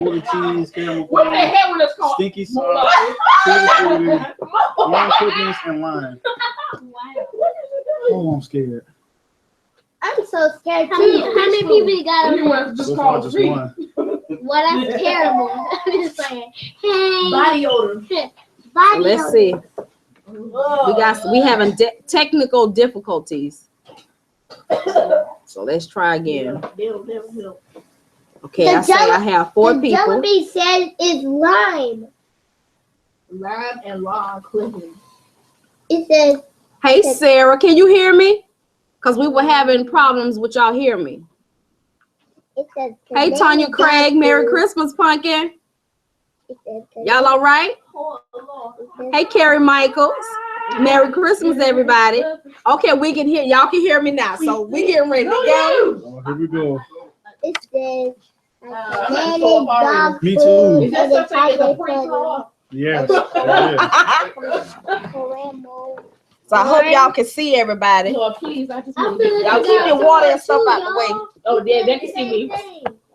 Chili cheese, caramel What the corn, hell was called? stinky sauce, chili fruity, lime cookies, and lime. Oh, I'm scared. I'm so scared too. How many people you got? Anyone just So far, called just me. one. Well, that's terrible. I'm just saying. Hey. Body odor. Body Let's odor. see. We having technical difficulties. So let's try again. Okay, The I say I have 4 the people. Jollibee says is lime. Lime and lime cookies. It says Hey Sarah, can you hear me? Because we were having problems with y'all hear me. it says. Hey Tanya Craig, Merry Christmas, Pumpkin. Y'all all right? Hey Carrie Michaels, Merry Christmas, everybody. Okay, we can hear y'all can hear me now, so we getting ready to go. Oh, here we go. It says. Me too. Is that something that's a pre-draw? Yes. So I hope y'all can see everybody. Lord, please, I just Y'all keep your water and stuff out the way. Oh, yeah, they can see me.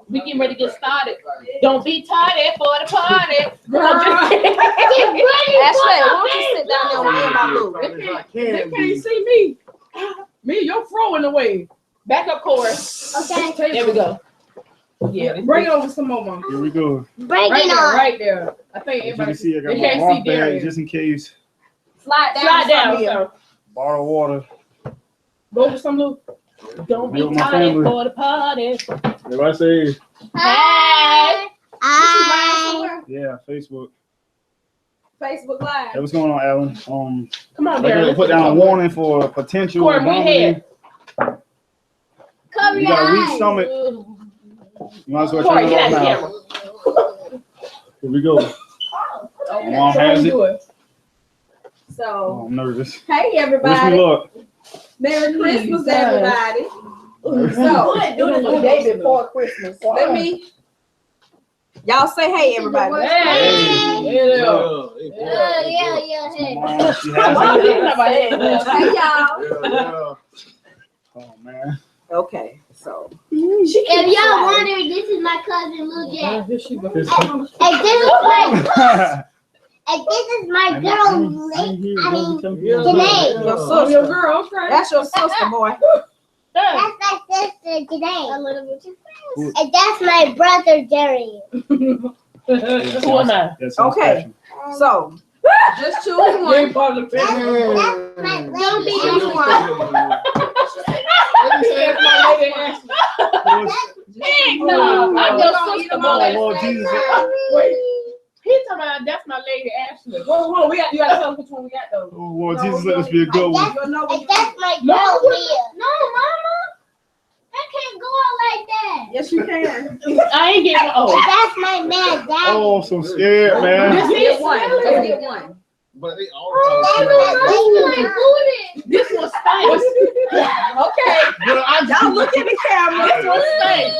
We getting ready to get started. Don't be tardy for the party. Ashley, why don't you sit down there with me and my boo? They can't see me. Me, you're throwing away. Back up, chorus. Okay. There we go. Yeah, bring it over some more, Mom. Here we go. Break Right it there, on. right there. I think As you everybody can see, I got they my can't off see bag Darius. just in case. Slide down, sir. Bottle of water. Go with some little. Don't be Here with my tardy family. for the party. Everybody say, Hi. yeah, Facebook. Facebook Live. Hey, what's going on, Alan? Come on, They Darren. gotta put down a warning for potential Corey, we vomiting. here. Cover You your got a weak eyes. stomach. You might as well Corey, turn get it out off of now. camera. Here we go. Okay. Mom So has we it. do it. Oh, So, I'm nervous. hey Wish me everybody. luck. Merry Christmas, Jesus. everybody. So, Do this the day before Christmas. let me. Y'all say hey, everybody. Hey. Yeah. Yeah. Hey. Mom, she Mom, has it. think about it. Hey, y'all. Oh, man. Okay, so. If y'all wondering, this is my cousin Lil Jack. Here she goes. And this is my girl. Janae. Your sister. Your girl, okay. That's your sister, boy. That's my sister Janae. And that's my brother Jerry. Who am I? That's Okay. So, just choose You one. ain't part of the That's family. my Don't be lady. this one. That's my lady Ashley. Heck no, I'm your sister, Oh, boy. Lord Jesus. Wait, he talking about that's my lady Ashley. Whoa, you gotta tell us which one we got though. Oh, Lord Jesus, let this be a good one. And that's my girl Leah. No, Mama. I can't go out like that. Yes, you can. I ain't getting And that's my man, Daddy. Oh, I'm so scared, man. This Get is one. Let's get one. But they all This one stinks. Okay. Y'all look at the camera. This one stinks.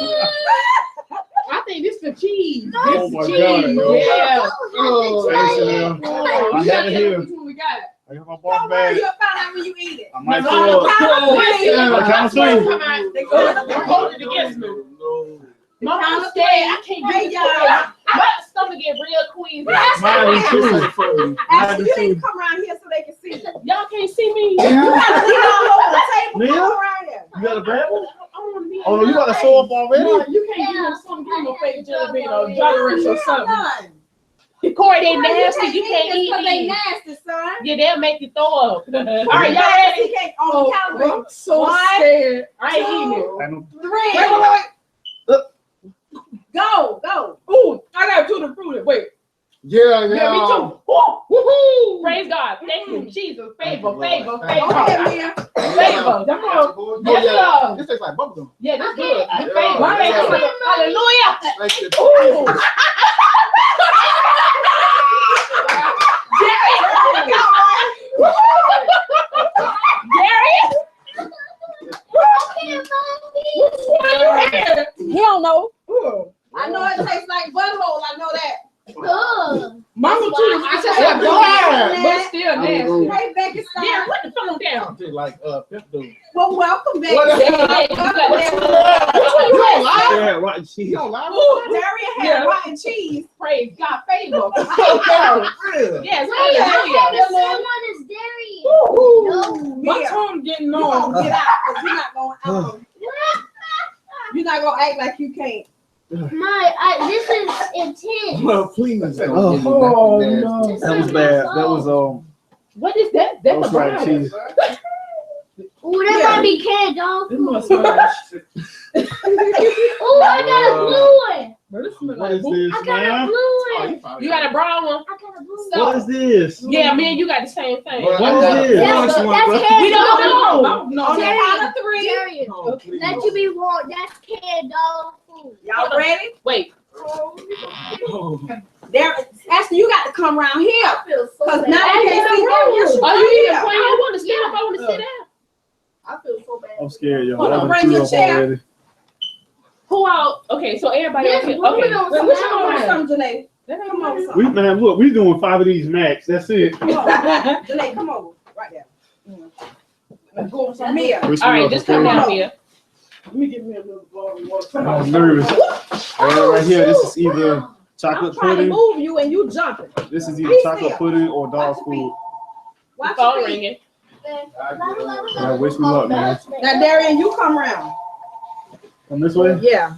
I think this is cheese. Oh, This my is God. cheese. yo. Yeah. Oh, thanks, Chanel. I have it here. Which one we got? I got my bar Don't worry, bag. you'll find out when you eat it. I might No, throw up. no, Count to two. They hold it against me. Mama, I'm scared. I can't Hey, get y'all. my stomach get real queasy. Mine is two. Actually, you need to come around here so they can see you. Y'all can't see me. You gotta lean all over the table. Leah? Come around here. You got a grab one? I don't want to be. Oh, no, you got to sew up already? No, you can't give me some, give me a fake jelly bean or Jolly Rancher or something. None. Corey, they nasty. You can't eat Because they these. nasty, son. Yeah, they'll make you throw up. All right, y'all Nasty ready? cake on the counter. I'm so One, scared. I ain't eating it. I know. 3. Wait. Go. Ooh, I got two to fruit it. Wait. Yeah, Yeah, me too. Woohoo! Praise God. Thank you, Jesus. Favor. Go ahead, Mia. Favor. Come on. Yes, Lord. This tastes like bubblegum. Yeah, that's good. Yeah. Favor. Yeah. Hallelujah. Like the Ooh. He don't know. Ooh. I know it tastes like butthole. I know that. Oh. Mama too. I said but still nasty. Hey, Becky, Yeah, put the phone down. Like Pepto. Well, welcome, Becky. What Yeah, you got which one you had? Yeah, right. Cheese. You don't lie. Darian had rotten cheese. Praise God, favor. Really? Yes, The hallelujah. same one as Darian. No. My tongue getting You on. gonna get out because you're not going You're not gonna act like you can't. This is intense. Well, please. Oh, no. That was bad. That was What is that? that That's was a right brown. cheese. Ooh, that might be canned dog This food. must smell like. Ooh, I got a blue one. Bro, this smell What like is boo. this, I got a man? blue one. You got a brown one? I got a blue one. So- What is this? Yeah, man, you got the same thing. Well, What is this? That's One, canned We don't know. dog No, On the Darian. count of three. Darian. Let you be warned. That's canned dog food. Y'all ready? Wait. Ashley, you got to come around here. feel so Because bad. now you can't see them. Yes, you Are right you even here. playing? I want to stand up. I want to sit down. I feel so bad. I'm scared, y'all. Hold on, I done bring threw your up chair. already. Pull out. Okay, so everybody There's okay. blue Okay. on Wait, some which Come one on, was some Janae. that? Come on, some. We man, look, we doing 5 of these max. That's it. Come on. Janae, come over. Right there. Let's go with some Mia. All right, just come down here. Let me give me a little bottle of water. I'm nervous. Right here, this is either I'm chocolate trying to pudding. move you and you jumping. This is Be either chocolate still. pudding or dog food. Watch Phone your feet. ringing. Yeah, wish me luck, man. Now, Darian, you come around. Come this way. Yeah.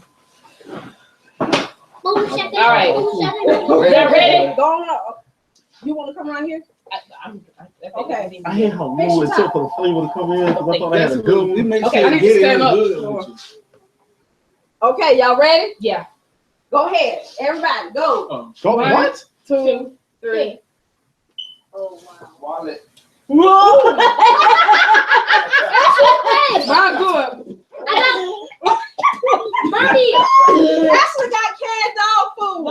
All right. Y'all ready? Go on up. You want to come around here? Okay. I hear how long it took for the flavor to come in because I thought I had a good one. Okay, I need to stand up. Okay, y'all ready? Yeah. Go ahead. Everybody, go. Go what? 2, 3. Oh, wow. Wallet. Whoa! Not good. Mommy. Ashley got canned dog food.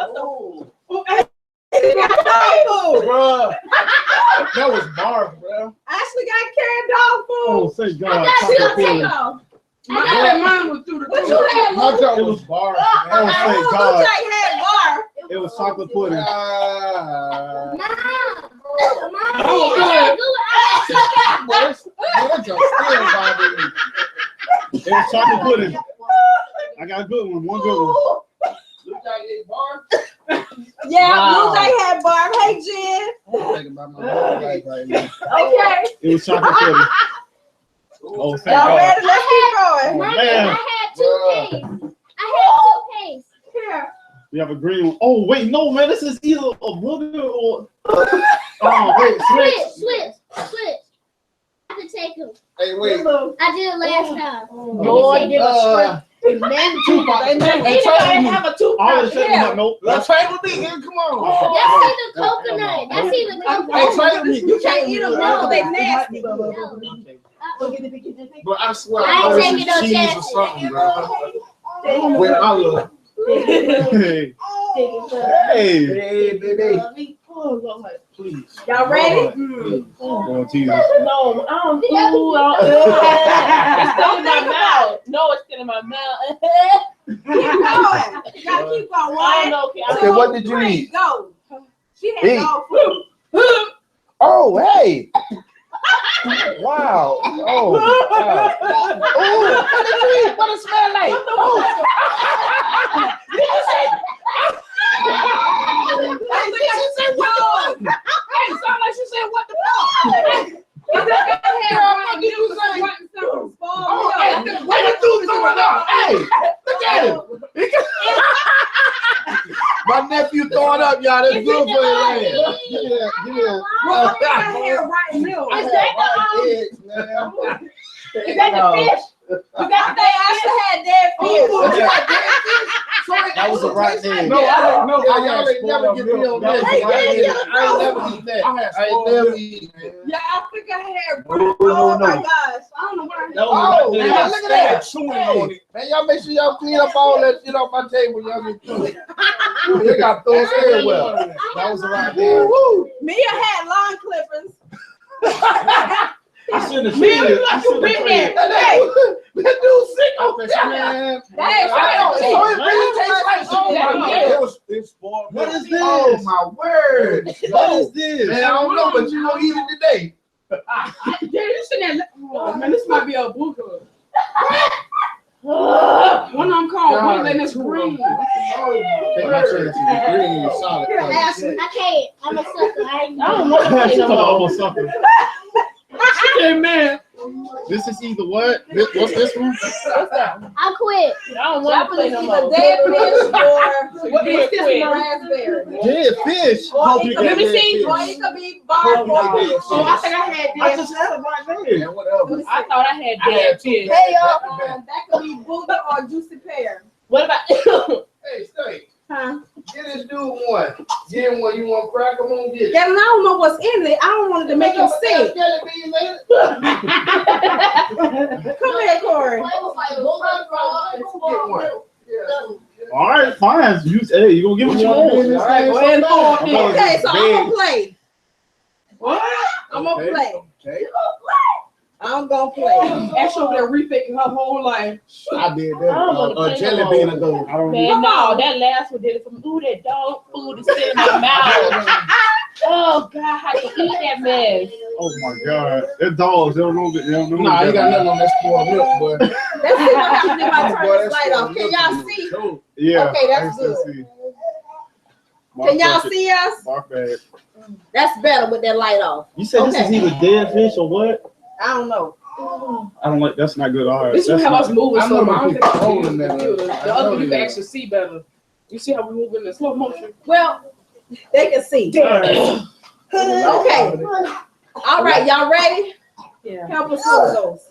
Ashley got dog food. Bruh. That was barf, bro. Ashley got canned dog food. Oh, thank God. I got Chocolate you. pudding. Mine was through the What you had, My Lou? joke was barf, Oh, man. thank Lou God. Jack had bar. It was chocolate pudding. Mom. That joke still bothering me. It was chocolate pudding. I got a good one. One good one. Look like it barf. Yeah, Wow. Lou Jack had bar. Hey, Jen. I'm thinking about my whole life right now. Okay. It was chocolate pudding. Oh, thank Y'all God. ready? Let's keep going. Oh, I man. had toothpaste. Here. We have a green one. Oh, wait. No, man. This is either a booger or... Oh, wait. Switch. Switch. I have to take them. Hey, wait. I did it last time. Lord, give us strength. Tupac. Hey, Anybody have a All toothbrush? the shit. Nope. Let's trade with me, nigga. Come on. That's either coconut. That's either Hey, coconut. trade with me. You can't eat them now because they nasty. But I swear, I ain't I taking no cheese or chances. something, bro. With olive. Hey. Hey. Hey, baby. Please. Y'all ready? Oh, Jesus. No, I don't do It's still in my mouth. No, it's still in my mouth. Keep going. You gotta keep going. I don't know. Okay, what did you eat? Go. She had Eat. dog food. Oh, hey. Wow. Oh, wow. Oh, what did you eat? What it smell like? My nephew throwing up, y'all. That's good for your ass. Yeah. Is that the fish? That was a right egg. No, Y'all ain't never get me on that. I ain't never eat that. I ain't never eat that. Yeah, I think I had. No. Oh my gosh. I don't know what I had. Oh, man, look at that. Hey, man, y'all make sure y'all clean up all that shit off my table. Y'all get through it. They got those everywhere. That was a right egg. Mia had lawn clippers. I shouldn't have Man, seen you it. like you been there. Hey, That dude sick on that, man. That So it really tastes like It's spoiled. What is this? Oh my word. What is this? Man, I don't know, but you gonna eat it today. this man, this might be a booger. One of them called one and it's green. Take my shirt to the green solid color. I can't. I'm a sucker. I don't want to play She's no talking about more. almost something. Hey man, This is either what? What's this one? I quit. I don't want to play no more. Dead fish or What's this one? raspberry. Dead fish. Or it could Let me be- see. or it could be bark or fish. Oh, I think I had I this. just had it right there. Man, whatever. I thought I had dead fish. Hey, y'all. That could be booger or juicy pear. What about? Hey, stay. Huh? Get this dude one. Get him one. You want crack? I'm gonna get it. Yeah, and I don't know what's in it. I don't want it to make him sick. Jelly beans, ain't it? Come here, Corey. Get one. Yeah. All right, fine. You say you gonna give what you want. All right, go ahead and pour it in. Okay, so I'm gonna play. What? I'm gonna Okay. play. Okay. I'm gonna play. Actually, over there rethinking her whole life. I did I don't wanna that. play Jelly no bean more. ago. I don't Man, no, that last one did it for me. Ooh, that dog food is still in my mouth. Oh God, how you eat that mess? Oh my God, they're dogs. They don't know. They don't know. Nah, you got nothing on that spoiled milk, boy. Let's see what happens if I turn this light off. Can y'all see? Yeah. Okay, that's I can still good. see. Can y'all see us? Bark bag. That's better with that light off. You said this is either dead fish or what? I don't know. I don't like. That's not good. All right. This will That's have not- us moving I slow know motion. I don't the think I people can holding that. see the I other know people can that. actually see better. You see how we move in slow motion? Well, they can see. Okay. All right, y'all ready? Yeah. Help us with those.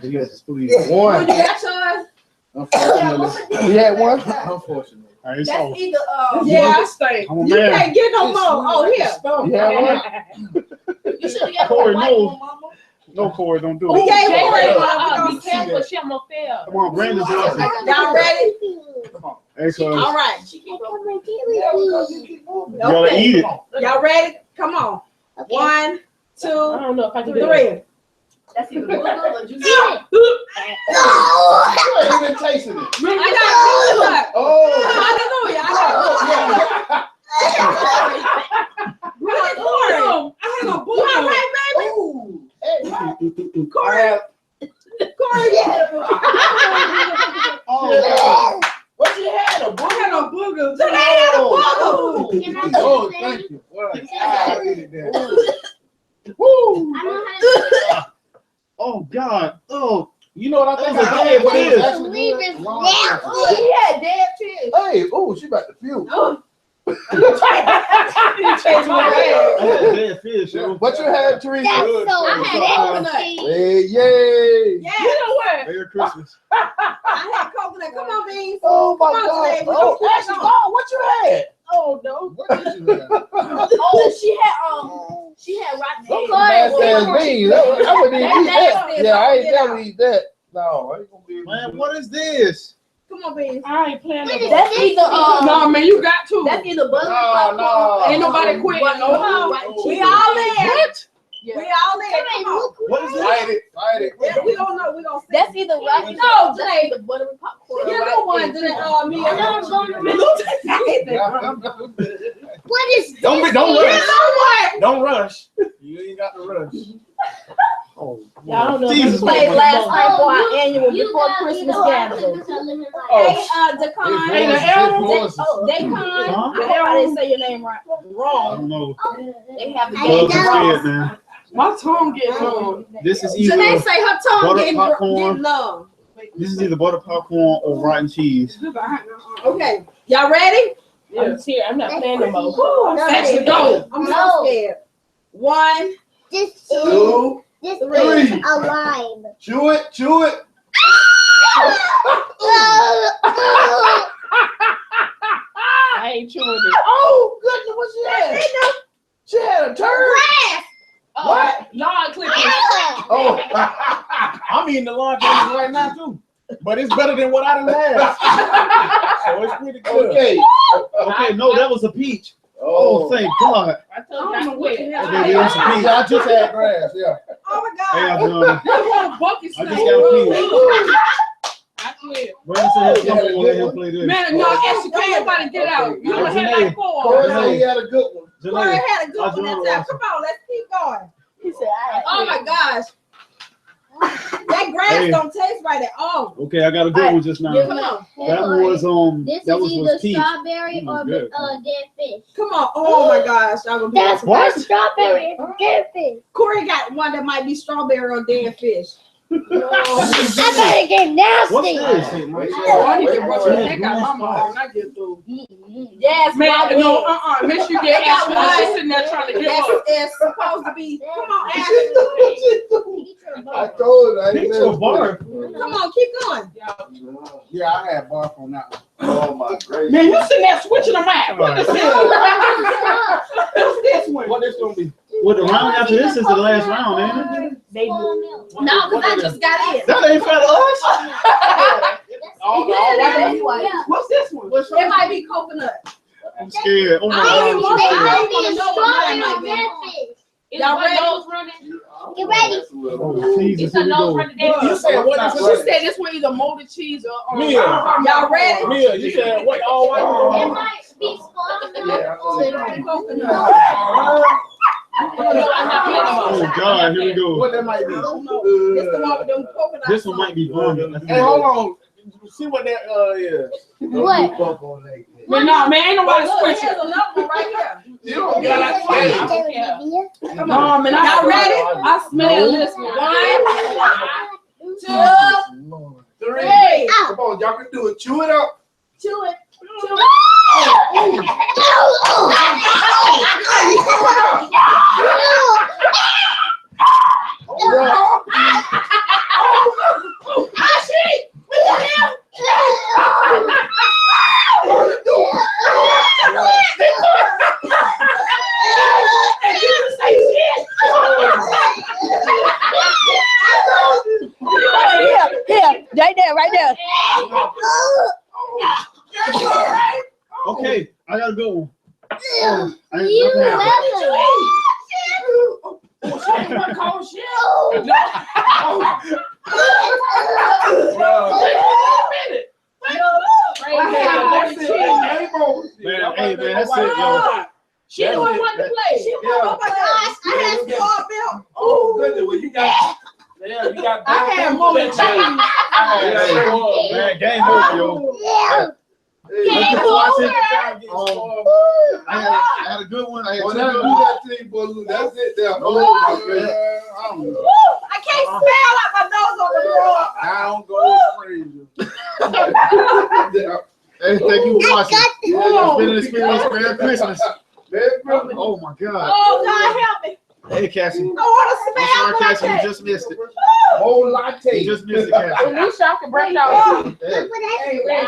Yes, please. Oh, One. you got yours? Unfortunately. You had one? Unfortunately. All right, so That's either Yeah, stink. I'm a you man. can't get no more. Oh, here. You had one? You should have Corey, got no. one, Mama. No, Corey, don't do We it. gave Jay, Corey be one. careful, she almost fell. Come on, Brandon's watching. Y'all ready? Hey, cuz, All right. you gotta eat it. Y'all ready? Come on. 1, I 2, don't know if I can do it. 3. That's either good or juicy. You ain't even tasting it. I got good. Oh. Hallelujah. Brother Corey. I have a book. All right, baby. Corey. Corey. Oh, what you had? A I had a booger. Oh, Oh, thank you. Well, I ate it there. Woo! I know how to do it. Oh God! Oh, You know what I think That's I a did? dead What it was fish. actually Leave good? it Long there. fish. He had dead fish. Hey, oh, she about to puke. He changed my I bag. had dead fish. Yo. What you had, Teresa? That's Good. so I had coconut. Hey, yay. Yeah. You know what? Merry Christmas. I had coconut. Come on, Beans. Oh, my Come on, God. today. We Oh, gonna keep Ashley, going. oh, what you had? Oh no. What did you have? Oh, she had rotten eggs. Nasty ass beans. I wouldn't even eat that. nasty. Yeah, I ain't Get out. never eat that. No, I ain't gonna be able to Man, do what is this? Come on, Beans. I ain't playing no more. That's either No, man, you got to. that's either butter No, no. Ain't nobody quitting. No. We all in. What? Yeah. We all in. Come on. What is this? Fight it, fight it. Yeah, we don't know. We gonna see. That's either rocky. No, today. the buttery popcorn. You know one. Today, me. No, I'm going to What is Don't this? rush. what? Don't rush. You ain't got to rush. Oh, Yeah, I don't know. Jesus. Played last night for our annual You before got- Christmas you know, I gathering. took this out living life. Oh, Hey, Decon. Hey, the Voices, elves. voices. Decon. Huh? I hope I didn't say your name right. I Wrong. don't know. They have the Hey, Love is Doug. dead, man. My tongue getting numb. This is Janae either say her tongue butter getting popcorn. numb. this is either butter popcorn or rotten cheese. Okay, y'all ready? I'm here. I'm not playing no more. I'm Actually, scared. go. I'm so No. scared. 1, This is 2, this Three. is alive. chew it, chew it. I ain't chewing it. Oh, goodness, what she had? She had a turd. What? Lawn clippings. Oh, I'm eating the lawn clippings right now too. But it's better than what I done had. So it's pretty good. Okay. Okay, no, that was a peach. Oh, thank God. I told you not to quit. Okay, that's a peach. Yeah, I just had grass. Yeah. Oh my God. Hey, Adriana. Bucket I just snake. got a pee. I quit. Brandon said he'll come on, let him play this. Man, no, actually, can't nobody get out. You don't have like four. Corey said he had a good one. Corey Janae, had a good one that time. Come on, let's keep going. He said, Oh my gosh. That grass Hey. don't taste right at all. okay, I got a good one just now. Come on. That was This that is was either peach. strawberry Oh, or good. dead fish. Come on. Oh my gosh. Y'all gonna do That's that. what strawberry or dead fish. Corey got one that might be strawberry or dead fish. I better get nasty. What's this? Oh, I need to brush the heck out of my mom when I get through. Yes, Man, no, Bobby. Miss you get Ashley. She's sitting there trying to get That's up. it's supposed to be. Come on, Ashley. I told her. I ain't Peach never or bar? Come on, keep going. Yeah, I had barf on that one. Oh my gracious. Man, you sitting there switching them out. What is this? What's this one? What this gonna be? Well, the round after this is the last round, ain't it? They do. No, because I just got in. That ain't for us. What's this one? It might be coconut. I'm scared. Oh my I don't god, even I'm want so It scared. might be a strawberry or dead fish. Y'all ready? Get ready. Oh, Jesus, here we go. You said what? She said this one either molded cheese or Mia. Y'all ready? Mia, you said what? All It white? might be strawberry Yeah, or Coconut. Oh God, here we go. What that might be? This the one with them coconuts. This one might be vomit. Hey, hold on. See what that is. What? Man, no, man, ain't nobody Look, switching. here's another one right here. You don't get like Come on, man. Y'all ready? I smell this one. 1, 2, 3. Come on, y'all can do it. Chew it up. Chew it. Chew Right there. Okay, I got a good one. I ain't You nothing Man, hey man, that's it, yo. She the one wanted to play. Oh my gosh, I had strawberry milk. Oh, goodness. Well, you got. Yeah, you got. I had more than cheese. Man, game over, yo. Game over. I had a good one. I had Well, two that's good do ones. that thing, boy. That's it there. Oh, man. I don't know. I can't smell like my nose on the floor. I don't go crazy. Hey, thank you for watching. got It's been an experience. Merry Christmas. Merry Christmas. Oh my God. Oh, God, help me. Hey, Cassie. I want to I'm smell sorry, like Cassie. You that. just missed it. Whole latte. You just missed it, Cassie. At least y'all can break out. Yeah,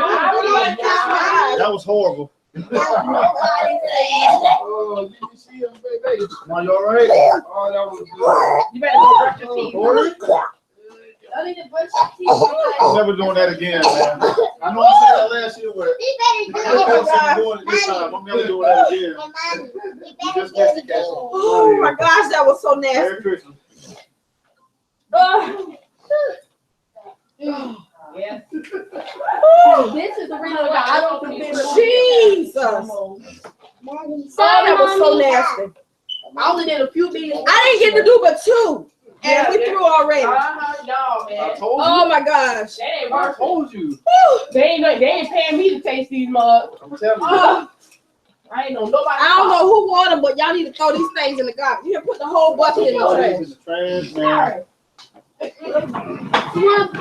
I that was horrible. Oh, you see him, baby. Are you all right? Oh, that was good. You better go brush your teeth. Corey? I need to brush your teeth. I'm never doing that again, man. I know I said that last year, but You better I'm do it. doing it this time. I'm never doing that again. You You better just do missed it it, Cassie. Oh my gosh, that was so nasty. Merry Christmas. Yes. This is the reason why I don't think Jesus. Oh, that was so nasty. I only did a few beans. I didn't get to do but 2. And we threw already. No, man. Oh my gosh. That ain't I worth it. told you. They ain't paying me to taste these mugs. I'm telling you. Oh, I ain't know nobody. I don't know who won them, but y'all need to throw these things in the garbage. Here, put the whole bucket in the trash. In the trash, man.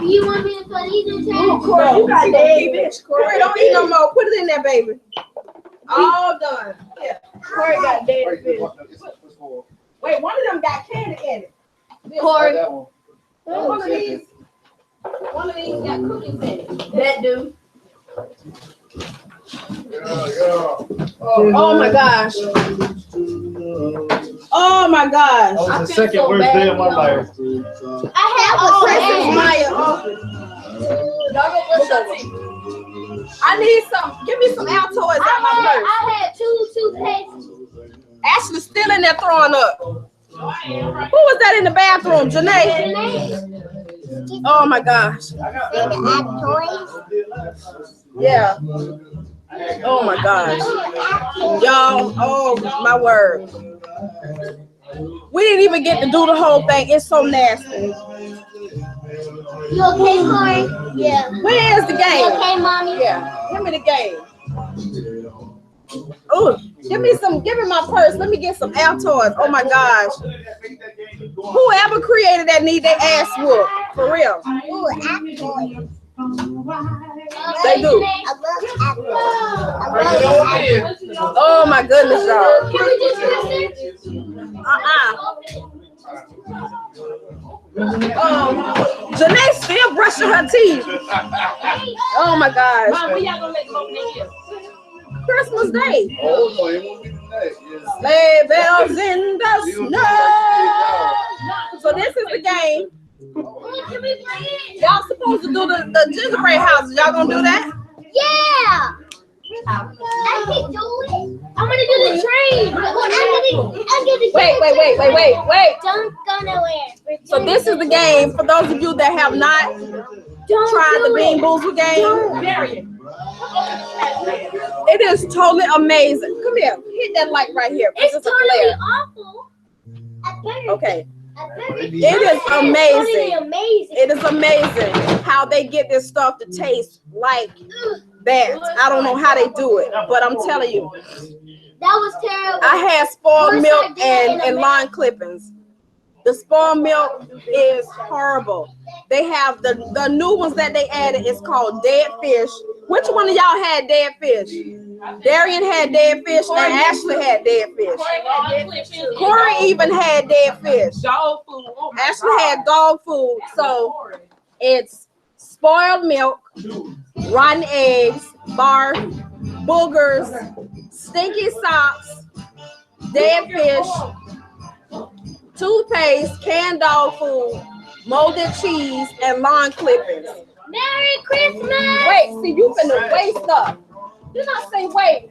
You want me to put these in the Oh, trash? Corey, you got dead bitch. Corey, don't eat no more. Put it in there, baby. All done. Yeah. Corey got dead bitch. Wait, one of them got candy in it. Corey. One of these got cookies in it. That dude. Oh my gosh. Oh my gosh. That was the second worst day of my life. I have Princess Maya. I need some. Give me some Altoids out my purse. I had two toothpastes. Ashley's still in there throwing up. Who was that in the bathroom, Janae? Oh my gosh. Yeah. Oh my gosh. Y'all, oh my word. We didn't even get to do the whole thing. It's so nasty. You okay, Corey? Yeah. Where is the game? You okay, Mommy? Yeah. Give me the game. Oh, give me my purse. Let me get some Altoids. Oh my gosh. Whoever created that need their ass whooped. For real. Ooh, Altoids. They do. Oh my goodness, y'all. Can we just Janae still brushing her teeth. Oh my gosh. Mom, when y'all gonna let them open their ears? Christmas Day. Oh, no, it won't be tonight. Sleigh bells in the snow. So this is the game. Y'all supposed to do the gingerbread houses. Y'all gonna do that? Yeah. I can do it. I'm gonna do the train. I'm gonna Wait. Don't go nowhere. So this is the game for those of you that have not tried the Bean Boozled game. It is totally amazing. Come here, hit that light right here. It's a totally glare. awful. Okay. It is amazing. It is amazing how they get this stuff to taste like that. I don't know how they do it, but I'm telling you. That was terrible. I had spoiled milk and lawn clippings. The spoiled milk is horrible. They have the new ones that they added is called dead fish. Which one of y'all had dead fish? Darian had dead fish and Ashley had dead fish. Corey even had dead fish. Dog food. Oh my Ashley God. had dog food. So it's spoiled milk, rotten eggs, barf, boogers, stinky socks, dead fish, toothpaste, canned dog food, molded cheese, and lawn clippings. Merry Christmas. Wait, see, you finna waste stuff. Do not say wait.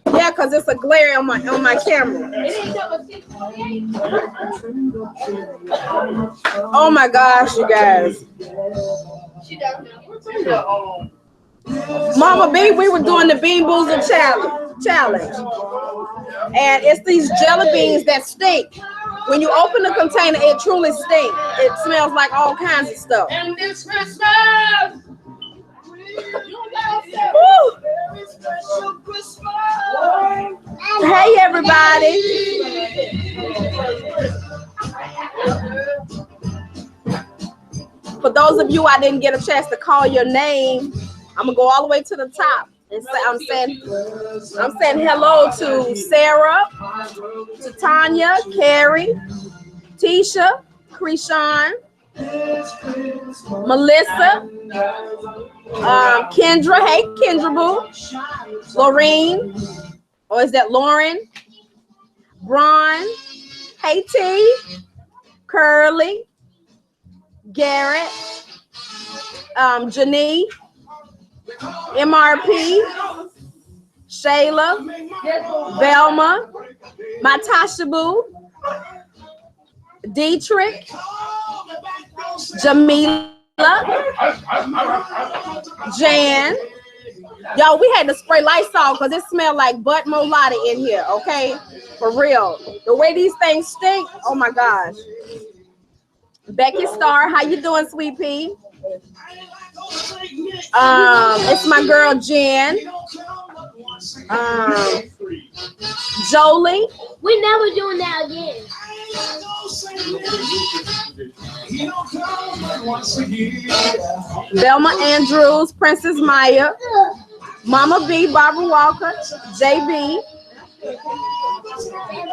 Yeah, because it's a glare on my camera. Oh my gosh, you guys. Mama B, we were doing the Bean Boozled challenge. And it's these jelly beans that stink. When you open the container, it truly stinks. It smells like all kinds of stuff. And this Christmas. Woo. Hey, everybody. For those of you I didn't get a chance to call your name, I'm gonna go all the way to the top and say I'm saying hello to Sarah, to Tanya, Carrie, Tisha, Krishan, Melissa, Kendra. Hey, Kendra boo. Lorene, or is that Lauren? Bron. Hey, T. Curly, Garrett, Janie, MRP, Shayla, Velma, my Tasha boo, Dietrich, Jamila, Jan. Y'all, we had to spray Lysol because it smelled like butt molati in here, okay? For real. The way these things stink, oh my gosh. Becky Starr, how you doing, sweet pea? It's my girl Jen. Jolie. We're never doing that again. Velma Andrews, Princess Maya, Mama B, Barbara Walker, JB.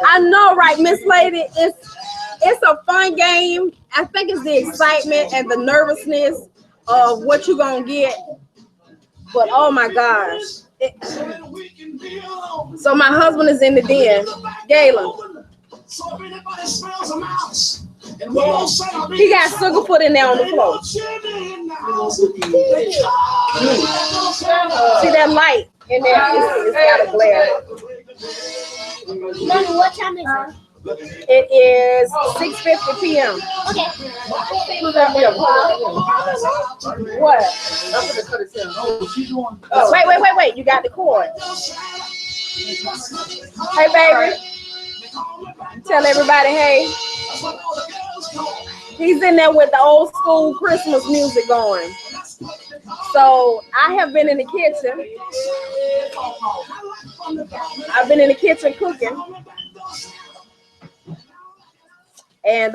I know, right, Miss Lady? It's a fun game. I think it's the excitement and the nervousness of what you're gonna get. But oh my gosh. So my husband is in the den. Galen. He got Sugarfoot in there on the floor. See that light in there? It's got a glare. Mommy, what time is it? It is 6:50 p.m. Okay. What? Oh, wait. You got the cord. Hey, baby. Tell everybody, hey. He's in there with the old school Christmas music going. So I have been in the kitchen. I've been in the kitchen cooking. And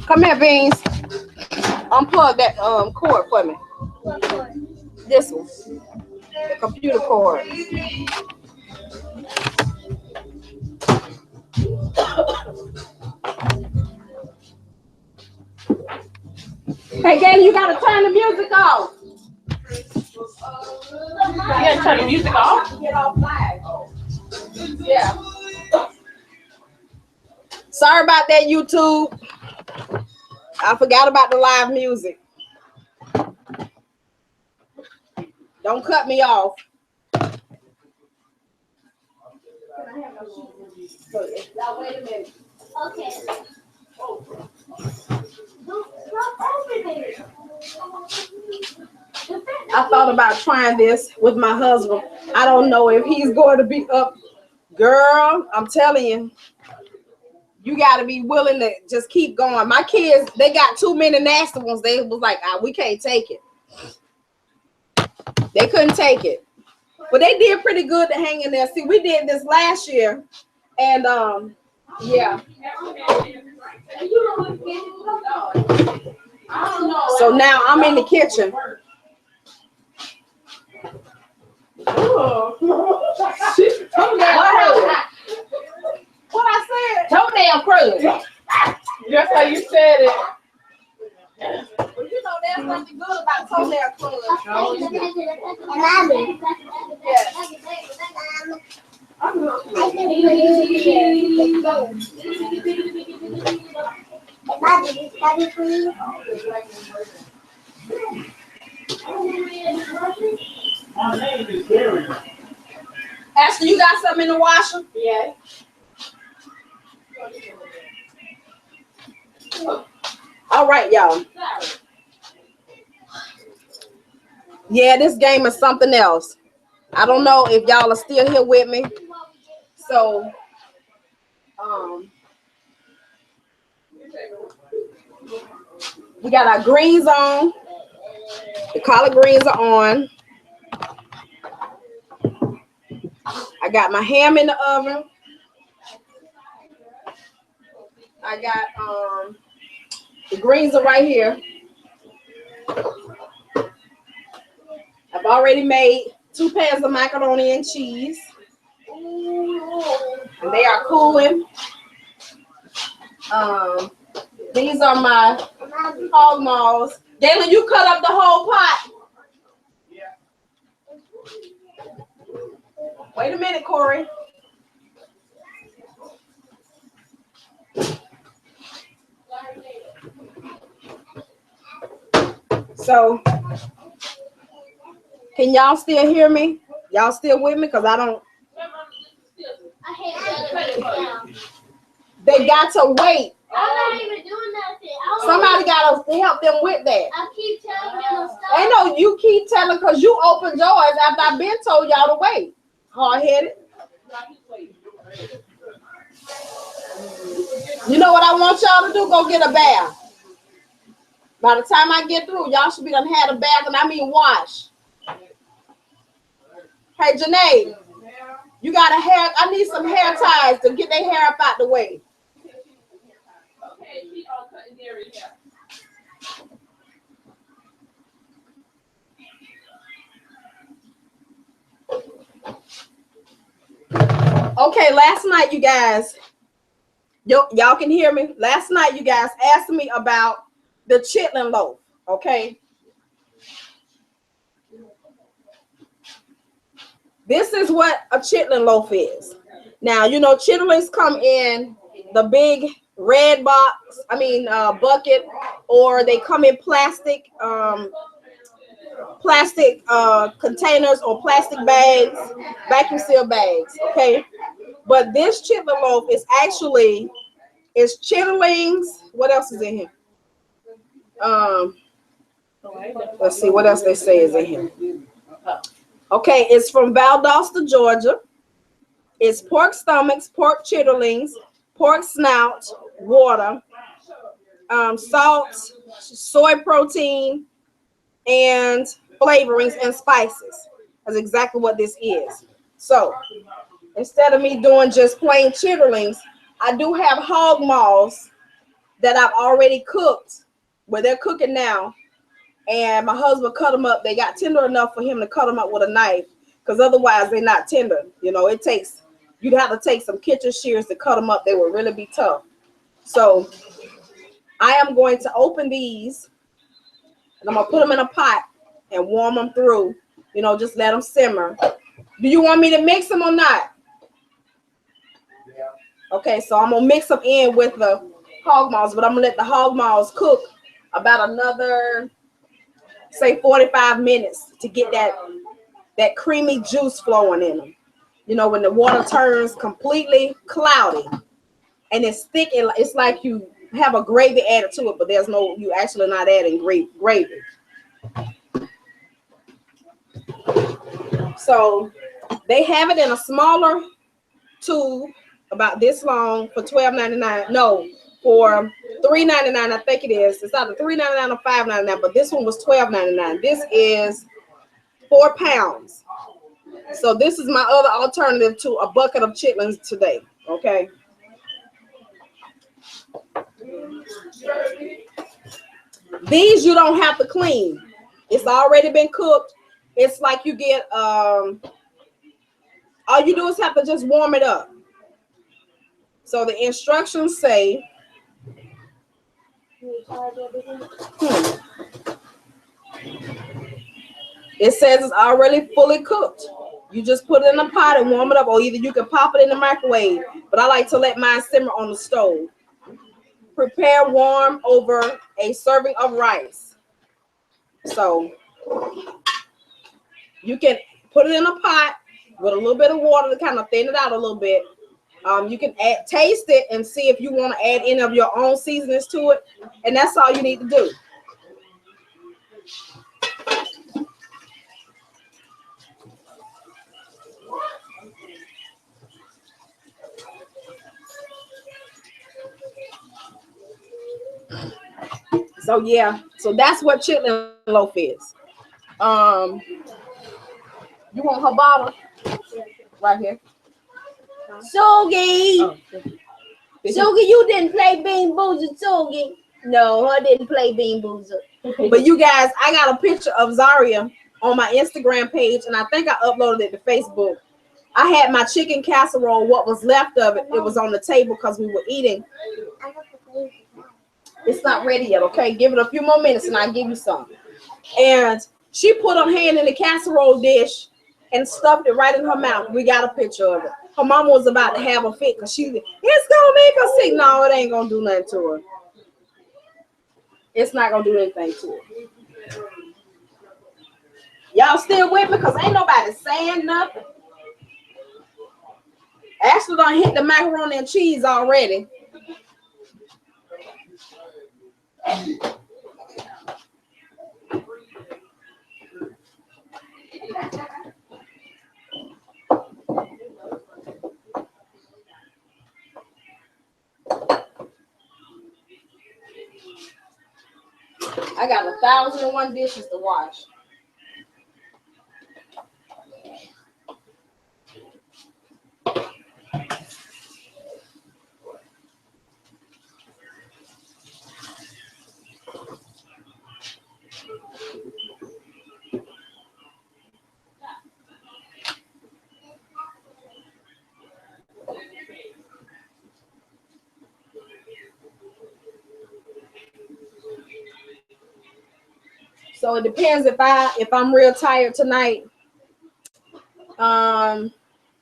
come here, Beans. Unplug that cord for me. What for? This one. The computer cord. Hey, Gayle, you gotta turn the music off. You gotta turn the music off. Get off live. Yeah. Sorry about that, YouTube. I forgot about the live music. Don't cut me off. Now, wait a minute. Okay. Open it. I thought about trying this with my husband. I don't know if he's going to be up. Girl, I'm telling you, you got to be willing to just keep going. My kids, they got too many nasty ones. They was like, we can't take it. They couldn't take it. But they did pretty good to hang in there. See, we did this last year. And, yeah. So now I'm in the kitchen. What I said? Toenail crud. Just how you said it. Well, you know, there's nothing good about toenail crud. Ashley, you got something in the washer? Yeah. All right, y'all. Yeah, this game is something else. I don't know if y'all are still here with me. So, we got our greens on. The collard greens are on. I got my ham in the oven. I got the greens are right here. I've already made 2 pans of macaroni and cheese. And they are cooling. These are my hog maws. Galen, you cut up the whole pot. Wait a minute, Corey. So, can y'all still hear me? Y'all still with me? Because I don't. They got to wait. I'm not even doing nothing. Somebody got to help them with that. I keep telling them to stop. I know you keep telling because you opened yours after I've been told y'all to wait. Hard-headed. You know what I want y'all to do? Go get a bath. By the time I get through, y'all should be done had a bath, and I mean wash. Hey, Janae, you got a hair. I need some hair ties to get their hair up out the way. Okay, last night, you guys, y'all can hear me. Last night, you guys asked me about the chitlin loaf, okay? This is what a chitlin loaf is. Now, you know, chitterlings come in the big red box, bucket, or they come in plastic containers or plastic bags, vacuum seal bags, okay? But this chitlin loaf is actually, it's chitterlings. What else is in here? Let's see what else they say is in here. Okay, it's from Valdosta, Georgia. It's pork stomachs, pork chitterlings, pork snout, water, salt, soy protein, and flavorings and spices. That's exactly what this is. So instead of me doing just plain chitterlings, I do have hog maws that I've already cooked, where they're cooking now. And my husband cut them up. They got tender enough for him to cut them up with a knife, because otherwise they're not tender. You know, you'd have to take some kitchen shears to cut them up. They would really be tough. So I am going to open these, and I'm going to put them in a pot and warm them through. You know, just let them simmer. Do you want me to mix them or not? Okay, so I'm going to mix them in with the hog maws, but I'm going to let the hog maws cook about another, say, 45 minutes to get that creamy juice flowing in them. You know, when the water turns completely cloudy and it's thick, it's like you have a gravy added to it, but you actually not adding gravy. So they have it in a smaller tube, about this long, for $12.99. No, for $3.99, I think it is. It's either $3.99 or $5.99, but this one was $12.99. This is 4 pounds. So this is my other alternative to a bucket of chitlins today. Okay. These you don't have to clean. It's already been cooked. It's like you get all you do is have to just warm it up. So the instructions say it says it's already fully cooked. You just put it in a pot and warm it up, or either you can pop it in the microwave, but I like to let mine simmer on the stove. Prepare warm over a serving of rice. So you can put it in a pot with a little bit of water to kind of thin it out a little bit. You can taste it and see if you want to add any of your own seasonings to it, and that's all you need to do. So yeah, so that's what chitlin loaf is. You want her bottle? Right here. Sogi. Oh, Sogi, you didn't play Bean Boozled, Sogi. No, I didn't play Bean Boozled. but you guys, I got a picture of Zaria on my Instagram page, and I think I uploaded it to Facebook. I had my chicken casserole, what was left of it, it was on the table because we were eating. It's not ready yet, okay? Give it a few more minutes and I'll give you some. And she put her hand in the casserole dish and stuffed it right in her mouth. We got a picture of it. Her mama was about to have a fit because it's gonna make her sick. No, it ain't gonna do nothing to her. It's not gonna do anything to her. Y'all still with me? Because ain't nobody saying nothing. Ashley done hit the macaroni and cheese already. I got 1,001 dishes to wash. So it depends if I'm real tired tonight.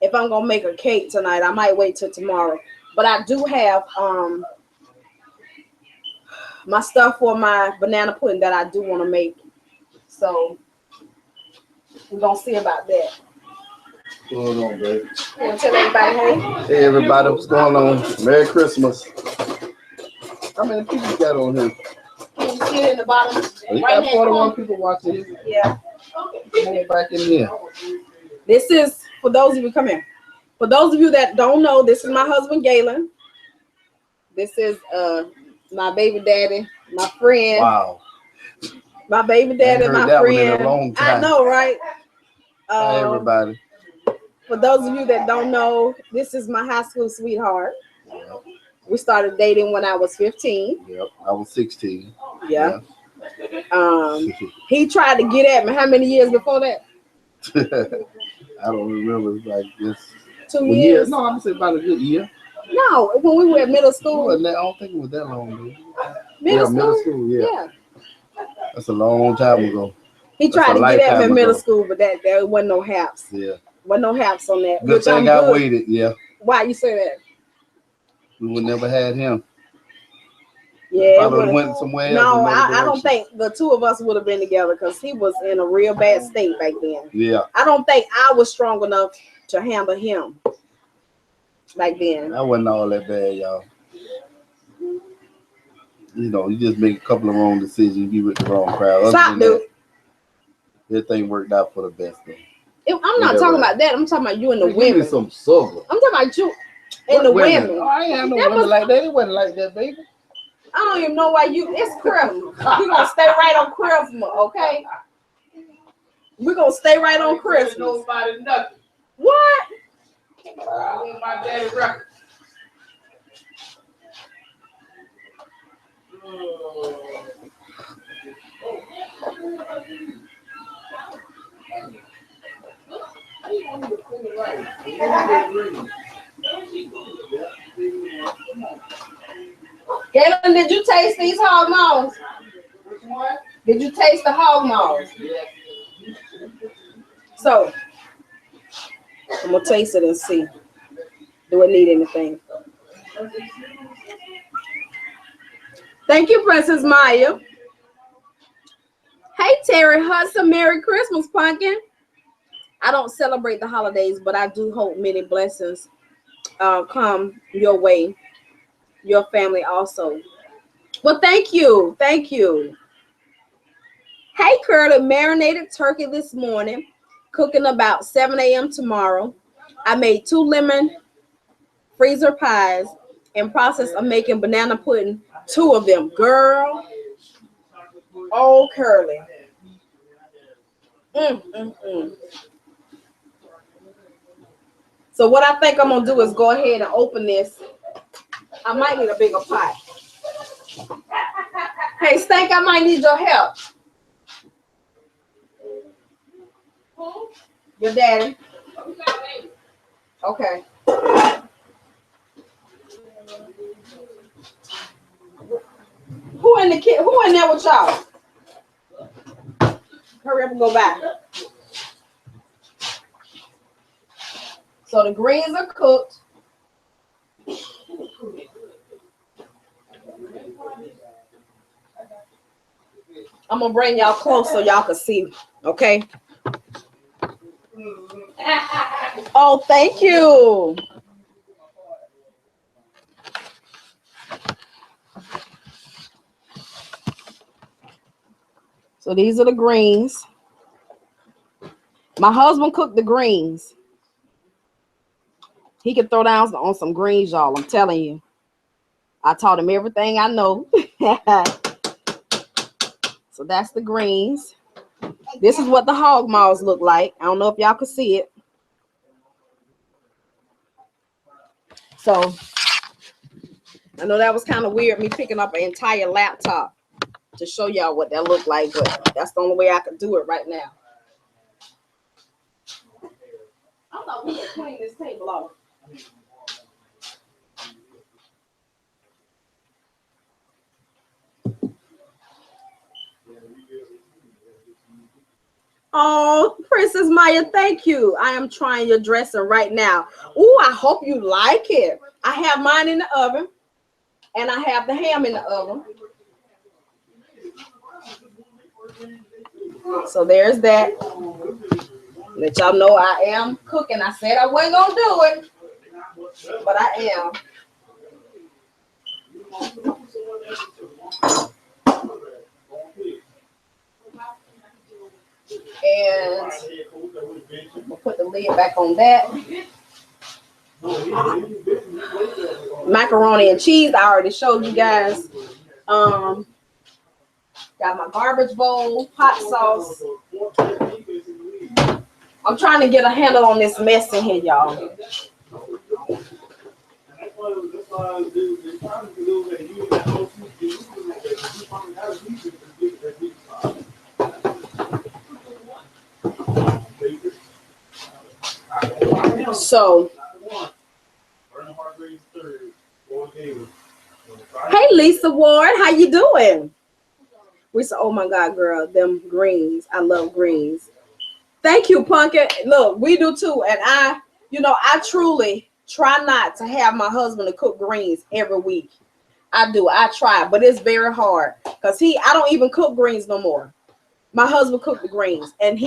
If if I'm gonna make a cake tonight. I might wait till tomorrow. But I do have my stuff for my banana pudding that I do want to make. So we're gonna see about that. What's going on, baby? You wanna tell everybody hey? Hey, everybody, what's going on? Merry Christmas. How many people you got on here? Can you see it in the bottom? You Right got hand 41 corner. people watching. Yeah. Come on back in here. This is for those of you come here. For those of you that don't know, this is my husband Galen. This is my baby daddy, my friend. Wow. My baby daddy, I ain't my heard that one in a friend. long time. I know, right? Hi, everybody. For those of you that don't know, this is my high school sweetheart. Yep. We started dating when I was 15. Yep. I was 16. Yeah. He tried to get at me. How many years before that? I don't remember. It's like this. 2 years. No, I'm gonna say about a good year. No, when we were at middle school. I don't think it was that long ago. Middle Middle school. school. Yeah. Yeah. That's a long time ago. He tried to That's a get at me in lifetime middle ago. school, but there wasn't no haps. Yeah. Wasn't no haps on that. Good Which I'm thing I good. waited. Yeah. Why you say that? We would never had him. Yeah. Probably went somewhere else. No, another I don't direction. think the two of us would have been together because he was in a real bad state back then. Yeah. I don't think I was strong enough to handle him back then. I wasn't all that bad, y'all. You know, you just make a couple of wrong decisions, be with the wrong crowd. Stop, dude. Everything worked out for the best, though. I'm not talking about that. I'm talking about you and the Give me women. some sugar. I'm talking about you and the women. Oh, I ain't have no That women was- like that. It wasn't like that, baby. I don't even know why you. It's Christmas. We're gonna stay right on Christmas, okay? We're gonna stay right on Christmas. Nobody nothing. What? I want my daddy record. Galen, did you taste these hog maws? Did you taste the hog maws? So, I'm gonna taste it and see. Do it need anything? Thank you, Princess Maya. Hey, Terry Hudson, Merry Christmas, Pumpkin. I don't celebrate the holidays, but I do hope many blessings come your way, your family also. Well, thank you. Thank you. Hey, Curly, marinated turkey this morning, cooking about 7 a.m. tomorrow. I made 2 lemon freezer pies in process of making banana pudding, 2 of them. Girl, oh, Curly. So what I think I'm gonna do is go ahead and open this. I might need a bigger pot. Hey, Stank, I might need your help. Your daddy. Okay. Who in the kid? Who in there with y'all? Hurry up and go back. So the greens are cooked. I'm gonna bring y'all close so y'all can see. Okay. Oh, thank you. So these are the greens. My husband cooked the greens. He can throw down on some greens, y'all. I'm telling you. I taught him everything I know. So that's the greens. This is what the hog maws look like. I don't know if y'all can see it. So I know that was kind of weird, me picking up an entire laptop to show y'all what that looked like, but that's the only way I could do it right now. I thought we could clean this table off. Oh, Princess Maya, thank you. I am trying your dressing right now. Ooh, I hope you like it. I have mine in the oven, and I have the ham in the oven. So there's that. Let y'all know I am cooking. I said I wasn't gonna do it, but I am. And we'll put the lid back on that. Macaroni and cheese, I already showed you guys. Got my garbage bowl, hot sauce. I'm trying to get a handle on this mess in here, y'all. So, hey Lisa Ward, how you doing? We said, oh my God, girl, them greens. I love greens. Thank you, Pumpkin. Look, we do too. And I truly try not to have my husband to cook greens every week. I do. I try, but it's very hard because I don't even cook greens no more. My husband cooked the greens, and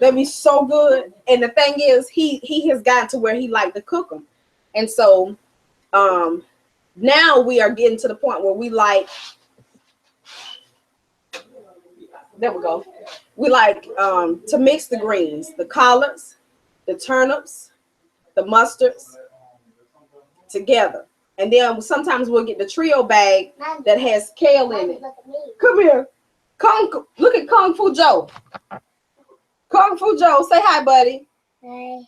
they be so good. And the thing is, he has gotten to where he like to cook them, and so now we are getting to the point where we like. There we go. We like to mix the greens, the collards, the turnips, the mustards together. And then sometimes we'll get the trio bag that has kale in it. Come here. Look at Kung Fu Joe. Kung Fu Joe, say hi, buddy. Hi.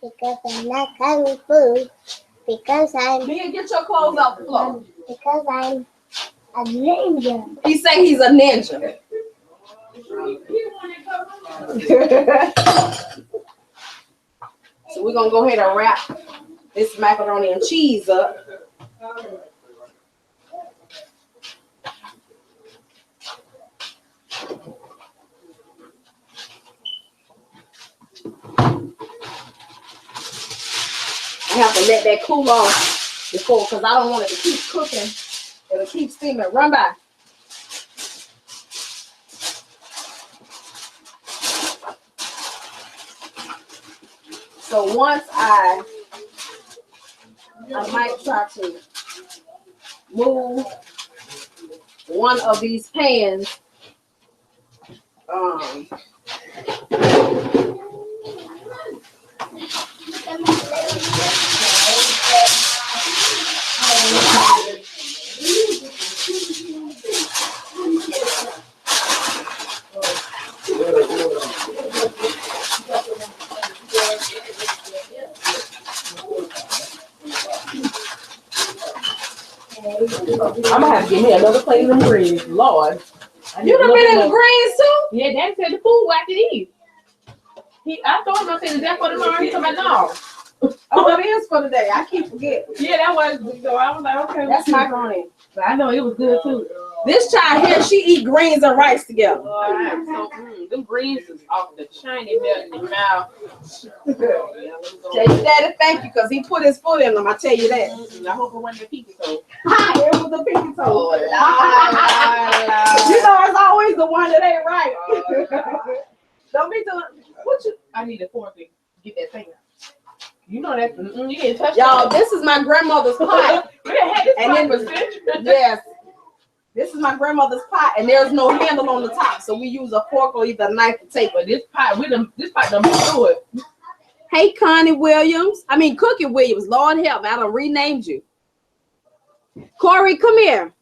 Because I'm not Kung Fu. Because I'm... Mia, get your clothes off the floor. Because I'm a ninja. He say he's a ninja. So we're going to go ahead and wrap this macaroni and cheese up. I have to let that cool off before, because I don't want it to keep cooking. It'll keep steaming. Run by. So once I might try to move one of these pans. I'm gonna have to get me another plate of them greens. Lord. You done been in the greens too? Yeah, Daddy said the food I could eat. I told him, I said, is that for tomorrow? He told me, no. Oh, it is for today. I keep forgetting. Yeah, that was, so I was like, okay. That's macaroni. But I know it was good too. This child here, she eat greens and rice together. Lord, I am so, them greens is off the shiny melt in the mouth. Tell your daddy thank you, because he put his foot in them. I tell you that. I hope it wasn't a pinky toe. It was the pinky toe. Oh, Lord. You know, it's always the one that ain't right. Don't be doing what you. I need a fork to get that thing out. You know that you can't touch Y'all, this is my grandmother's pot. And then yes, this is my grandmother's pot, and there's no handle on the top, so we use a fork or either a knife to take. But this pot done been through it. Hey, Cookie Williams. Lord help me, I done renamed you. Corey, come here.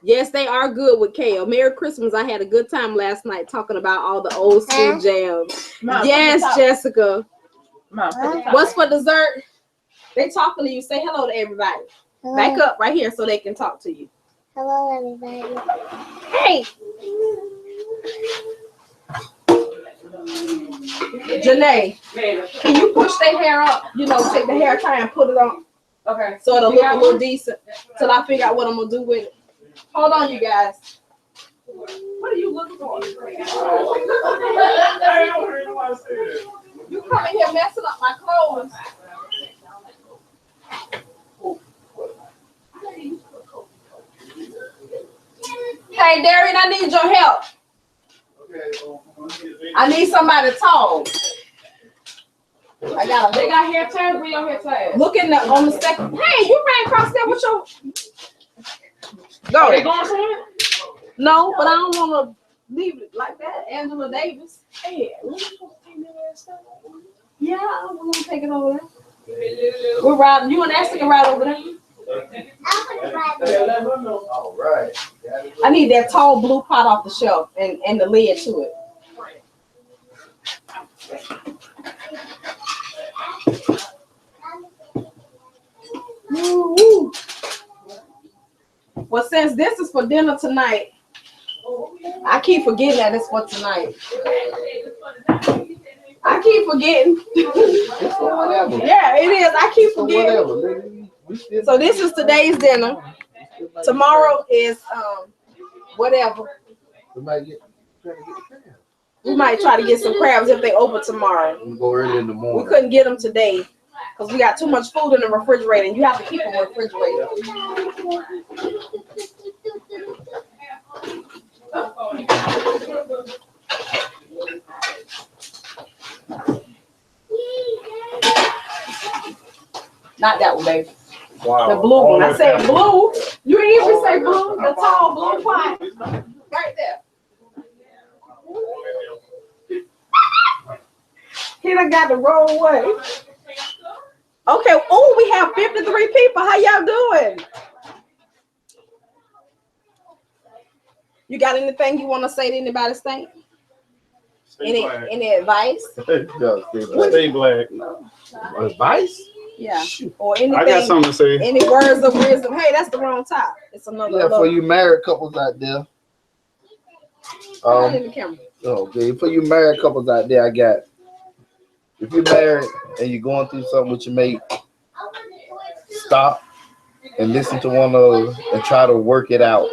Yes, they are good with kale. Merry Christmas. I had a good time last night talking about all the old school jams. Mom, yes, Jessica. Mom, what's for dessert? They talking to you. Say hello to everybody. Hello. Back up right here so they can talk to you. Hello, everybody. Hey. Janae, can you push their hair up? You know, take the hair tie and put it on. okay. So it'll look a little decent till I figure out what I'm going to do with it. Hold on, you guys. What are you looking for? You come in here messing up my clothes. Hey, Darian, I need your help. I need somebody to talk. They got hair ties. We on hair ties. Look in the on the second. Hey, you ran across there with your. Are they Go. going somewhere? No, but I don't want to leave it like that. Angela Davis. Hey, we supposed to take that ass down. Yeah, we're gonna take it over there. We're riding. You and Ashley can ride over there. All right. I need that tall blue pot off the shelf and the lid to it. Woo-woo. Well, since this is for dinner tonight, I keep forgetting that it's for tonight. I keep forgetting. It's for whatever. Yeah, it is. I keep For forgetting. whatever. So this is today's dinner. Tomorrow is whatever. We might try to get the crab. We might try to get some crabs if they open tomorrow. We go early in the We morning. couldn't get them today because we got too much food in the refrigerator, and you have to keep them refrigerated. Not that one, baby. Wow. The blue one. I said blue. You didn't even say blue. The tall blue pot. Right there. He done got the wrong way. Okay. Oh, we have 53 people. How y'all doing? You got anything you want to say to anybody's thing? Any advice? Stay black. Advice? Yeah. Shoot. Or anything? I got something to say. Any words of wisdom? Hey, that's the wrong top. It's another. Yeah, for you married couples out there. In the camera. Okay, for you married couples out there, I got. If you're married and you're going through something with your mate, stop and listen to one another and try to work it out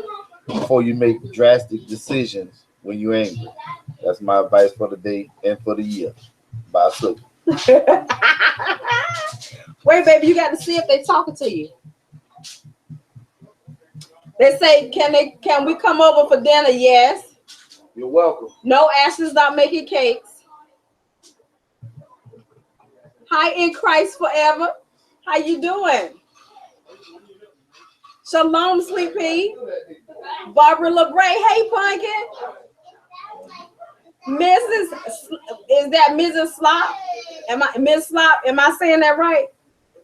before you make drastic decisions when you're angry. That's my advice for the day and for the year. Bye, so. Wait, baby, you got to see if they're talking to you. They say, can we come over for dinner? Yes. You're welcome. No, Ashley's not making cakes. Hi in Christ forever. How you doing? Shalom, Sweet Pea. Barbara LeBray. Hey, Pumpkin. Mrs. Is that Mrs. Slop? Miss Slop? Am I saying that right?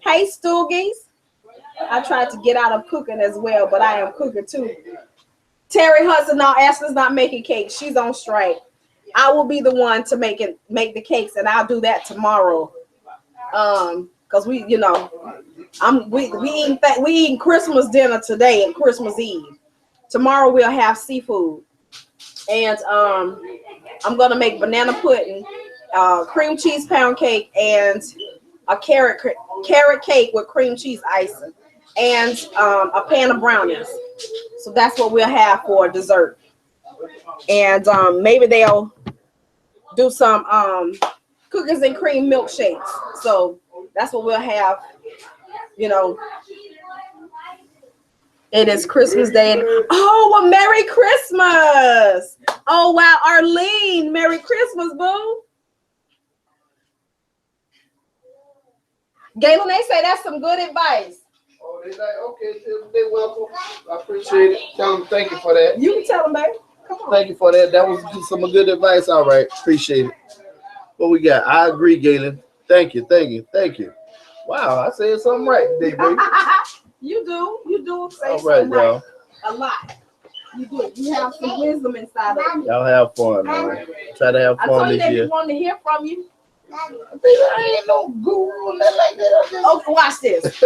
Hey, Stoogies. I tried to get out of cooking as well, but I am cooking too. Terry Hudson, no, Ashley's not making cakes. She's on strike. I will be the one to make the cakes, and I'll do that tomorrow. Because we eating Christmas dinner today and Christmas Eve. Tomorrow we'll have seafood, and I'm gonna make banana pudding, cream cheese pound cake, and a carrot cake with cream cheese icing, and a pan of brownies. So that's what we'll have for dessert. And maybe they'll do some cookies and cream milkshakes. So that's what we'll have. You know, it is Christmas Day. Oh, well, Merry Christmas. Oh, wow, Arlene, Merry Christmas, boo. Galen, they say that's some good advice. Oh, they like, okay, they're welcome. I appreciate it. Tell them thank you for that. You can tell them, baby. Come on. Thank you for that. That was some good advice. All right. Appreciate it. What we got? I agree, Galen. Thank you. Wow, I said something right today, baby. You do say All right, something y'all. right. A lot. You do. You have some wisdom inside of you. Y'all have fun, man. Try to have I told fun you this that year. we wanted to hear from you. I ain't no guru, nothing like that. Okay, watch this.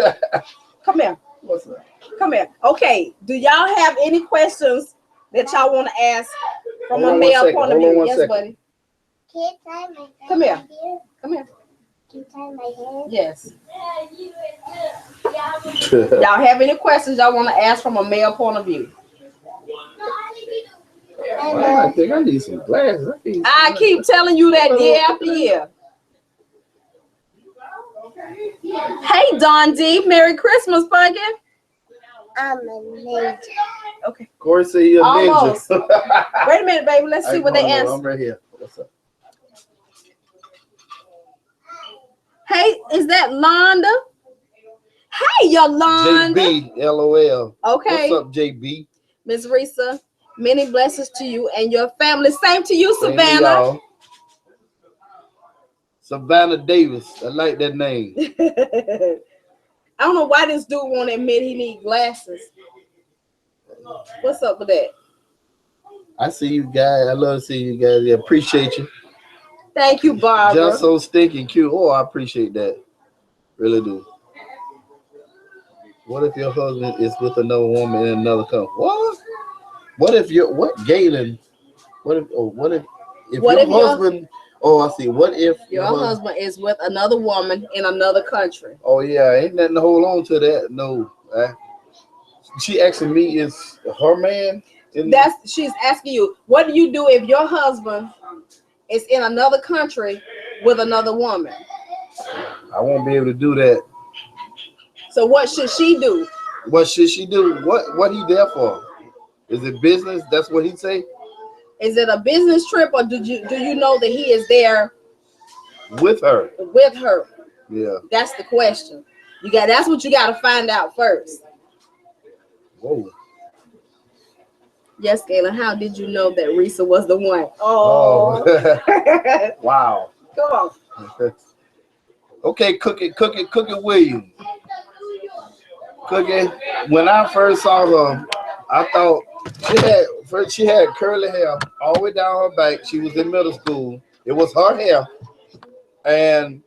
Come here. What's that? Come here. Okay. Do y'all have any questions that y'all want to ask from Hold a on male 1 second. point of Hold on view? 1 Yes, second. buddy. Come here. Come here. Can you tie my hair? Yes. Y'all have any questions y'all want to ask from a male point of view? I think I need some glasses. I keep telling you that year after year. Hey, Don D. Merry Christmas, Pumpkin. I'm a ninja. Okay. Corey said you're a Almost. ninja. Wait a minute, baby. Let's see what they answer. I'm right here. What's up? Hey, is that Londa? Hey, Yolanda. JB, LOL. Okay. What's up, JB? Miss Risa, many blessings to you and your family. Same to you, Same to Savannah. y'all. Savannah Davis. I like that name. I don't know why this dude won't admit he need glasses. What's up with that? I see you guys. I love to see you guys. Yeah, appreciate you. Thank you, Barbara. Just so stinking cute. Oh, I appreciate that. Really do. What if your husband is with another woman in another country? What? What if Galen? What if your husband? Oh, I see. What if your husband is with another woman in another country? Oh yeah, ain't nothing to hold on to that. No. She asking me, is her man? She's asking you, what do you do if your husband is in another country with another woman? I won't be able to do that. So what should she do? What should she do? What he there for? Is it business? That's what he say? Is it a business trip, or do you know that he is there with her? With her. Yeah. That's the question. That's what you got to find out first. Whoa. Yes, Galen, how did you know that Risa was the one? Oh. Wow. Come on. Okay, Cookie Williams. Cookie, when I first saw her, I thought she had curly hair all the way down her back. She was in middle school. It was her hair. And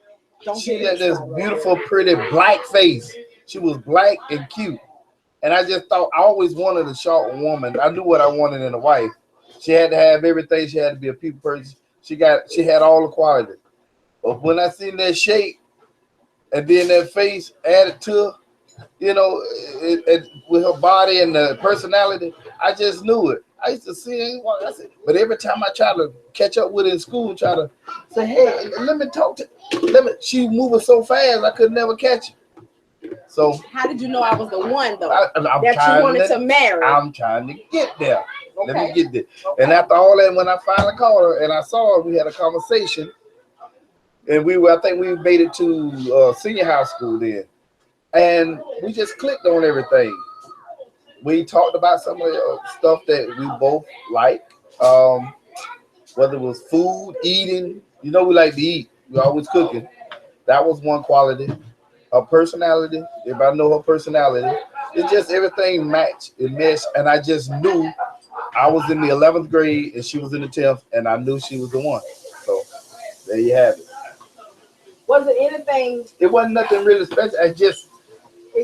she had this beautiful, pretty black face. She was black and cute. And I just thought, I always wanted a short woman. I knew what I wanted in a wife. She had to have everything. She had to be a people person. She had all the qualities. But when I seen that shape and then that face added to, with her body and the personality, I just knew it. I used to see it, but every time I try to catch up with her in school, try to say, hey, let me talk to, she moving so fast, I could never catch her. So how did you know I was the one though? That you wanted to marry? I'm trying to get there. Okay. Let me get there. Okay. And after all that, when I finally called her and I saw her, we had a conversation, and I think we made it to senior high school then, and we just clicked on everything. We talked about some of the stuff that we both like, whether it was food, eating. We like to eat. We're always cooking. That was one quality. Her personality, if I know her personality, it's just everything matched. It meshed, and I just knew I was in the 11th grade and she was in the 10th, and I knew she was the one. So there you have it. Was it anything? It wasn't nothing really special.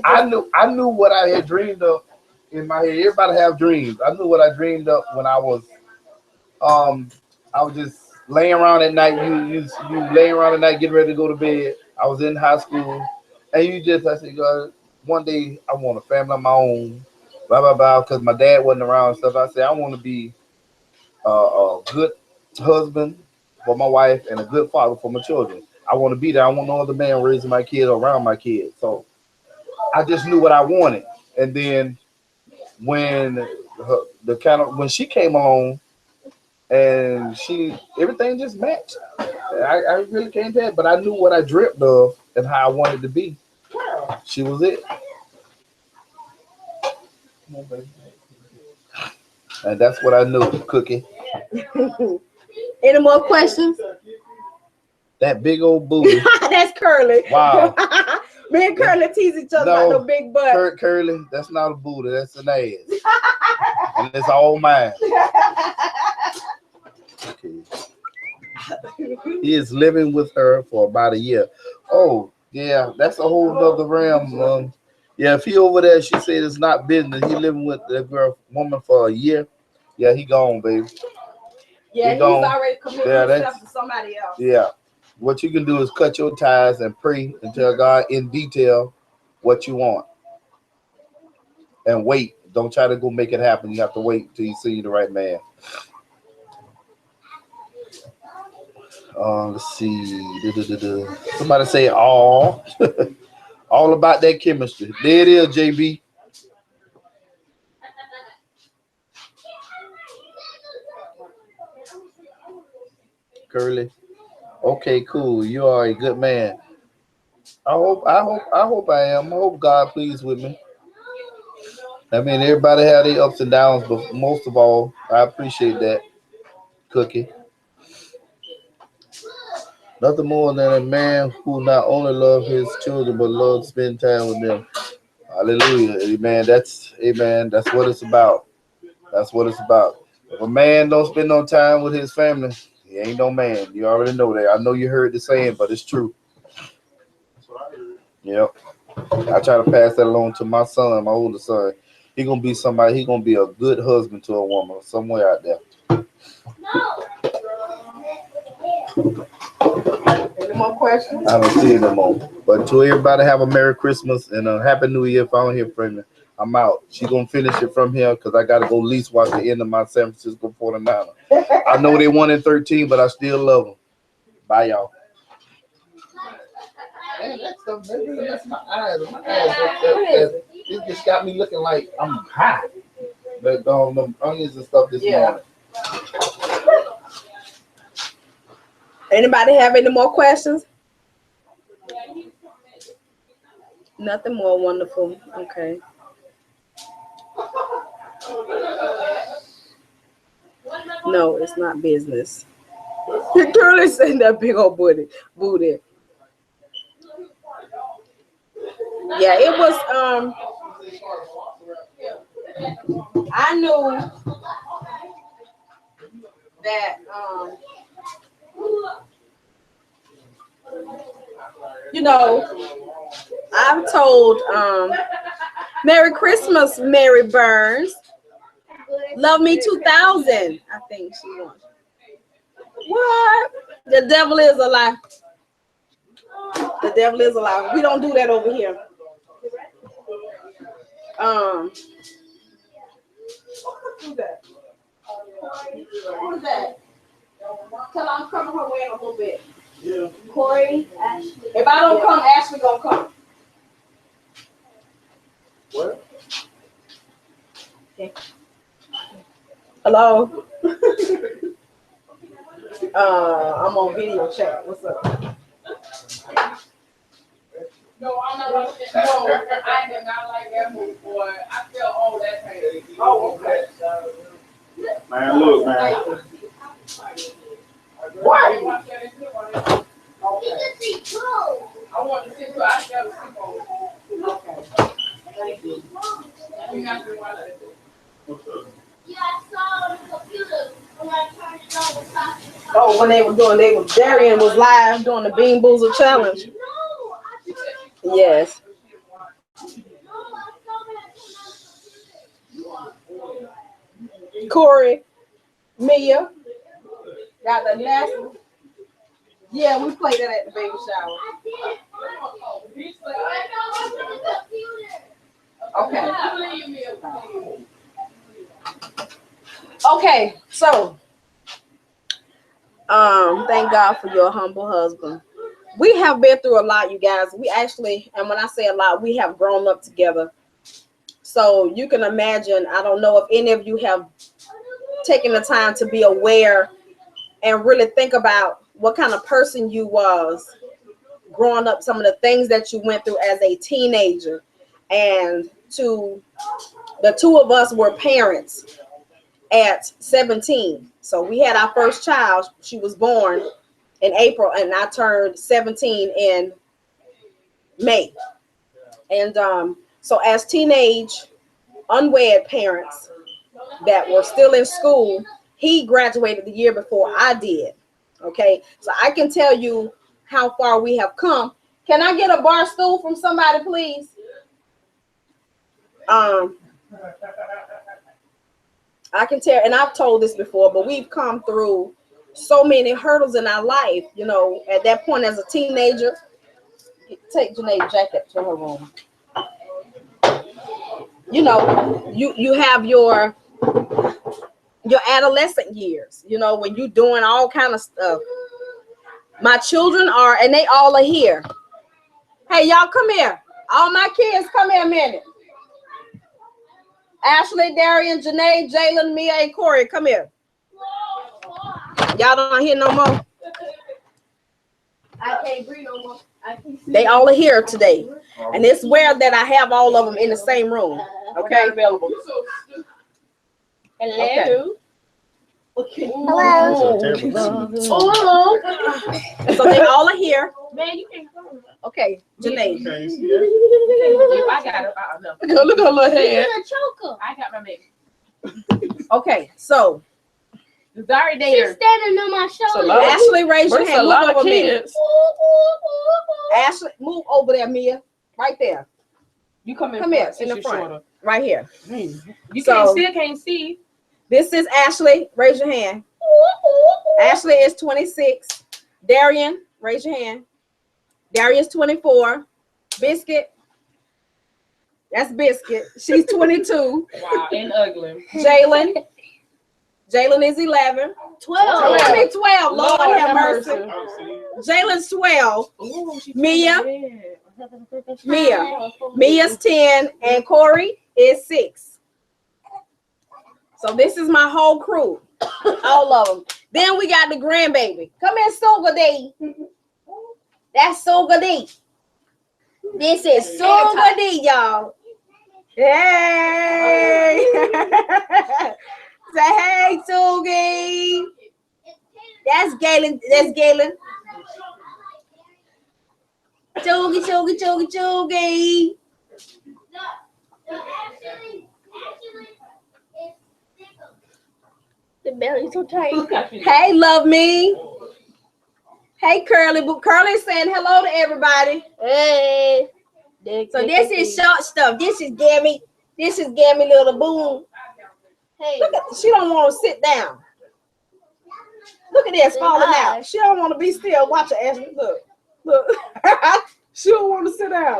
I knew what I had dreamed of in my head. Everybody have dreams. I knew what I dreamed of when I was just laying around at night. You laying around at night getting ready to go to bed. I was in high school. And I said, God, one day I want a family of my own, blah, blah, blah, because my dad wasn't around and stuff. I said, I want to be a good husband for my wife and a good father for my children. I want to be there. I want no other man raising my kids or around my kids. So I just knew what I wanted. And then when she came along and everything just matched. I really can't tell, but I knew what I dreamt of and how I wanted to be. She was it. And that's what I knew, Cookie. Any more questions? That big old booty. That's Curly. Wow. Me and Curly tease each other about no big butt. Curly, that's not a booty, that's an ass. And it's all mine. Okay. He is living with her for about a year. Oh, yeah, that's a whole nother realm. Yeah, if he over there, she said it's not business. He living with that woman for a year. Yeah, he gone, baby. Yeah, he's already committed himself to somebody else. Yeah. What you can do is cut your ties and pray and tell God in detail what you want. And wait. Don't try to go make it happen. You have to wait until you see the right man. Let's see. Somebody say all. All about that chemistry. There it is, JB. Curly. Okay, cool. You are a good man. I am. I hope God pleased with me. I mean, everybody have their ups and downs, but most of all, I appreciate that, Cookie. Nothing more than a man who not only loves his children but loves spending time with them. Hallelujah. Amen. Amen. That's what it's about. That's what it's about. If a man don't spend no time with his family, he ain't no man. You already know that. I know you heard the saying, but it's true. Yep. I try to pass that along to my son, my older son. He gonna be somebody. He gonna be a good husband to a woman somewhere out there. Any more questions? I don't see it no more. But to everybody, have a Merry Christmas and a Happy New Year. If I don't hear from you, I'm out. She gonna finish it from here because I gotta go at least watch the end of my San Francisco 49ers. I know they won in 13, but I still love them. Bye, y'all. Man, that stuff, that's my eyes. My eyes, it just got me looking like I'm high. But them onions and stuff this morning. Anybody have any more questions? Nothing more wonderful. Okay. No, it's not business. The girl is saying that big old booty. Yeah, it was I knew that you know, I've told Merry Christmas, Mary Burns. Love Me 2000. I think she wants. What? The devil is a lie. The devil is a lie. We don't do that over here. Who's that? Who's that? Tell her I'm coming her way in a little bit. Yeah. Corey, Ashley. If I don't come, Ashley gonna come. What? Okay. Hello. I'm on video chat. What's up? No, I'm not like that. No, I did not like that movie, boy. I feel all that pain. Oh, okay. Man, look, man. What? You can see two. I want to see too. I fell asleep on it. Okay. Thank you. You got to watch it. Yeah, I saw on the computer when I turned it on. Was talking. Oh, when Darian was live doing the Bean Boozled challenge. No, I turned it. Yes. Corey, Mia, got the last. Yeah, we played that at the baby shower. Okay. Okay, so thank God for your humble husband. We have been through a lot, you guys. We actually, and when I say a lot, we have grown up together. So you can imagine, I don't know if any of you have taken the time to be aware and really think about what kind of person you was growing up, some of the things that you went through as a teenager. And the two of us were parents at 17. So we had our first child. She was born in April and I turned 17 in May. And so as teenage unwed parents that were still in school, he graduated the year before I did. Okay, so I can tell you how far we have come. Can I get a bar stool from somebody, please? I can tell, and I've told this before, but we've come through so many hurdles in our life. You know, at that point as a teenager, take Janae's jacket to her room. You know, you have your adolescent years, you know, when you're doing all kind of stuff. My children are, and they all are here. Hey, y'all, come here. All my kids, come here a minute. Ashley, Darian, Janae, Jalen, Mia, and Corey, come here. Y'all don't hear no more? I can't breathe no more. They all are here today. And it's rare that I have all of them in the same room. Okay? Available. Okay. Hello. So they all are here. Man, you can't come. Okay, Janae. I got it. No. Look at her little head. a choker. I got my baby. Okay, so Zari She's there. standing on my shoulder. Ashley, raise your hand. Move over a minute. kids. Ashley, move over there, Mia. Right there. You come in. Come here, front, in the since front. you're shorter. Right here. You So- can't see. This is Ashley. Raise your hand. Ashley is 26. Darian, raise your hand. Darian's 24. Biscuit. That's Biscuit. She's 22. Wow, and ugly. Jalen. Jalen is 11. 12. I mean 12. Lord, Lord have have mercy. mercy. Jalen's 12. Ooh, she Mia. bad. Mia's 10. And Corey is 6. So this is my whole crew. All of them. Then we got the grandbaby. Come here, Sugar D. That's Sugar D. This is Sugar D, y'all. Hey. Say hey, Sugie. That's Galen. That's Galen. Choogie. The belly's so tight. Hey, love me. Hey, Curly. Curly's saying hello to everybody. Hey. So this is short stuff. This is Gammy. This is Gammy Little Boom. Hey. Look at, she don't want to sit down. Look at this falling out. She don't want to be still. Watch her, Ashley. Look. She don't want to sit down.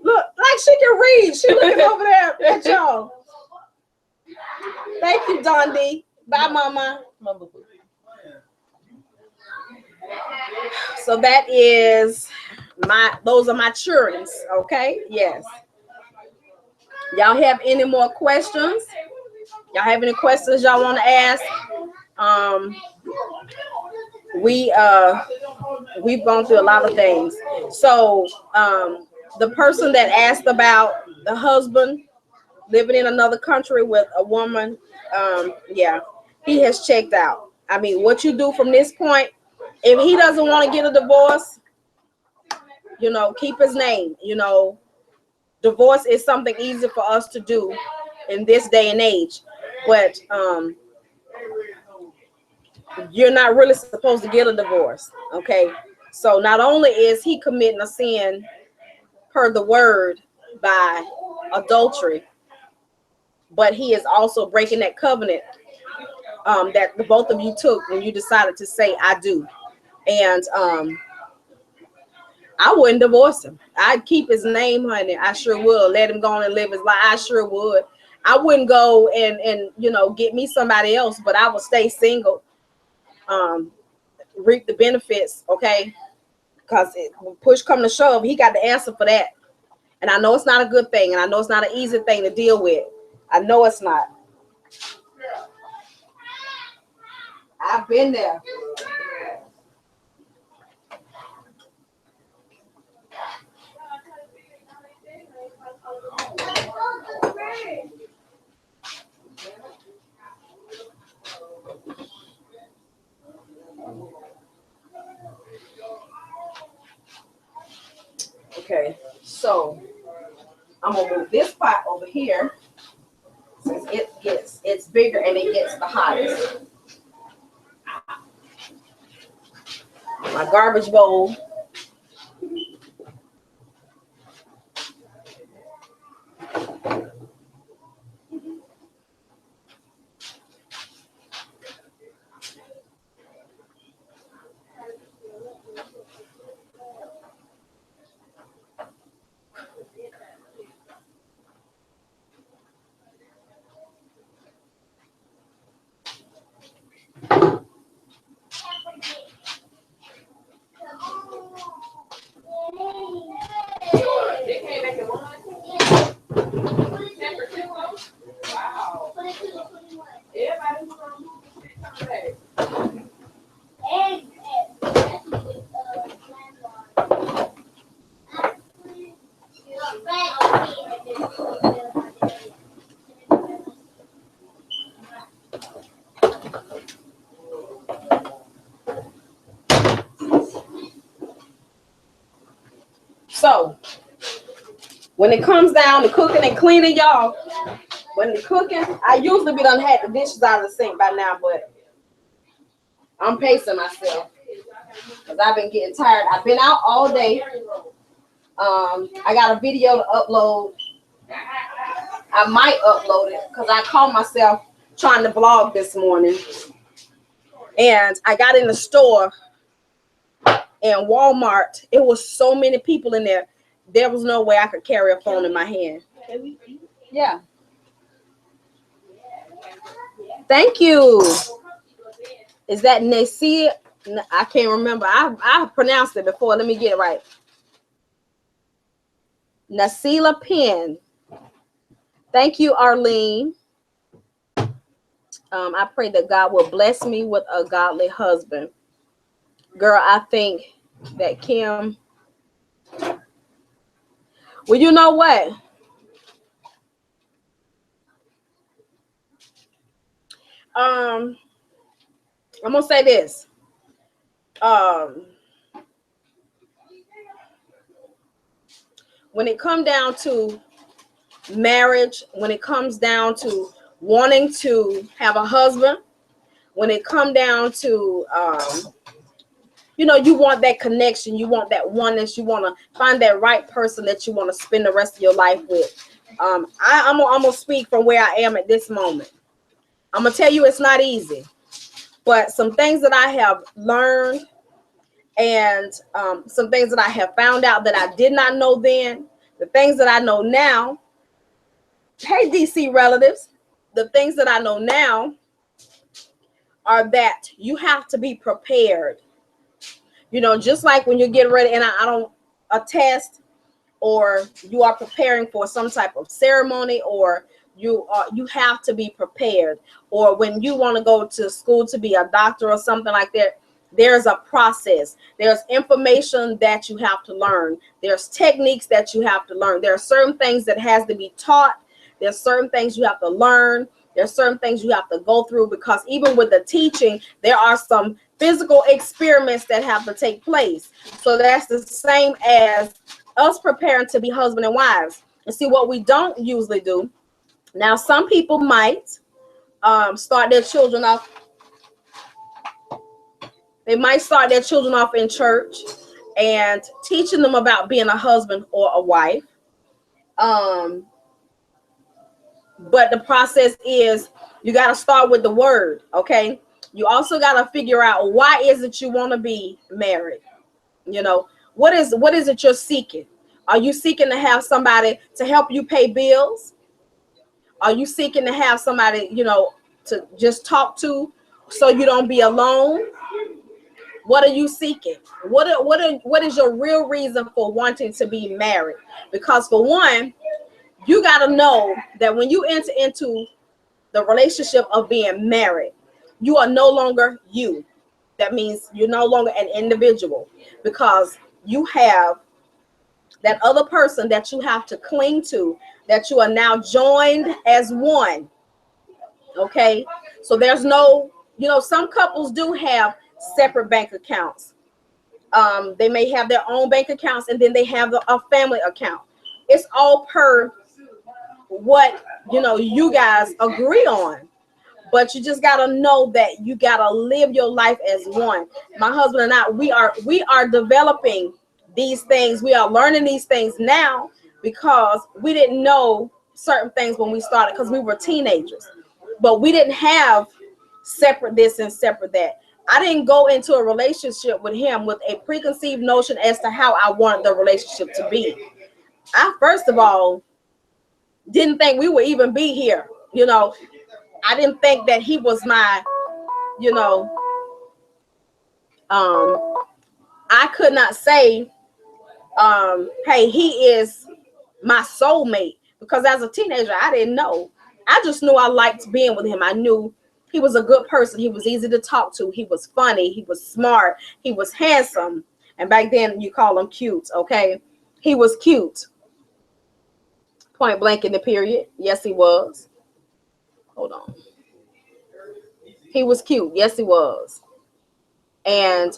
Look, like she can read. She looking over there at y'all. Thank you, Don D. Bye, Mama. So that is those are my children. Okay, yes. Y'all have any more questions? Y'all have any questions y'all want to ask? We've gone through a lot of things. So the person that asked about the husband living in another country with a woman, yeah, he has checked out. I mean, what you do from this point, if he doesn't want to get a divorce, keep his name. Divorce is something easy for us to do in this day and age, but you're not really supposed to get a divorce. Okay, so not only is he committing a sin per the word by adultery, but he is also breaking that covenant that the both of you took when you decided to say I do. And I wouldn't divorce him. I'd keep his name, honey. I sure would. Let him go on and live his life. I sure would. I wouldn't go and get me somebody else, but I would stay single, reap the benefits, okay? Because when push come to shove, he got the answer for that. And I know it's not a good thing, and I know it's not an easy thing to deal with. I know it's not. I've been there. Okay, so I'm gonna move this pot over here since it's bigger and it gets the hottest. My garbage bowl. When it comes down to cooking and cleaning, y'all, when the cooking, I usually be done had the dishes out of the sink by now, but I'm pacing myself because I've been getting tired. I've been out all day. I got a video to upload. I might upload it because I caught myself trying to vlog this morning. And I got in the store in Walmart. It was so many people in there. There was no way I could carry a phone in my hand. Yeah. Thank you. Is that Nasia? I can't remember. I pronounced it before. Let me get it right. Nasila Penn. Thank you, Arlene. I pray that God will bless me with a godly husband. Girl, I think that Kim. Well, you know what? I'm gonna say this. When it comes down to marriage, when it comes down to wanting to have a husband, when it comes down to you want that connection, you want that oneness, you want to find that right person that you want to spend the rest of your life with. I'm gonna speak from where I am at this moment. I'm gonna tell you it's not easy, but some things that I have learned and some things that I have found out that I did not know then, the things that I know now. Hey, DC relatives, the things that I know now are that you have to be prepared. Just like when you're getting ready, and I don't attest, or you are preparing for some type of ceremony, or you have to be prepared. Or when you want to go to school to be a doctor or something like that, there's a process. There's information that you have to learn. There's techniques that you have to learn. There are certain things that has to be taught. There's certain things you have to learn. There's certain things you have to go through, because even with the teaching, there are some physical experiments that have to take place. So that's the same as us preparing to be husband and wives. And see, what we don't usually do. Now, some people might start their children off. They might start their children off in church and teaching them about being a husband or a wife. But the process is you got to start with the word, okay? You also got to figure out why is it you want to be married? What is it you're seeking? Are you seeking to have somebody to help you pay bills? Are you seeking to have somebody, to just talk to so you don't be alone? What are you seeking? What is your real reason for wanting to be married? Because for one, you got to know that when you enter into the relationship of being married, you are no longer you. That means you're no longer an individual, because you have that other person that you have to cling to, that you are now joined as one. Okay. So there's no, some couples do have separate bank accounts. They may have their own bank accounts, and then they have a family account. It's all per what you guys agree on. But you just gotta know that you gotta live your life as one. My husband and I, we are developing these things. We are learning these things now because we didn't know certain things when we started, because we were teenagers. But we didn't have separate this and separate that. I didn't go into a relationship with him with a preconceived notion as to how I wanted the relationship to be. I, first of all, didn't think we would even be here. I didn't think that he was my, I could not say, hey, he is my soulmate, because as a teenager, I didn't know. I just knew I liked being with him. I knew he was a good person. He was easy to talk to. He was funny. He was smart. He was handsome. And back then you call him cute. Okay. He was cute. Point blank in the period. Yes, he was. Hold on. He was cute. Yes, he was. And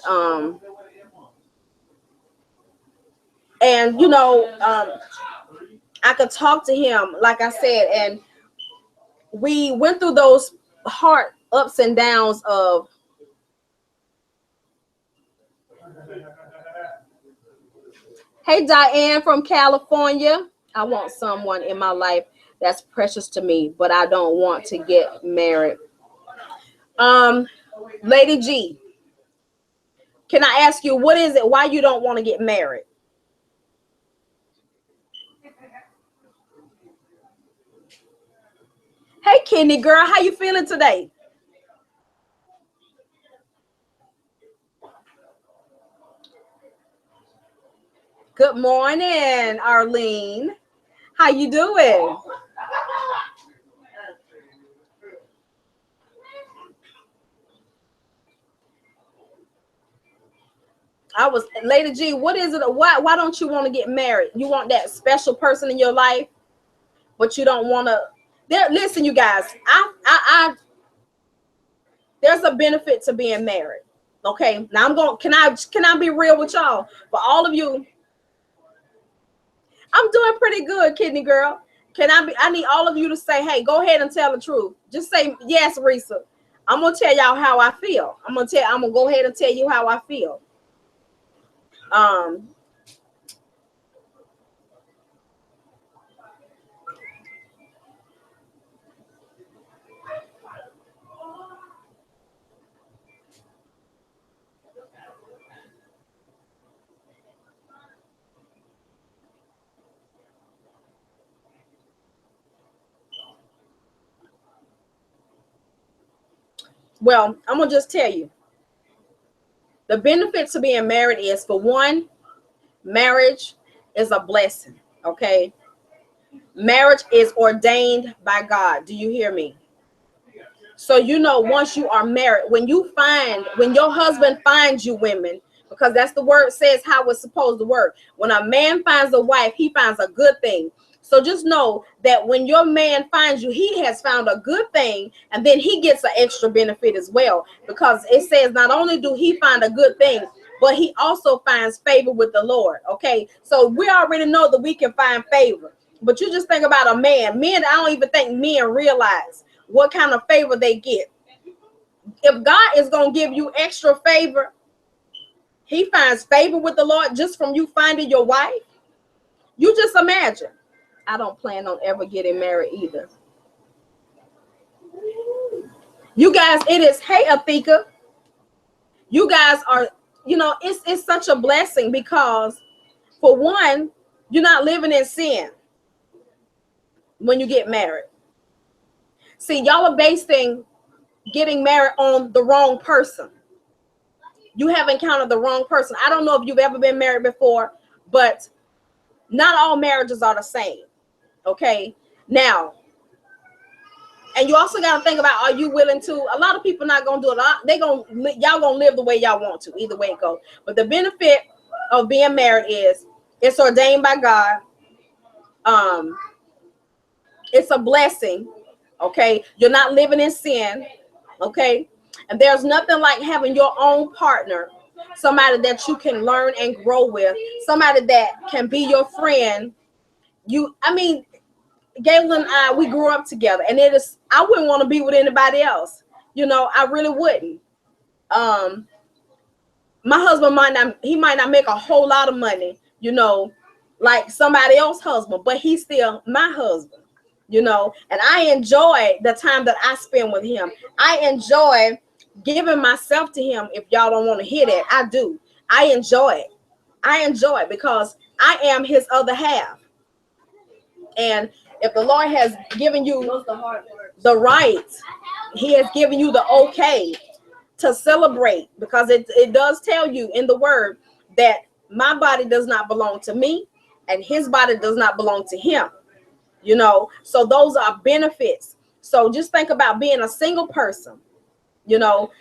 I could talk to him, like I said, and we went through those hard ups and downs of hey Diane from California. I want someone in my life that's precious to me, but I don't want to get married. Lady G, can I ask you, what is it? Why you don't want to get married? Hey, Kenny girl, how you feeling today? Good morning, Arlene. How you doing? I was Lady G. What is it? Why don't you want to get married? You want that special person in your life, but you don't want to. There, listen, you guys. There's a benefit to being married. Okay, now I'm going. Can I be real with y'all? For all of you, I'm doing pretty good, kidney girl. I need all of you to say, hey, go ahead and tell the truth. Just say yes, Risa. I'm gonna tell y'all how I feel. I'm gonna go ahead and tell you how I feel. Well, I'm gonna just tell you. The benefits of being married is, for one, marriage is a blessing. Okay, marriage is ordained by God. Do you hear me? So once you are married, when your husband finds you, women, because that's the word says how it's supposed to work. When a man finds a wife, he finds a good thing. So just know that when your man finds you, he has found a good thing, and then he gets an extra benefit as well, because it says not only do he find a good thing, but he also finds favor with the Lord. Okay, so we already know that we can find favor, but you just think about a man. Men, I don't even think men realize what kind of favor they get. If God is going to give you extra favor, he finds favor with the Lord just from you finding your wife. You just imagine. I don't plan on ever getting married either. You guys, it is, hey, Athika. You guys are, it's such a blessing, because for one, you're not living in sin when you get married. See, y'all are basing getting married on the wrong person. You have encountered the wrong person. I don't know if you've ever been married before, but not all marriages are the same. Okay, now, and you also got to think about, are you willing to? A lot of people not gonna do it. Y'all gonna live the way y'all want to, either way it goes. But the benefit of being married is it's ordained by God. It's a blessing. Okay, you're not living in sin. Okay, and there's nothing like having your own partner, somebody that you can learn and grow with, somebody that can be your friend. Gayla and I, we grew up together, and I wouldn't want to be with anybody else. I really wouldn't. My husband might not make a whole lot of money, like somebody else's husband, but he's still my husband, and I enjoy the time that I spend with him. I enjoy giving myself to him. If y'all don't want to hear that, I do. I enjoy it. I enjoy it because I am his other half. And if the Lord has given you the right, he has given you the okay to celebrate, because it does tell you in the word that my body does not belong to me and his body does not belong to him. So those are benefits. So just think about being a single person. You got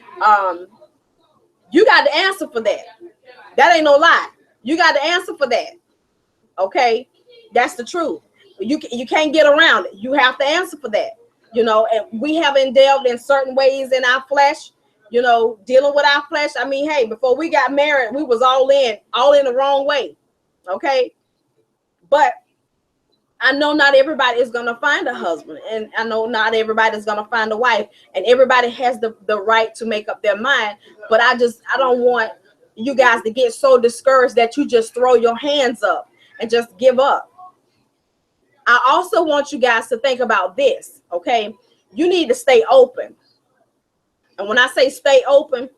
to answer for that. That ain't no lie. You got to answer for that. Okay, that's the truth. You can't get around it. You have to answer for that. And we have delved in certain ways in our flesh. Dealing with our flesh. I mean, hey, before we got married, we was all in the wrong way. Okay, but I know not everybody is going to find a husband, and I know not everybody is going to find a wife, and everybody has the right to make up their mind. But I don't want you guys to get so discouraged that you just throw your hands up and just give up. I also want you guys to think about this, okay? You need to stay open. And when I say stay open,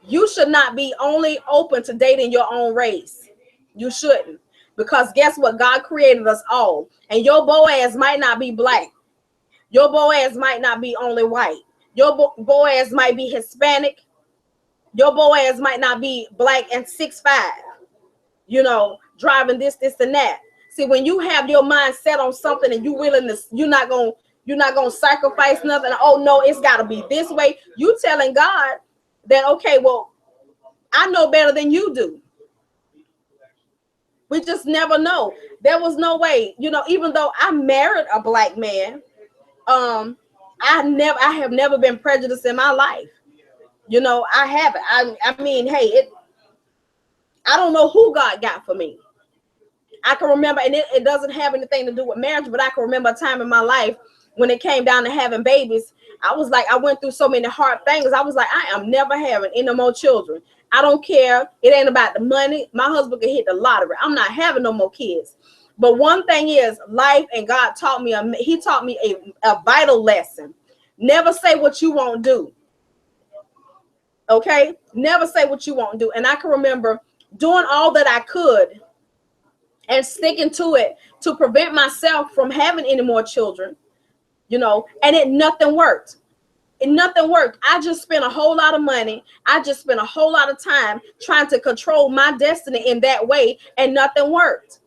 you should not be only open to dating your own race. You shouldn't. Because guess what? God created us all. And your Boaz might not be black. Your Boaz might not be only white. Your Boaz might be Hispanic. Your Boaz might not be black and 6'5", you know, driving this, and that. See, when you have your mind set on something and you're not gonna sacrifice nothing. Oh no, it's gotta be this way. You telling God that, okay, well, I know better than you do. We just never know. There was no way, you know, even though I married a black man, I have never been prejudiced in my life. You know, I haven't. I mean, hey, I don't know who God got for me. I can remember, and it doesn't have anything to do with marriage, but I can remember a time in my life when it came down to having babies. I was like, I went through so many hard things. I was like, I am never having any more children. I don't care. It ain't about the money. My husband could hit the lottery. I'm not having no more kids. But one thing is life, and God taught me, he taught me a vital lesson. Never say what you won't do. Okay? Never say what you won't do. And I can remember doing all that I could and sticking to it to prevent myself from having any more children, you know, and nothing worked. Nothing worked. I just spent a whole lot of money. I just spent a whole lot of time trying to control my destiny in that way, and nothing worked.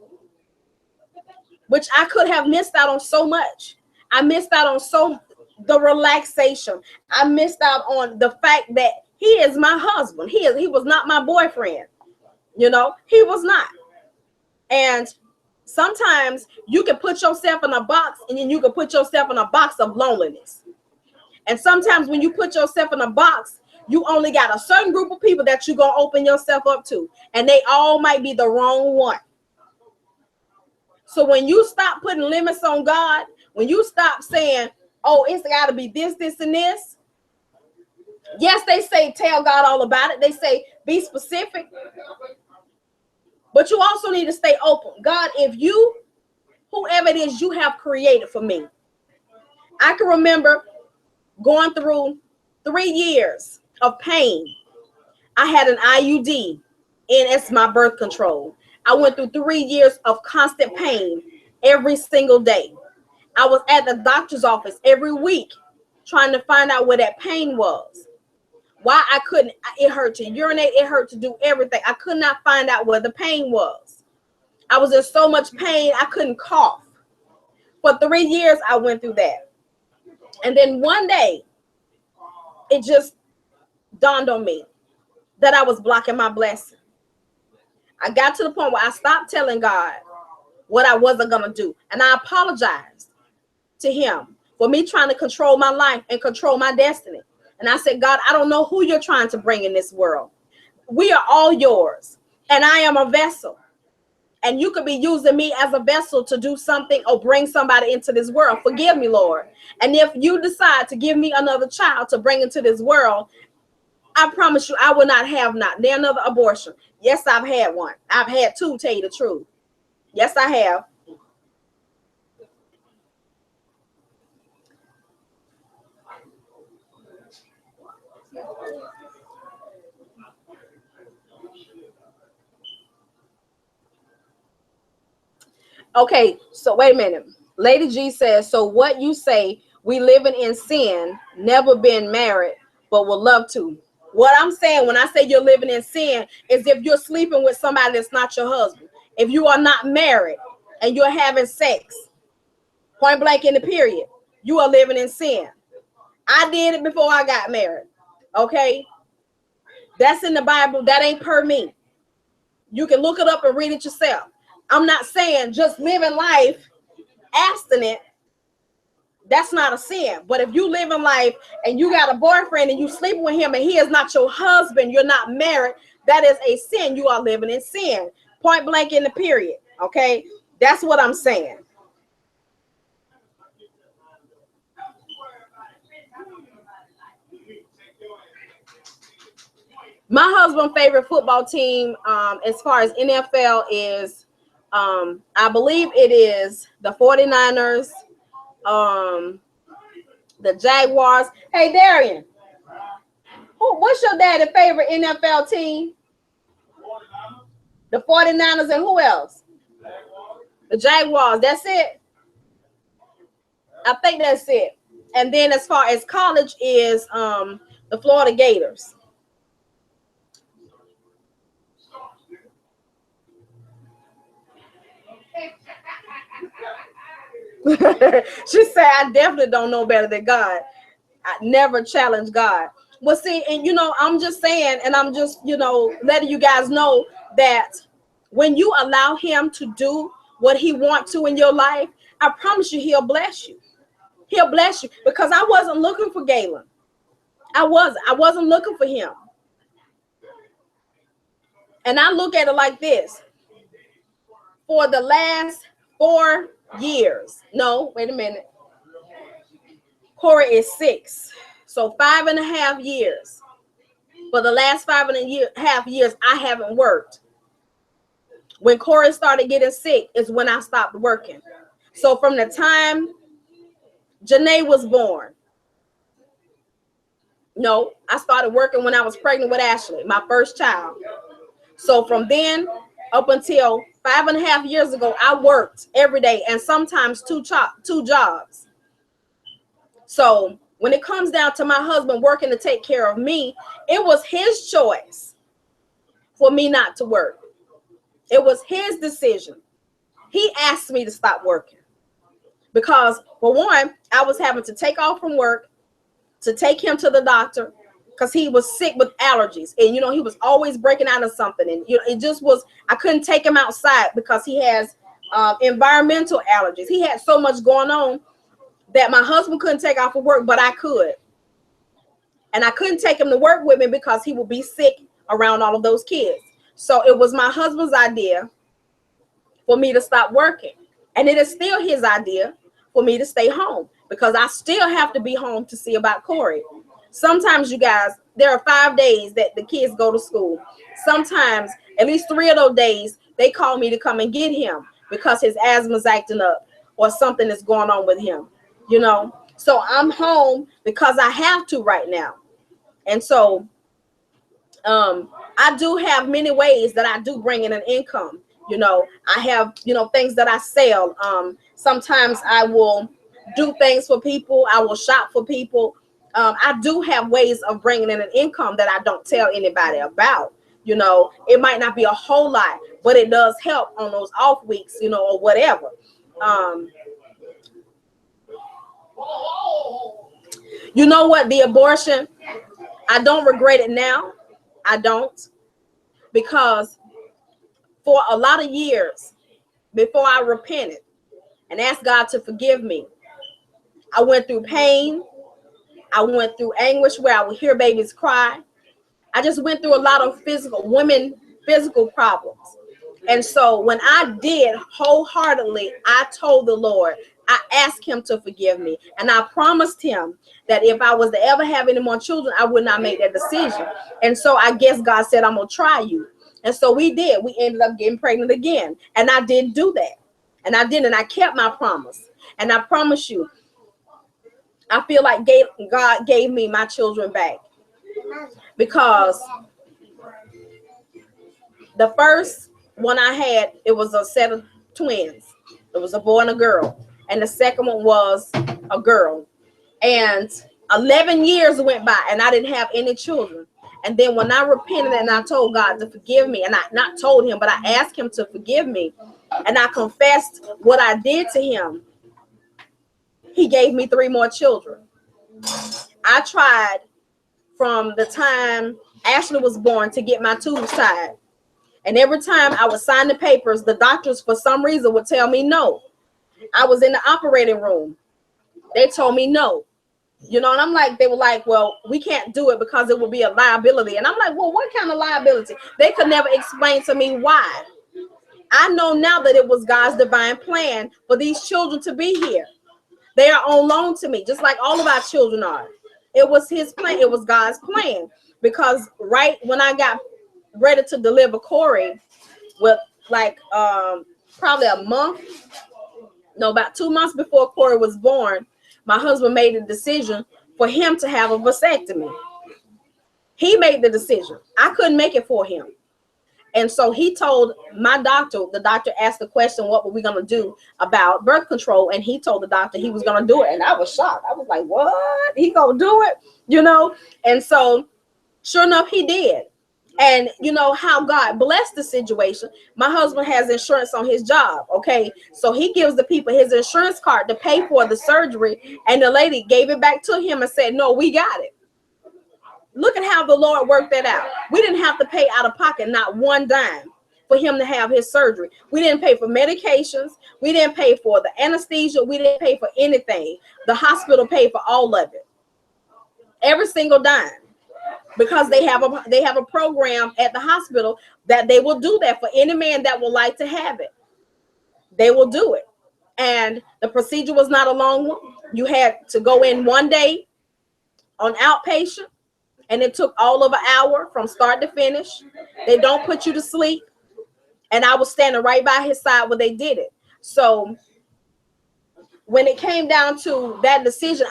Which I could have missed out on so much. I missed out on the relaxation. I missed out on the fact that he is my husband. He was not my boyfriend. You know, he was not. And sometimes you can put yourself in a box, and then you can put yourself in a box of loneliness. And sometimes when you put yourself in a box, you only got a certain group of people that you're going to open yourself up to. And they all might be the wrong one. So when you stop putting limits on God, when you stop saying, oh, it's got to be this, and this. Yes, they say tell God all about it. They say be specific. But you also need to stay open. God, if you, whoever it is you have created for me. I can remember going through 3 years of pain. I had an IUD, and it's my birth control. I went through 3 years of constant pain every single day. I was at the doctor's office every week trying to find out where that pain was. Why I couldn't, it hurt to urinate, it hurt to do everything. I could not find out where the pain was. I was in so much pain, I couldn't cough. For 3 years, I went through that. And then one day, it just dawned on me that I was blocking my blessing. I got to the point where I stopped telling God what I wasn't going to do. And I apologized to him for me trying to control my life and control my destiny. And I said, God, I don't know who you're trying to bring in this world. We are all yours. And I am a vessel. And you could be using me as a vessel to do something or bring somebody into this world. Forgive me, Lord. And if you decide to give me another child to bring into this world, I promise you I will not have another abortion. Yes, I've had one. I've had 2, tell you the truth. Yes, I have. Okay, so wait a minute. Lady G says, so what you say, we living in sin, never been married, but would love to. What I'm saying when I say you're living in sin is if you're sleeping with somebody that's not your husband. If you are not married and you're having sex, point blank in the period, you are living in sin. I did it before I got married. Okay? That's in the Bible. That ain't per me. You can look it up and read it yourself. I'm not saying just living life abstinent, that's not a sin. But if you live in life and you got a boyfriend and you sleep with him and he is not your husband, you're not married, that is a sin. You are living in sin. Point blank in the period. Okay? That's what I'm saying. My husband's favorite football team, as far as NFL is, I believe it is the 49ers, the Jaguars. Hey, Darian, what's your daddy's favorite NFL team? The 49ers and who else? The Jaguars. That's it. I think that's it. And then as far as college is the Florida Gators. She said, I definitely don't know better than God. I never challenge God. Well, see, and I'm just saying, and I'm just, letting you guys know that when you allow him to do what he wants to in your life, I promise you, he'll bless you. He'll bless you, because I wasn't looking for Galen. I wasn't looking for him. And I look at it like this. For the last 4 years, no, wait a minute. Corey is 6. So 5.5 years. For the last 5.5 years, I haven't worked. When Corey started getting sick is when I stopped working. So from the time Janae was born, no, I started working when I was pregnant with Ashley, my first child. So from then up until 5.5 years ago, I worked every day, and sometimes two jobs. So when it comes down to my husband working to take care of me, it was his choice for me not to work. It was his decision. He asked me to stop working because, for one, I was having to take off from work to take him to the doctor because he was sick with allergies. And, he was always breaking out of something. And, it just was, I couldn't take him outside because he has environmental allergies. He had so much going on that my husband couldn't take off of work, but I could. And I couldn't take him to work with me because he would be sick around all of those kids. So it was my husband's idea for me to stop working. And it is still his idea for me to stay home because I still have to be home to see about Corey. Sometimes, you guys, there are 5 days that the kids go to school. Sometimes, at least 3 of those days, they call me to come and get him because his asthma's acting up or something is going on with him, So I'm home because I have to right now. And so I do have many ways that I do bring in an income. I have, things that I sell. Sometimes I will do things for people. I will shop for people. I do have ways of bringing in an income that I don't tell anybody about. It might not be a whole lot, but it does help on those off weeks, or whatever. You know what? The abortion, I don't regret it now. I don't. Because for a lot of years before I repented and asked God to forgive me, I went through pain. I went through anguish where I would hear babies cry. I just went through a lot of physical problems. And so when I did wholeheartedly, I told the Lord, I asked him to forgive me. And I promised him that if I was to ever have any more children, I would not make that decision. And so I guess God said, I'm going to try you. And so we did. We ended up getting pregnant again. And I didn't do that. And I didn't. I kept my promise. And I promise you, I feel like God gave me my children back. Because the first one I had, it was a set of twins. It was a boy and a girl. And the second one was a girl. And 11 years went by and I didn't have any children. And then when I repented and I told God to forgive me, and I not told him, but I asked him to forgive me, and I confessed what I did to him, he gave me 3 more children. I tried from the time Ashley was born to get my tubes tied. And every time I would sign the papers, the doctors, for some reason, would tell me no. I was in the operating room. They told me no. And I'm like, they were like, well, we can't do it because it will be a liability. And I'm like, well, what kind of liability? They could never explain to me why. I know now that it was God's divine plan for these children to be here. They are on loan to me, just like all of our children are. It was his plan. It was God's plan, because right when I got ready to deliver Corey, with like probably about 2 months before Corey was born, my husband made a decision for him to have a vasectomy. He made the decision. I couldn't make it for him. And so he told my doctor, the doctor asked the question, what were we going to do about birth control? And he told the doctor he was going to do it. And I was shocked. I was like, what? He going to do it? You know? And so sure enough, he did. And you know how God blessed the situation. My husband has insurance on his job. Okay. So he gives the people his insurance card to pay for the surgery. And the lady gave it back to him and said, no, we got it. Look at how the Lord worked that out. We didn't have to pay out of pocket, not one dime, for him to have his surgery. We didn't pay for medications. We didn't pay for the anesthesia. We didn't pay for anything. The hospital paid for all of it. Every single dime. Because they have a program at the hospital that they will do that for any man that would like to have it. They will do it. And the procedure was not a long one. You had to go in one day on outpatient. And it took all of an hour from start to finish. They don't put you to sleep. And I was standing right by his side when they did it. So when it came down to that decision,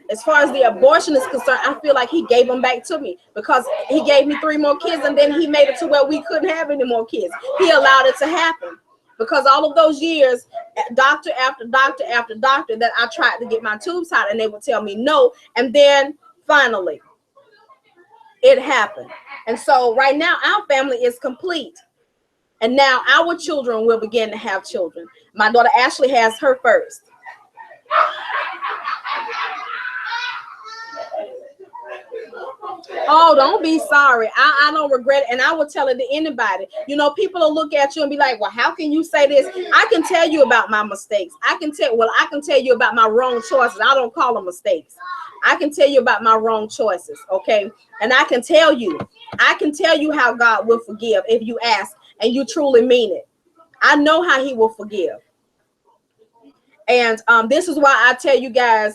as far as the abortion is concerned, I feel like he gave them back to me, because he gave me 3 more kids, and then he made it to where we couldn't have any more kids. He allowed it to happen, because all of those years, doctor after doctor after doctor, that I tried to get my tubes out, and they would tell me no. And then finally, it happened. And so right now, our family is complete. And now our children will begin to have children. My daughter Ashley has her first. Oh, don't be sorry. I don't regret it. And I will tell it to anybody. You know, people will look at you and be like, well, how can you say this? I can tell you about my mistakes. I can tell you about my wrong choices. I don't call them mistakes. I can tell you about my wrong choices. Okay. And I can tell you how God will forgive if you ask and you truly mean it. I know how he will forgive. And this is why I tell you guys,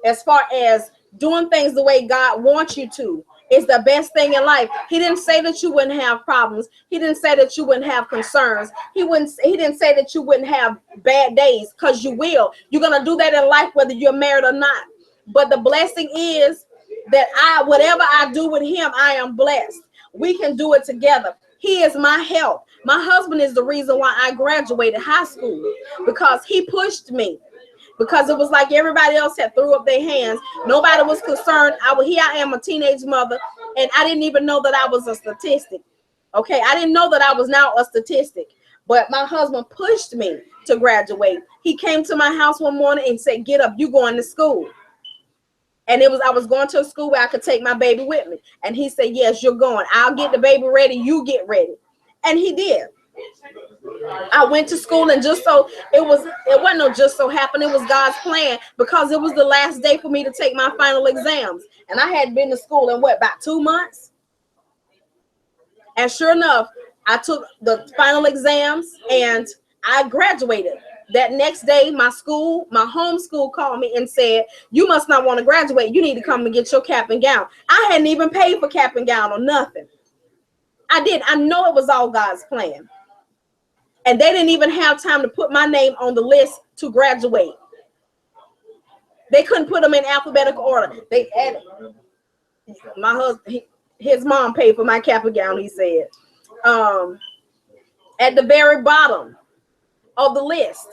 as far as doing things the way God wants you to, is the best thing in life. He didn't say that you wouldn't have problems. He didn't say that you wouldn't have concerns. He didn't say that you wouldn't have bad days, because you will. You're going to do that in life, whether you're married or not. But the blessing is that whatever I do with him, I am blessed. We can do it together. He is my help. My husband is the reason why I graduated high school, because he pushed me. Because it was like everybody else had threw up their hands. Nobody was concerned. Here I am, a teenage mother, and I didn't even know that I was a statistic. Okay, I didn't know that I was now a statistic. But my husband pushed me to graduate. He came to my house one morning and said, get up, you going to school. And I was going to a school where I could take my baby with me. And he said, yes, you're going. I'll get the baby ready. You get ready. And he did. I went to school, and it wasn't no just so happened. It was God's plan, because it was the last day for me to take my final exams. And I had been to school in about 2 months. And sure enough, I took the final exams and I graduated. That next day, my home school called me and said, you must not want to graduate. You need to come and get your cap and gown. I hadn't even paid for cap and gown or nothing. I know it was all God's plan. And they didn't even have time to put my name on the list to graduate. They couldn't put them in alphabetical order. They added my husband, his mom paid for my cap and gown, he said. At the very bottom of the list,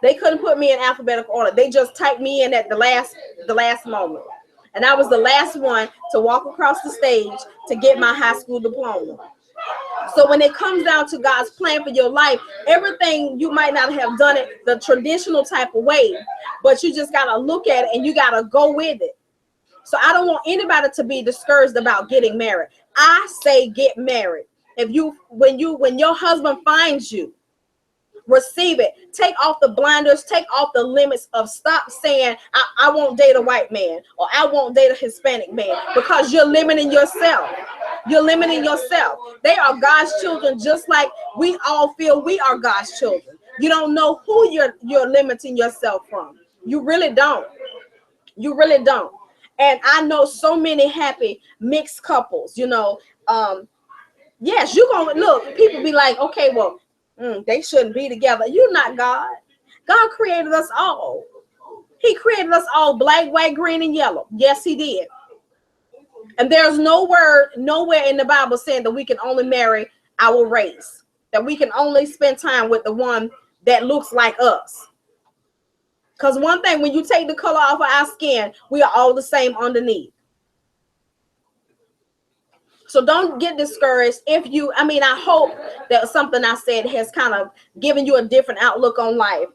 they couldn't put me in alphabetical order. They just typed me in at the last moment. And I was the last one to walk across the stage to get my high school diploma. So when it comes down to God's plan for your life, everything, you might not have done it the traditional type of way, but you just got to look at it and you got to go with it. So I don't want anybody to be discouraged about getting married. I say get married. When your husband finds you, receive it. Take off the blinders, take off the limits of stop saying, I won't date a white man, or I won't date a Hispanic man, because you're limiting yourself. You're limiting yourself. They are God's children, just like we all feel we are God's children. You don't know who you're limiting yourself from. You really don't. You really don't. And I know so many happy mixed couples, you know. Yes, you're gonna look, people be like, okay, well, they shouldn't be together. You're not God. God created us all. He created us all black, white, green, and yellow. Yes, he did. And there's no word nowhere in the Bible saying that we can only marry our race, that we can only spend time with the one that looks like us. Because one thing, when you take the color off of our skin, we are all the same underneath. So don't get discouraged. I hope that something I said has kind of given you a different outlook on life.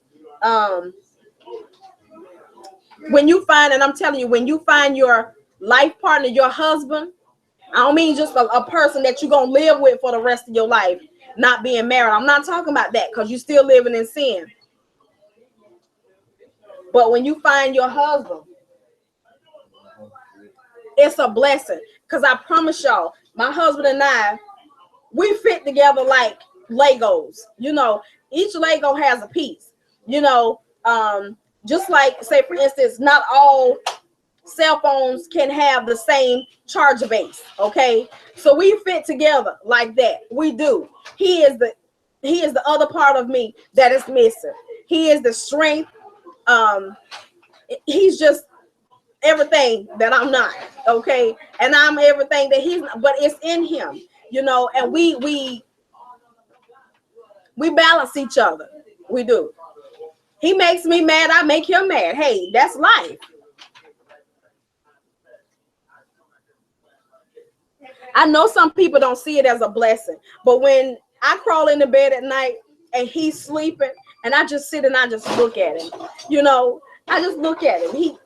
When you find, and I'm telling you, when you find your life partner, your husband, I don't mean just a person that you're going to live with for the rest of your life, not being married. I'm not talking about that, because you're still living in sin. But when you find your husband, it's a blessing. Because I promise y'all, my husband and I, we fit together like Legos. You know, each Lego has a piece. You know, just like, say, for instance, not all cell phones can have the same charger base. Okay, so we fit together like that. We do. He is the other part of me that is missing. He is the strength. He's just everything that I'm not. Okay, and I'm everything that he's not, but it's in him, you know. And we balance each other. We do. He makes me mad, I make him mad. Hey, that's life. I know some people don't see it as a blessing, but when I crawl into bed at night and he's sleeping and I just sit and I just look at him, you know, I just look at him.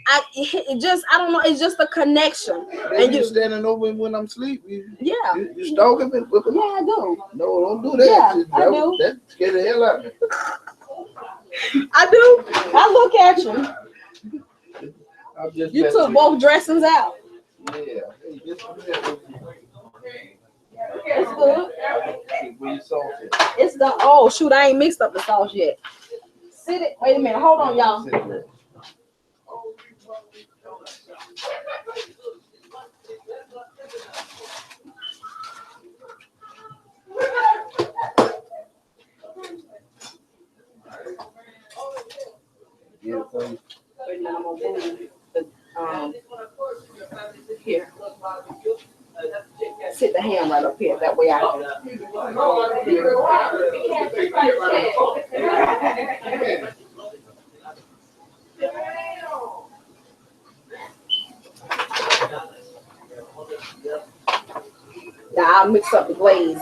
I don't know, it's just a connection. And you standing over when I'm sleeping. Yeah. You stalking me? Yeah, I do. No, don't do that. Yeah, I do. That scared the hell out of me. I do. I look at you. You took both dressings out. Yeah. It's good. It's done. Oh shoot, I ain't mixed up the sauce yet. Sit it. Wait a minute. Hold on, y'all. Wait a minute, I'm gonna move the here. Sit the ham right up here. That way I can. Now I'll mix up the glaze,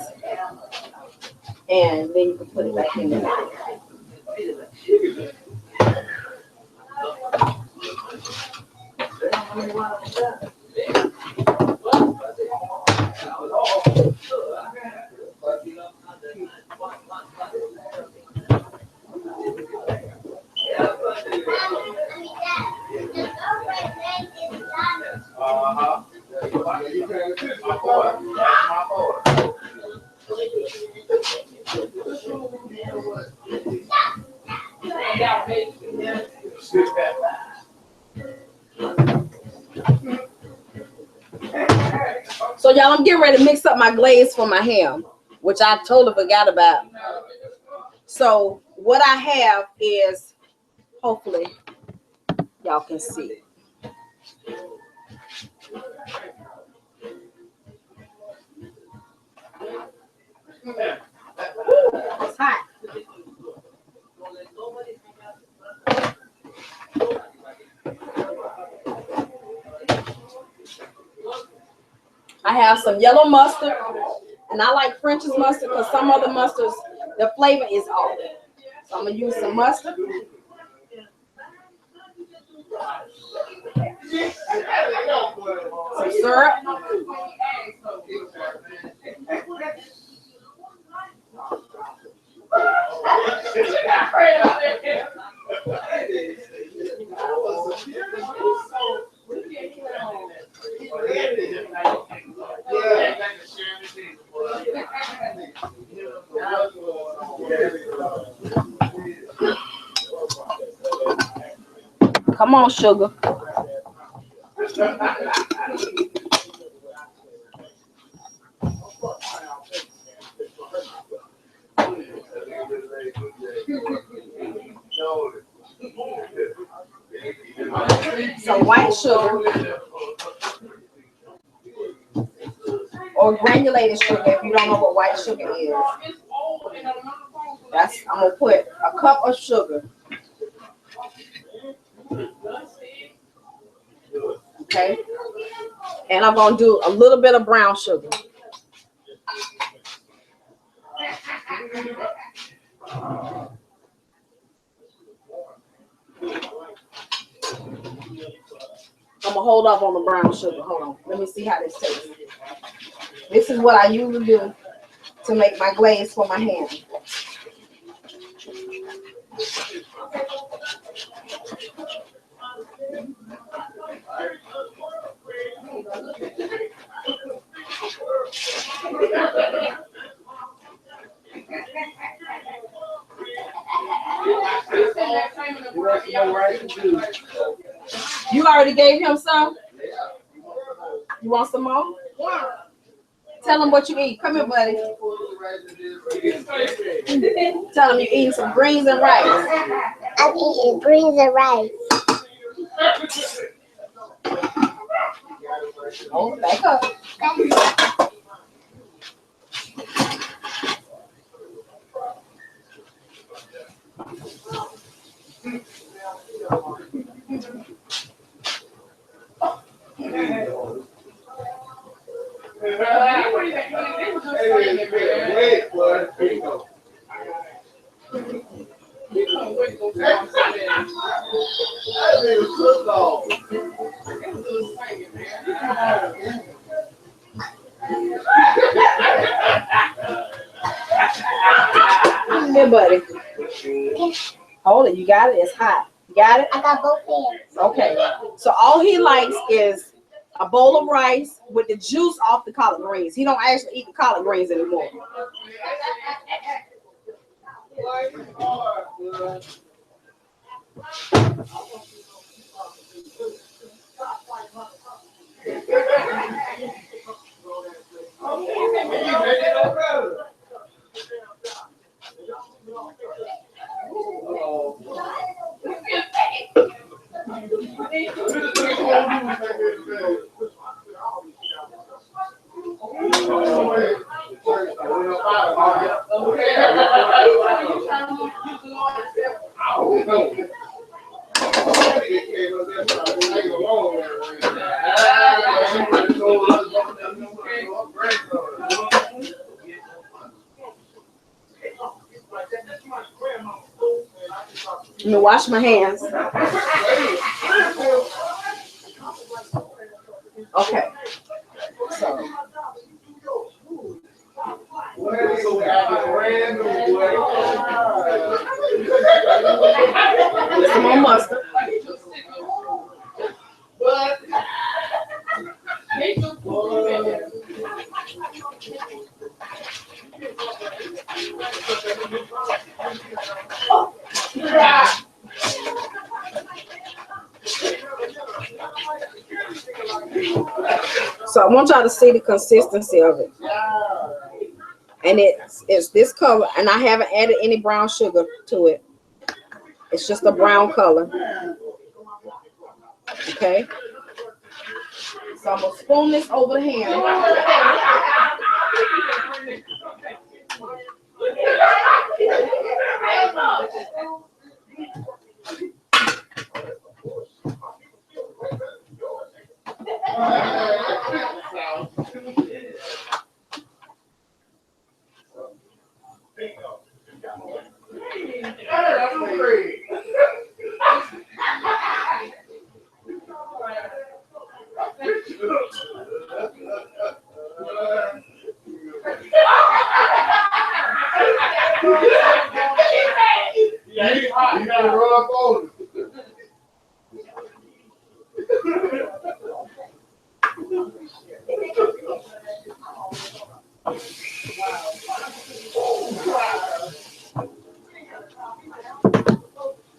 and then you can put it back in there. So y'all, I'm getting ready to mix up my glaze for my ham, which I totally forgot about. So what I have is, hopefully y'all can see. It's hot. I have some yellow mustard, and I like French's mustard because some other mustards, the flavor is off. So I'm gonna use some mustard. Some syrup. Come on, sugar. Some white sugar or granulated sugar if you don't know what white sugar is. I'm gonna put a cup of sugar. Okay. And I'm gonna do a little bit of brown sugar. I'm gonna hold up on the brown sugar. Hold on. Let me see how this tastes. This is what I usually do to make my glaze for my hand. You already gave him some? You want some more? Tell him what you eat. Come here, buddy. Tell him you're eating some greens and rice. I'm eating greens and rice. Oh, back up. Here, buddy. Hold it. You got it? It's hot. You got it? I got both hands. Okay. So all he likes is a bowl of rice with the juice off the collard greens. He don't actually eat the collard greens anymore. Let me wash my hands. Okay. Some more mustard. So I want y'all to see the consistency of it. And it's this color, and I haven't added any brown sugar to it. It's just a brown color. Okay. So I'm gonna spoon this over the hand.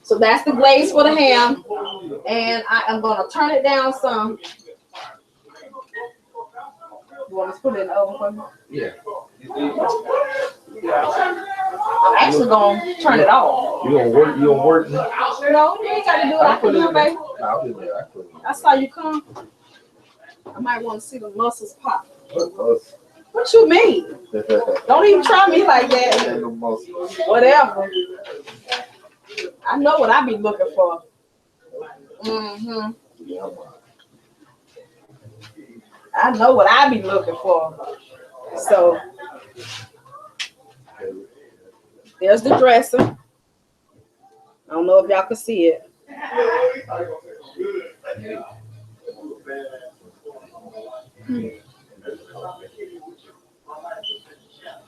So that's the glaze for the ham, and I am going to turn it down some You want me to put it in the oven for you? Yeah. I'm actually gonna turn it off. You gonna work? You gonna work? No, you ain't got to do it. I can do it, baby. I'll do that. I put it in. I saw you come. I might want to see the muscles pop. What What you mean? Don't even try me like that. Ain't no muscle. Whatever. I know what I be looking for. Mm-hmm. Yeah, I know what I be looking for. So there's the dresser. I don't know if y'all can see it.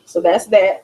So that's that.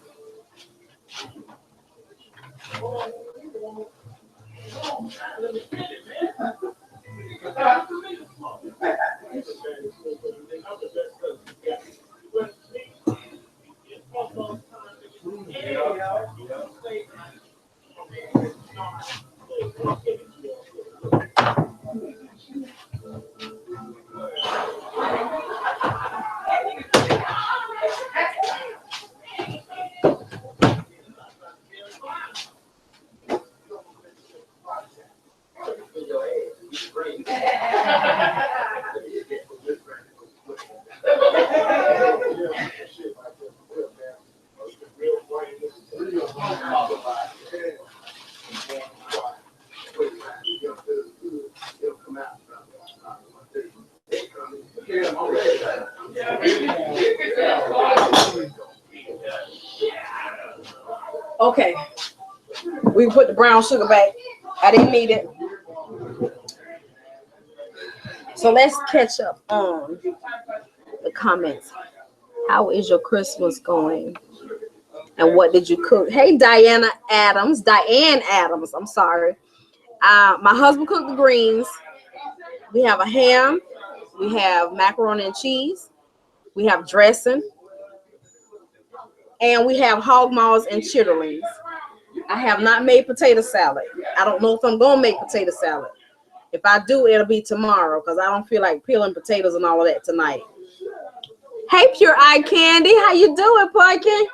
Okay, we can put the brown sugar back. I didn't need it. So let's catch up on the comments. How is your Christmas going? And what did you cook? Hey, Diane Adams, I'm sorry. My husband cooked the greens. We have a ham. We have macaroni and cheese. We have dressing. And we have hog maws and chitterlings. I have not made potato salad. I don't know if I'm going to make potato salad. If I do, it'll be tomorrow because I don't feel like peeling potatoes and all of that tonight. Hey, Pure Eye Candy. How you doing, Pumpkin?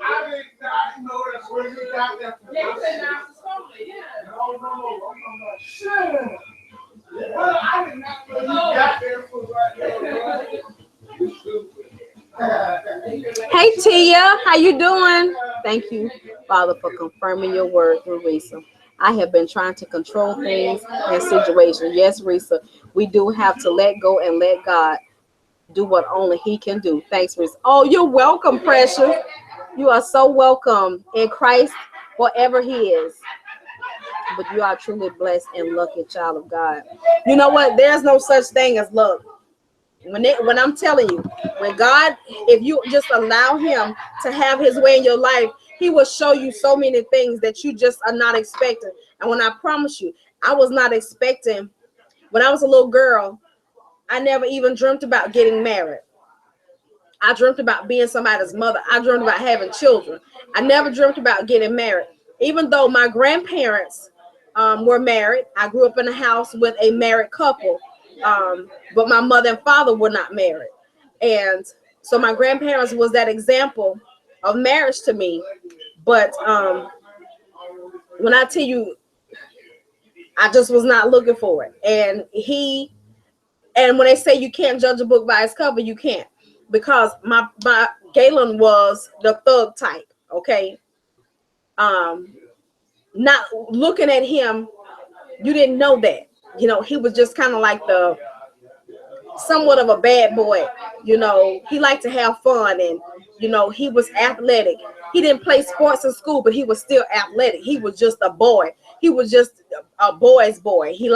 I didn't know that's where you got that from. Yeah, you said now it's something, yeah. No. Sure. Well, I did not know you got there from right there. You stupid. Hey, Tia. How you doing? Thank you, Father, for confirming your word through Risa. I have been trying to control things and situations. Yes, Risa, we do have to let go and let God do what only He can do. Thanks, Risa. Oh, you're welcome, Precious. You are so welcome in Christ, whatever He is. But you are truly blessed and lucky, child of God. You know what? There's no such thing as luck. When I'm telling you, when God, if you just allow Him to have His way in your life, He will show you so many things that you just are not expecting. And when I promise you, I was not expecting, when I was a little girl, I never even dreamt about getting married. I dreamt about being somebody's mother. I dreamt about having children. I never dreamt about getting married. Even though my grandparents were married, I grew up in a house with a married couple. But my mother and father were not married. And so my grandparents was that example of marriage to me. But when I tell you, I just was not looking for it. And when they say you can't judge a book by its cover, you can't. Because my Galen was the thug type, okay? Not looking at him, you didn't know that. You know, he was just kind of like somewhat of a bad boy. You know, he liked to have fun, and you know, he was athletic. He didn't play sports in school, but he was still athletic. He was just a boy. He was just a boy's boy. He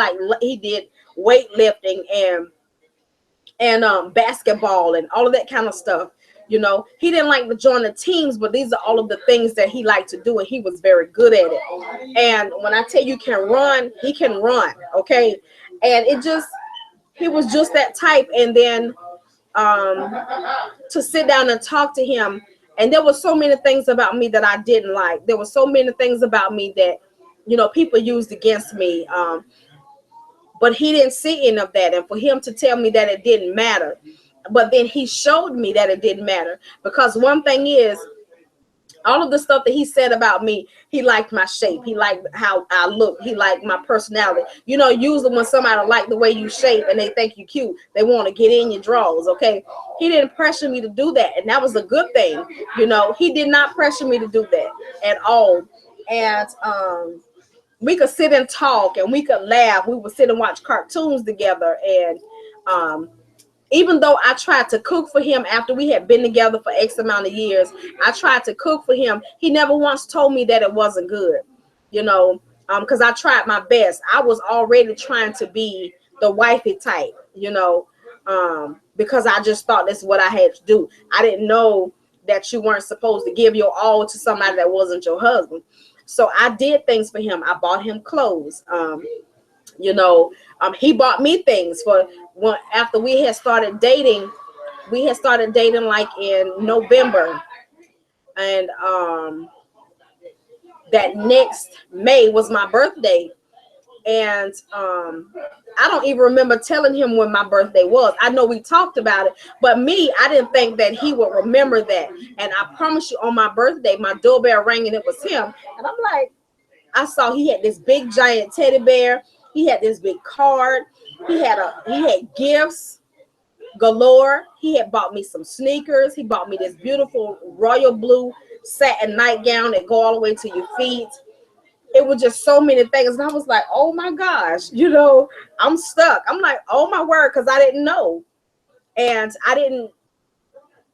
did weightlifting and basketball and all of that kind of stuff. You know, he didn't like to join the teams, but these are all of the things that he liked to do, and he was very good at it. And when I tell you can run, he can run, okay? And he was just that type. And then to sit down and talk to him, and there were so many things about me that I didn't like. There were so many things about me that, you know, people used against me. But he didn't see any of that. And for him to tell me that it didn't matter, But then he showed me that it didn't matter, because one thing is, all of the stuff that he said about me, he liked my shape, he liked how I look, he liked my personality. You know, usually when somebody like the way you shape and they think you cute, they want to get in your drawers. Okay, he didn't pressure me to do that, and that was a good thing. You know, he did not pressure me to do that at all. And we could sit and talk, and we could laugh. We would sit and watch cartoons together. And even though I tried to cook for him after we had been together for X amount of years, I tried to cook for him. He never once told me that it wasn't good, you know, because I tried my best. I was already trying to be the wifey type, you know, because I just thought that's what I had to do. I didn't know that you weren't supposed to give your all to somebody that wasn't your husband. So I did things for him. I bought him clothes. You know, he bought me things for when, after we had started dating. We had started dating like in November, and that next May was my birthday. And I don't even remember telling him when my birthday was. I know we talked about it, but me, I didn't think that he would remember that. And I promise you, on my birthday, my doorbell rang and it was him. And I'm like, I saw he had this big giant teddy bear. He had this big card. He had gifts galore. He had bought me some sneakers. He bought me this beautiful royal blue satin nightgown that go all the way to your feet. It was just so many things. And I was like, oh my gosh, you know, I'm stuck. I'm like, oh my word, because I didn't know. And I didn't,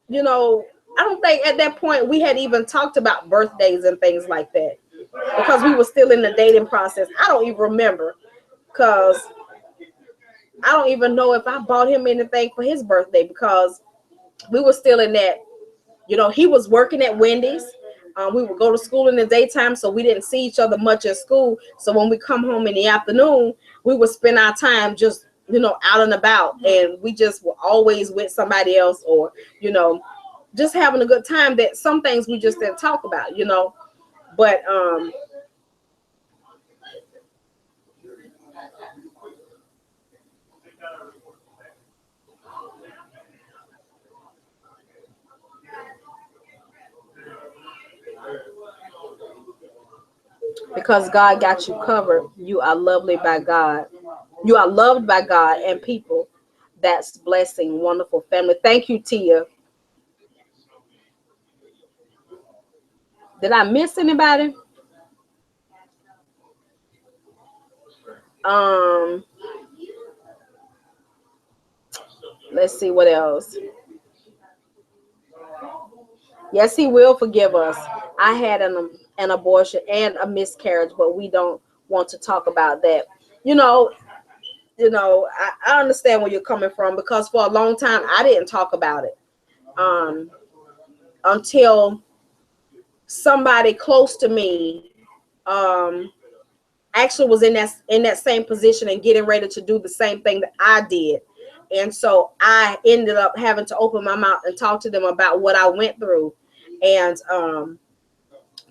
you know, I don't think at that point we had even talked about birthdays and things like that, because we were still in the dating process. I don't even remember, because I don't even know if I bought him anything for his birthday, because we were still in that, you know, he was working at Wendy's. We would go to school in the daytime, so we didn't see each other much at school. So when we come home in the afternoon, we would spend our time just, you know, out and about, and we just were always with somebody else, or, you know, just having a good time. That some things we just didn't talk about, you know. But because God got you covered, you are lovely by God. You are loved by God and people. That's blessing, wonderful family. Thank you, Tia. Did I miss anybody? Let's see what else. Yes, he will forgive us. I had an abortion and a miscarriage, but we don't want to talk about that. You know, I understand where you're coming from, because for a long time I didn't talk about it until somebody close to me actually was in that same position and getting ready to do the same thing that I did. And so I ended up having to open my mouth and talk to them about what I went through, and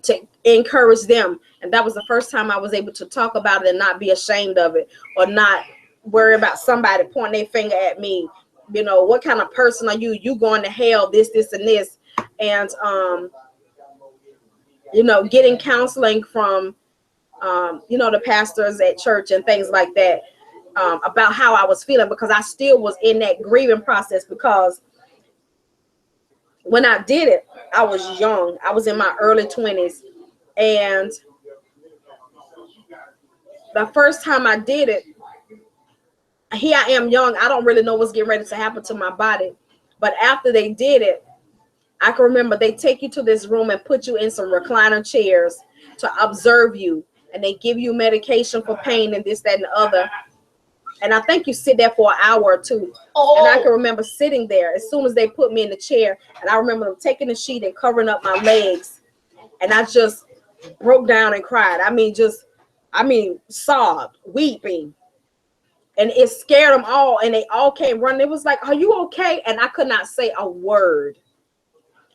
to encourage them. And that was the first time I was able to talk about it and not be ashamed of it, or not worry about somebody pointing their finger at me. You know, what kind of person are you? You going to hell, this, and this. And, you know, getting counseling from, you know, the pastors at church and things like that, about how I was feeling, because I still was in that grieving process. Because when I did it, I was young. I was in my early 20s. And the first time I did it, here I am young. I don't really know what's getting ready to happen to my body. But after they did it, I can remember they take you to this room and put you in some recliner chairs to observe you. And they give you medication for pain and this, that, and the other. And I think you sit there for an hour or two. Oh. And I can remember sitting there as soon as they put me in the chair. And I remember them taking the sheet and covering up my legs. And I just broke down and cried. I mean, sobbed, weeping. And it scared them all. And they all came running. It was like, are you okay? And I could not say a word.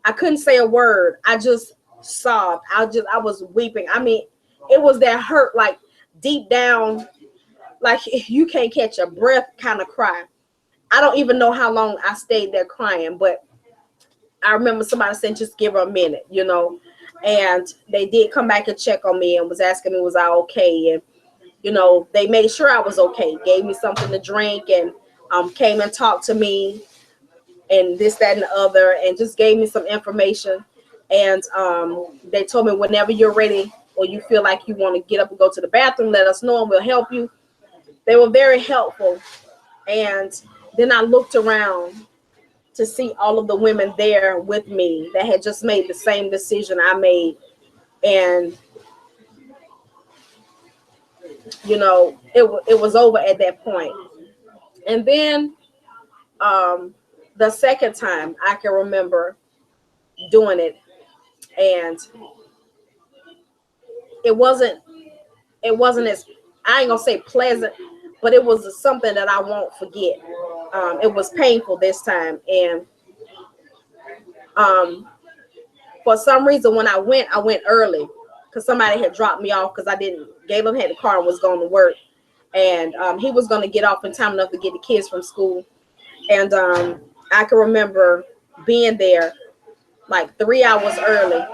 I couldn't say a word. I just sobbed. I was weeping. I mean, it was that hurt, like deep down, like you can't catch your breath kind of cry. I don't even know how long I stayed there crying, but I remember somebody saying, just give her a minute, you know. And they did come back and check on me and was asking me, was I okay? And, you know, they made sure I was okay, gave me something to drink, and came and talked to me and this, that, and the other, and just gave me some information. And they told me, whenever you're ready or you feel like you want to get up and go to the bathroom, let us know and we'll help you. They were very helpful. And then I looked around to see all of the women there with me that had just made the same decision I made. And, you know, it was over at that point. And then the second time I can remember doing it, and it wasn't as, I ain't gonna say pleasant, but it was something that I won't forget. It was painful this time. And for some reason, when I went early because somebody had dropped me off, because Galen had the car and was going to work. And he was going to get off in time enough to get the kids from school. And I can remember being there like 3 hours early.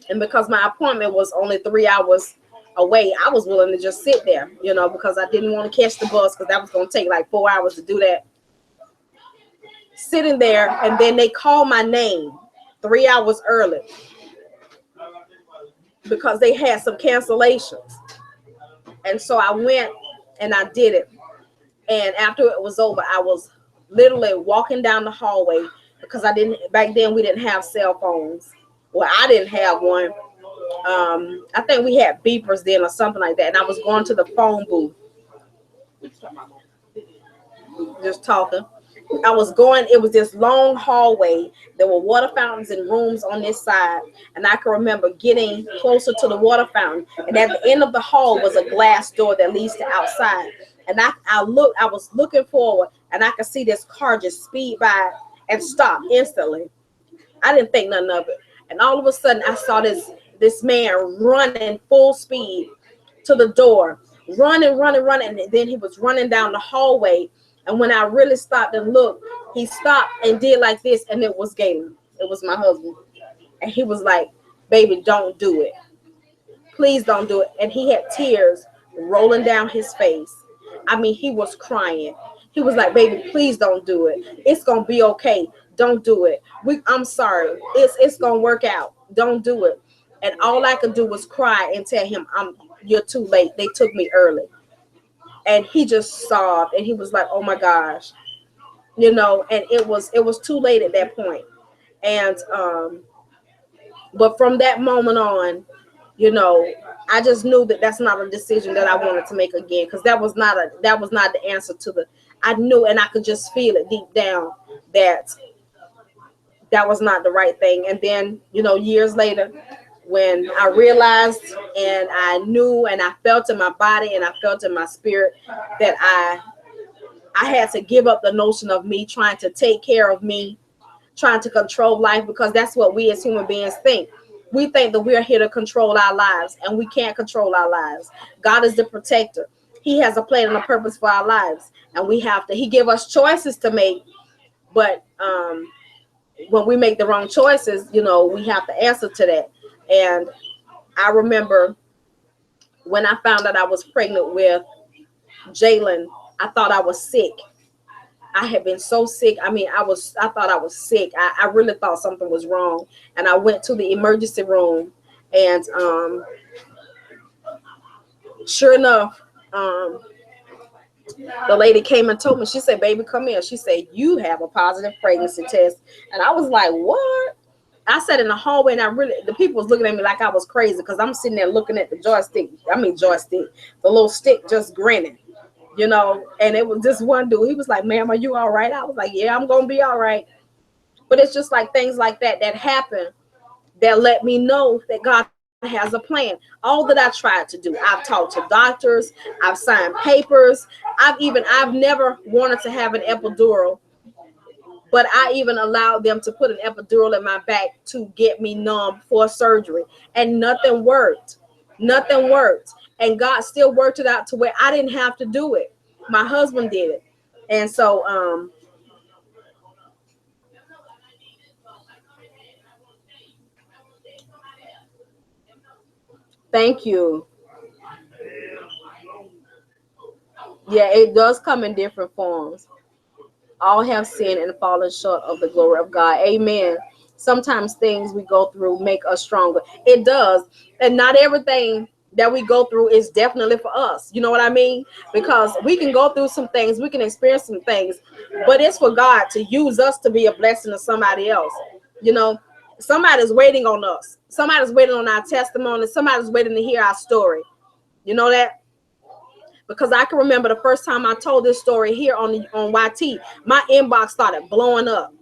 And because my appointment was only 3 hours away, I was willing to just sit there, you know, because I didn't want to catch the bus, because that was going to take like 4 hours to do that. Sitting there, and then they called my name 3 hours early because they had some cancellations. And so I went and I did it. And after it was over, I was literally walking down the hallway, because back then we didn't have cell phones. Well, I didn't have one. I think we had beepers then or something like that. And I was going to the phone booth, just talking. I was going, it was this long hallway. There were water fountains and rooms on this side. And I can remember getting closer to the water fountain. And at the end of the hall was a glass door that leads to outside. And I was looking forward, and I could see this car just speed by and stop instantly. I didn't think nothing of it. And all of a sudden I saw this man running full speed to the door, running. And then he was running down the hallway. And when I really stopped and looked, he stopped and did like this, and it was Galen. It was my husband. And he was like, baby, don't do it. Please don't do it. And he had tears rolling down his face. I mean, he was crying. He was like, baby, please don't do it. It's going to be okay. Don't do it. I'm sorry. It's going to work out. Don't do it. And all I could do was cry and tell him, you're too late. They took me early. And he just sobbed, and he was like, oh my gosh, you know, and it was too late at that point. And, but from that moment on, you know, I just knew that that's not a decision that I wanted to make again, because that was not the answer to I knew, and I could just feel it deep down that was not the right thing. And then, you know, years later, when I realized and I knew and I felt in my body and I felt in my spirit that I had to give up the notion of me trying to take care of me, trying to control life, because that's what we as human beings think. We think that we're here to control our lives, and we can't control our lives. God is the protector. He has a plan and a purpose for our lives, and he give us choices to make. But when we make the wrong choices, you know, we have to answer to that. And I remember when I found out I was pregnant with Jalen, I thought I was sick. I had been so sick. I mean, I thought I was sick. I really thought something was wrong. And I went to the emergency room, and sure enough, the lady came and told me, she said, baby, come here. She said, you have a positive pregnancy test. And I was like, what? I sat in the hallway, and the people was looking at me like I was crazy, because I'm sitting there looking at the joystick, the little stick, just grinning, you know. And it was this one dude. He was like, ma'am, are you all right? I was like, yeah, I'm going to be all right. But it's just like things like that happen that let me know that God has a plan. All that I tried to do, I've talked to doctors, I've signed papers, I've never wanted to have an epidural, but I even allowed them to put an epidural in my back to get me numb for surgery, and nothing worked. And God still worked it out to where I didn't have to do it. My husband did it. And so thank you. Yeah, it does come in different forms. All have sinned and fallen short of the glory of God. Amen. Sometimes things we go through make us stronger. It does. And not everything that we go through is definitely for us. You know what I mean? Because we can go through some things, we can experience some things, but it's for God to use us to be a blessing to somebody else. You know, somebody's waiting on us. Somebody's waiting on our testimony. Somebody's waiting to hear our story. You know that? Because I can remember the first time I told this story here on YT, my inbox started blowing up.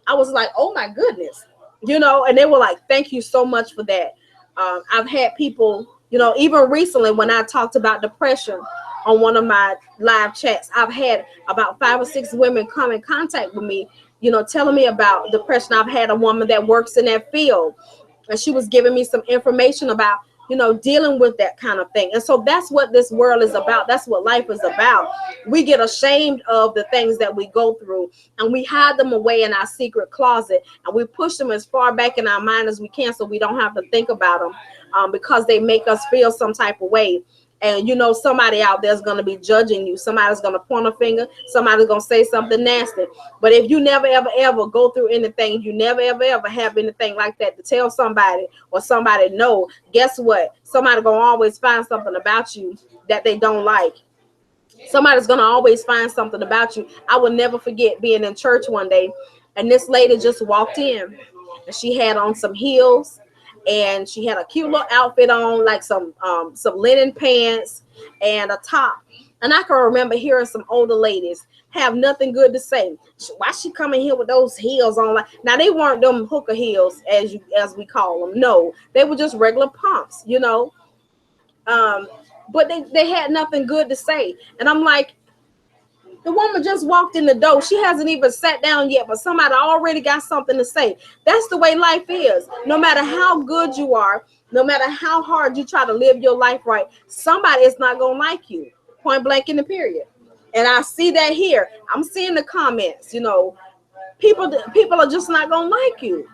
I was like, oh my goodness, you know, and they were like, thank you so much for that. I've had people, you know, even recently when I talked about depression on one of my live chats, I've had about 5 or 6 women come in contact with me, you know, telling me about depression. I've had a woman that works in that field, and she was giving me some information about, you know, dealing with that kind of thing. And so that's what this world is about. That's what life is about. We get ashamed of the things that we go through, and we hide them away in our secret closet, and we push them as far back in our mind as we can so we don't have to think about them, because they make us feel some type of way. And you know, somebody out there is going to be judging you. Somebody's going to point a finger. Somebody's going to say something nasty. But if you never, ever, ever go through anything, you never, ever, ever have anything like that to tell somebody, or somebody know, guess what? Somebody's going to always find something about you that they don't like. Somebody's going to always find something about you. I will never forget being in church one day, and this lady just walked in, and she had on some heels, and she had a cute little outfit on, like some linen pants and a top. And I can remember hearing some older ladies have nothing good to say. Why she coming here with those heels on? Like, now they weren't them hooker heels as we call them. No, they were just regular pumps, you know. But they had nothing good to say. And I'm like, the woman just walked in the door. She hasn't even sat down yet, but somebody already got something to say. That's the way life is. No matter how good you are, no matter how hard you try to live your life right, somebody is not going to like you. Point blank in the period. And I see that here. I'm seeing the comments, you know, people are just not going to like you.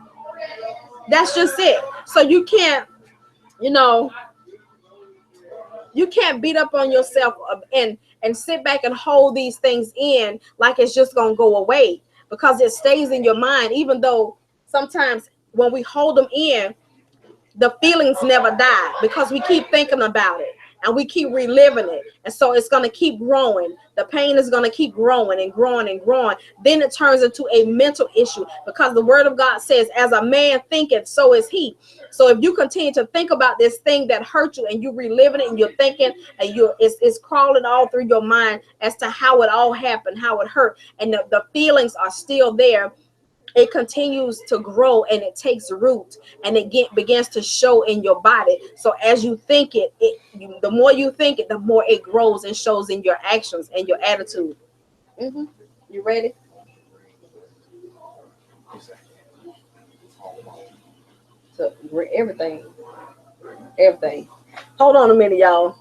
That's just it. So you can't, you know, you can't beat up on yourself and sit back and hold these things in like it's just going to go away, because it stays in your mind. Even though sometimes when we hold them in, the feelings never die, because we keep thinking about it and we keep reliving it. And so it's going to keep growing. The pain is going to keep growing and growing and growing. Then it turns into a mental issue, because the word of God says, as a man thinketh, so is he. So if you continue to think about this thing that hurt you, and you reliving it, and you're thinking, and it's crawling all through your mind as to how it all happened, how it hurt, and the feelings are still there, it continues to grow, and it takes root, and it begins to show in your body. So as you think the more you think it, the more it grows and shows in your actions and your attitude. You ready? So everything. Hold on a minute, y'all.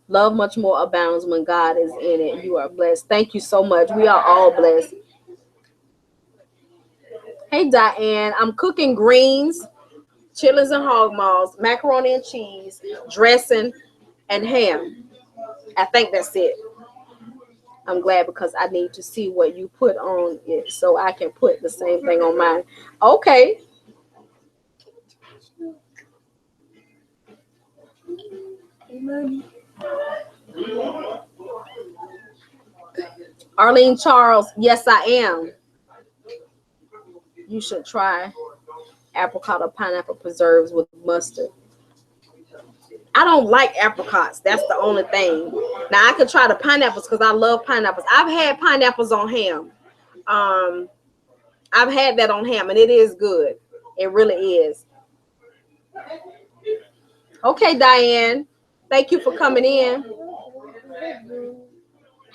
Love much more abounds when God is in it. You are blessed. Thank you so much. We are all blessed. Hey, Diane, I'm cooking greens, chitlins and hog maws, macaroni and cheese, dressing, and ham. I think that's it. I'm glad, because I need to see what you put on it so I can put the same thing on mine. Okay. Arlene Charles, yes, I am. You should try apricot or pineapple preserves with mustard. I don't like apricots. That's the only thing. Now I could try the pineapples because I love pineapples. I've had pineapples on ham. I've had that on ham, and it is good. It really is. Okay, Diane. Thank you for coming in.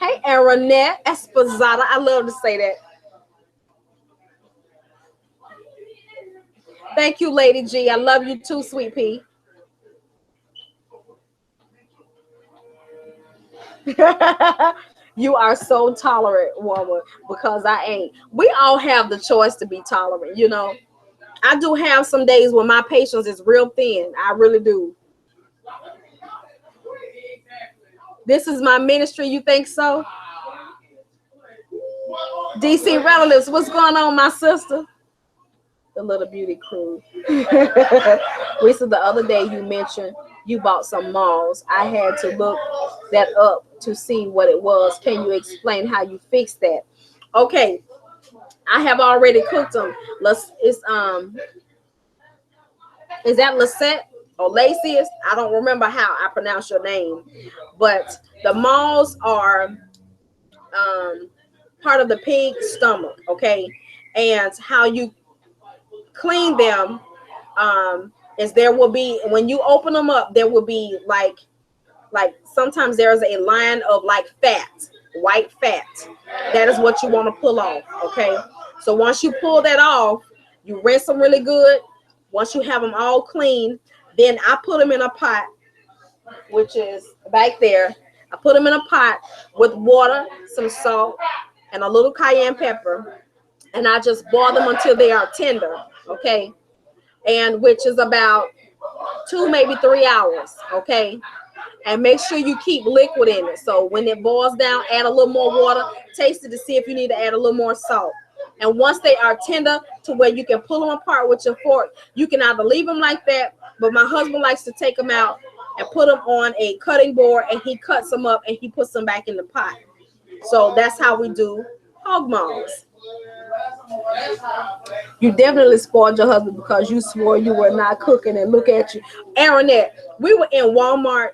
Hey, Aronette Esposada. I love to say that. Thank you, Lady G. I love you too, Sweet Pea. You are so tolerant, woman, because I ain't. We all have the choice to be tolerant, you know. I do have some days when my patience is real thin. I really do. This is my ministry. You think so? DC relatives, what's going on, my sister? The little beauty crew. We said the other day you mentioned you bought some malls. I had to look that up to see what it was. Can you explain how you fixed that? Okay, I have already cooked them. Is that Lisette or Lacius? I don't remember how I pronounce your name, but the malls are part of the pig stomach, okay? And how you clean them is there will be, when you open them up, there will be like sometimes there's a line of like fat, white fat. That is what you want to pull off, okay? So once you pull that off, you rinse them really good. Once you have them all clean, then I put them in a pot, which is back there. I put them in a pot with water, some salt, and a little cayenne pepper, and I just boil them until they are tender, okay? And which is about 2, maybe 3 hours, okay? And make sure you keep liquid in it. So when it boils down, add a little more water, taste it to see if you need to add a little more salt. And once they are tender to where you can pull them apart with your fork, you can either leave them like that, but my husband likes to take them out and put them on a cutting board, and he cuts them up and he puts them back in the pot. So that's how we do hog maws. You definitely spoiled your husband because you swore you were not cooking, and look at you. Aaronette, we were in Walmart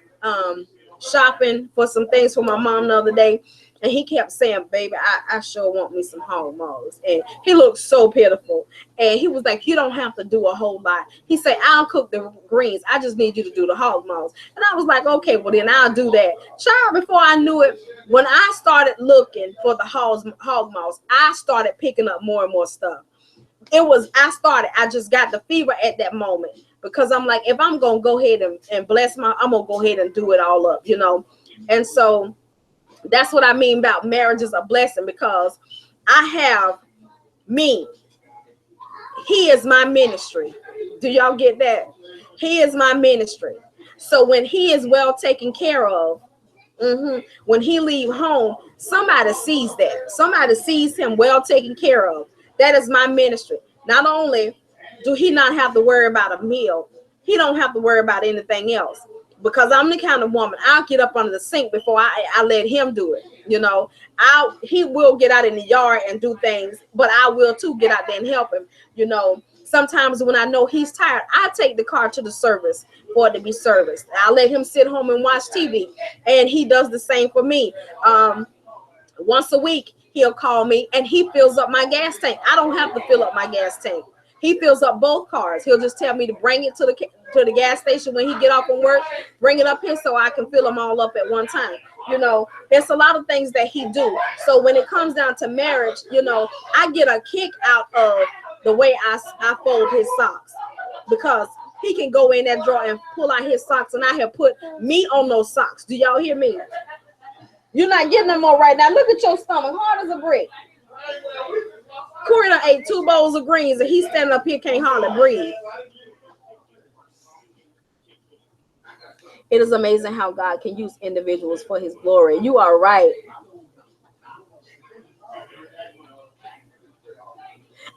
shopping for some things for my mom the other day, and he kept saying, baby, I sure want me some hog maws. And he looked so pitiful. And he was like, you don't have to do a whole lot. He said, I'll cook the greens. I just need you to do the hog maws. And I was like, okay, well then I'll do that. Child, before I knew it, when I started looking for the hog maws, I started picking up more and more stuff. I just got the fever at that moment, because I'm like, if I'm going to go ahead and bless I'm going to go ahead and do it all up, you know? And so that's what I mean about marriage is a blessing, because I have me. He is my ministry. Do y'all get that? He is my ministry. So when he is well taken care of, when he leave home, somebody sees that. Somebody sees him well taken care of. That is my ministry. Not only do he not have to worry about a meal, he don't have to worry about anything else. Because I'm the kind of woman, I'll get up under the sink before I let him do it. You know, he will get out in the yard and do things, but I will too get out there and help him. You know, sometimes when I know he's tired, I take the car to the service for it to be serviced. I let him sit home and watch TV, and he does the same for me. Once a week, he'll call me and he fills up my gas tank. I don't have to fill up my gas tank. He fills up both cars. He'll just tell me to bring it to the gas station when he get off from work, bring it up here so I can fill them all up at one time. You know, there's a lot of things that he do. So when it comes down to marriage, you know, I get a kick out of the way I fold his socks, because he can go in that drawer and pull out his socks, and I have put meat on those socks. Do y'all hear me? You're not getting them more right now. Look at your stomach, hard as a brick. Corey done ate 2 bowls of greens, and he's standing up here, can't hardly breathe. It is amazing how God can use individuals for his glory. You are right.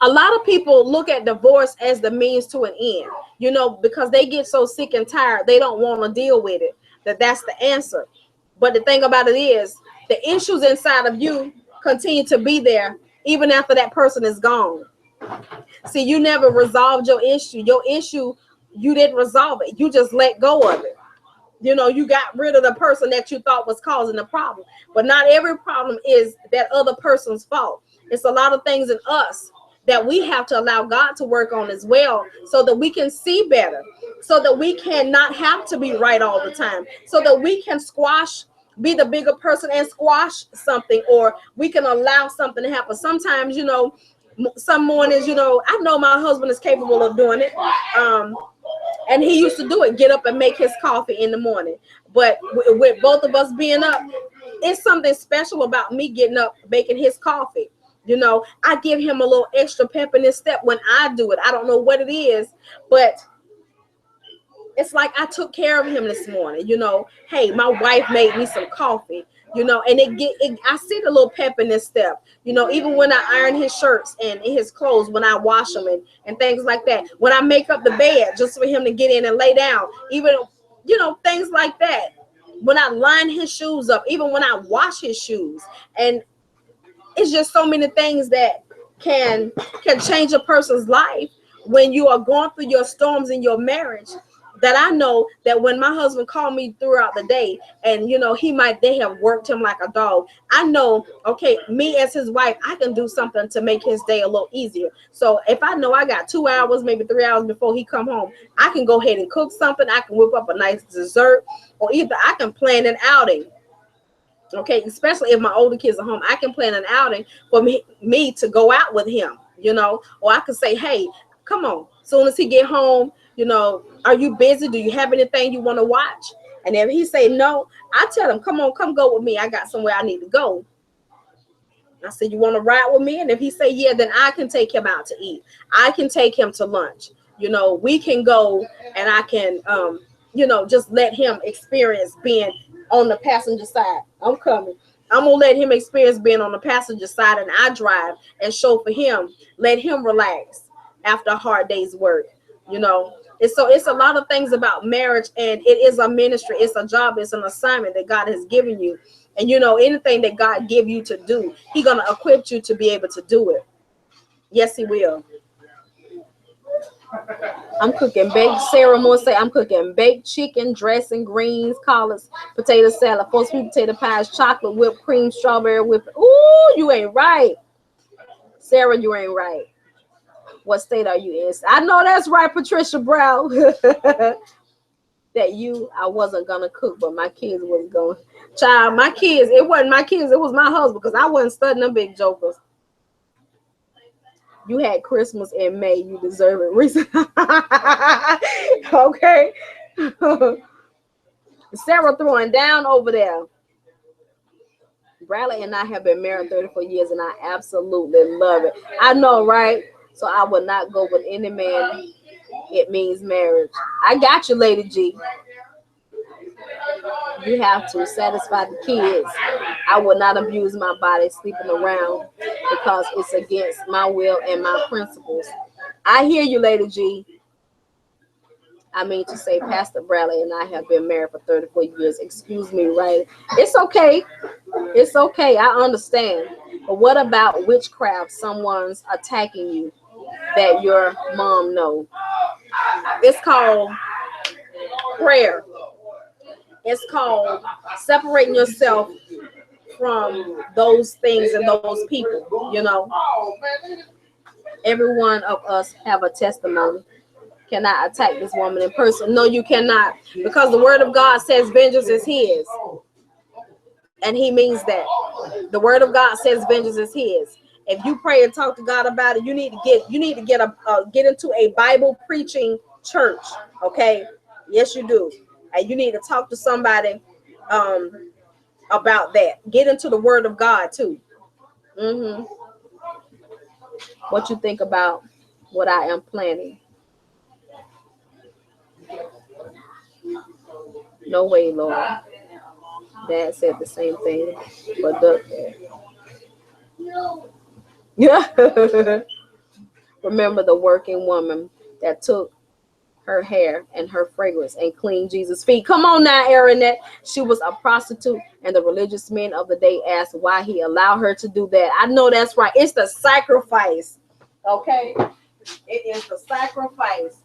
A lot of people look at divorce as the means to an end, you know, because they get so sick and tired, they don't want to deal with it, that's the answer. But the thing about it is, the issues inside of you continue to be there even after that person is gone. See, you never resolved your issue. Your issue, you didn't resolve it. You just let go of it. You know, you got rid of the person that you thought was causing the problem. But not every problem is that other person's fault. It's a lot of things in us that we have to allow God to work on as well, so that we can see better, so that we can not have to be right all the time, so that we can be the bigger person and squash something, or we can allow something to happen. Sometimes, you know, some mornings, you know, I know my husband is capable of doing it. And he used to do it, get up and make his coffee in the morning. But with both of us being up, it's something special about me getting up, making his coffee. You know, I give him a little extra pep in his step when I do it. I don't know what it is, but it's like I took care of him this morning. You know, hey, my wife made me some coffee. You know, and I see the little pep in his step. You know, even when I iron his shirts and his clothes, when I wash them and things like that. When I make up the bed just for him to get in and lay down, even, you know, things like that. When I line his shoes up, even when I wash his shoes, and it's just so many things that can change a person's life when you are going through your storms in your marriage. That I know that when my husband called me throughout the day, and you know, they have worked him like a dog. I know, okay, me as his wife, I can do something to make his day a little easier. So if I know I got 2 hours, maybe 3 hours before he come home, I can go ahead and cook something. I can whip up a nice dessert, or either I can plan an outing. Okay, especially if my older kids are home, I can plan an outing for me to go out with him, you know, or I could say, hey, come on, soon as he get home, you know, are you busy? Do you have anything you want to watch? And if he say no, I tell him, come on, come go with me. I got somewhere I need to go. I said, you want to ride with me? And if he say yeah, then I can take him out to eat. I can take him to lunch. You know, we can go, and I can, you know, just let him experience being on the passenger side. I'm coming. I'm going to let him experience being on the passenger side, and I drive and show for him, let him relax after a hard day's work. You know, it's a lot of things about marriage, and it is a ministry. It's a job. It's an assignment that God has given you. And, you know, anything that God give you to do, He's going to equip you to be able to do it. Yes, He will. I'm cooking baked, Sarah Moore say, I'm cooking baked chicken, dressing, greens, collards, potato salad, 4 sweet potato pies, chocolate, whipped cream, strawberry whipped. Ooh, you ain't right. Sarah, you ain't right. What state are you in? I know that's right, Patricia Brown. That I wasn't gonna cook, but my kids was going. Child, my kids, it wasn't my kids, it was my husband, because I wasn't studying them big jokers. You had Christmas in May, you deserve it. Okay. Sarah throwing down over there. Bradley and I have been married 34 years, and I absolutely love it. I know, right? So I would not go with any man. It means marriage. I got you, Lady G. You have to satisfy the kids. I will not abuse my body sleeping around because it's against my will and my principles. I hear you, Lady G. I mean to say, Pastor Bradley and I have been married for 34 years. Excuse me, right? It's okay. It's okay. I understand. But what about witchcraft? Someone's attacking you that your mom knows. It's called prayer. It's called separating yourself from those things and those people. You know, every one of us have a testimony. Cannot attack this woman in person. No, you cannot, because the word of God says vengeance is His, and He means that. The word of God says vengeance is His. If you pray and talk to God about it, you need to get into a Bible preaching church. Okay, yes, you do, and you need to talk to somebody about that. Get into the word of God too. What you think about what I am planning? No way, Lord. Dad said the same thing, but Duck dad. Yeah. Remember the working woman that took her hair and her fragrance and cleaned Jesus' feet. Come on now, Aaronette. She was a prostitute, and the religious men of the day asked why he allowed her to do that. I know that's right. It's the sacrifice. Okay? It is the sacrifice.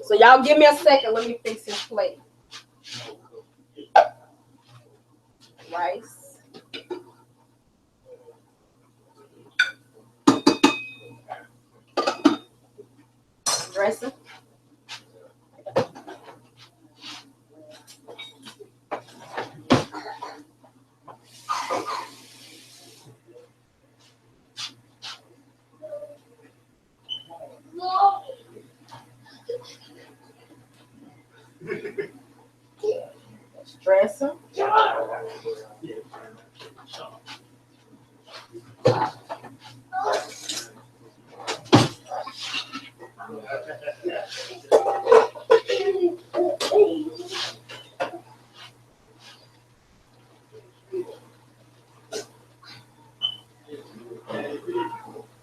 So y'all give me a second. Let me fix this plate. Rice. Dressing. dressing.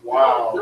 Wow.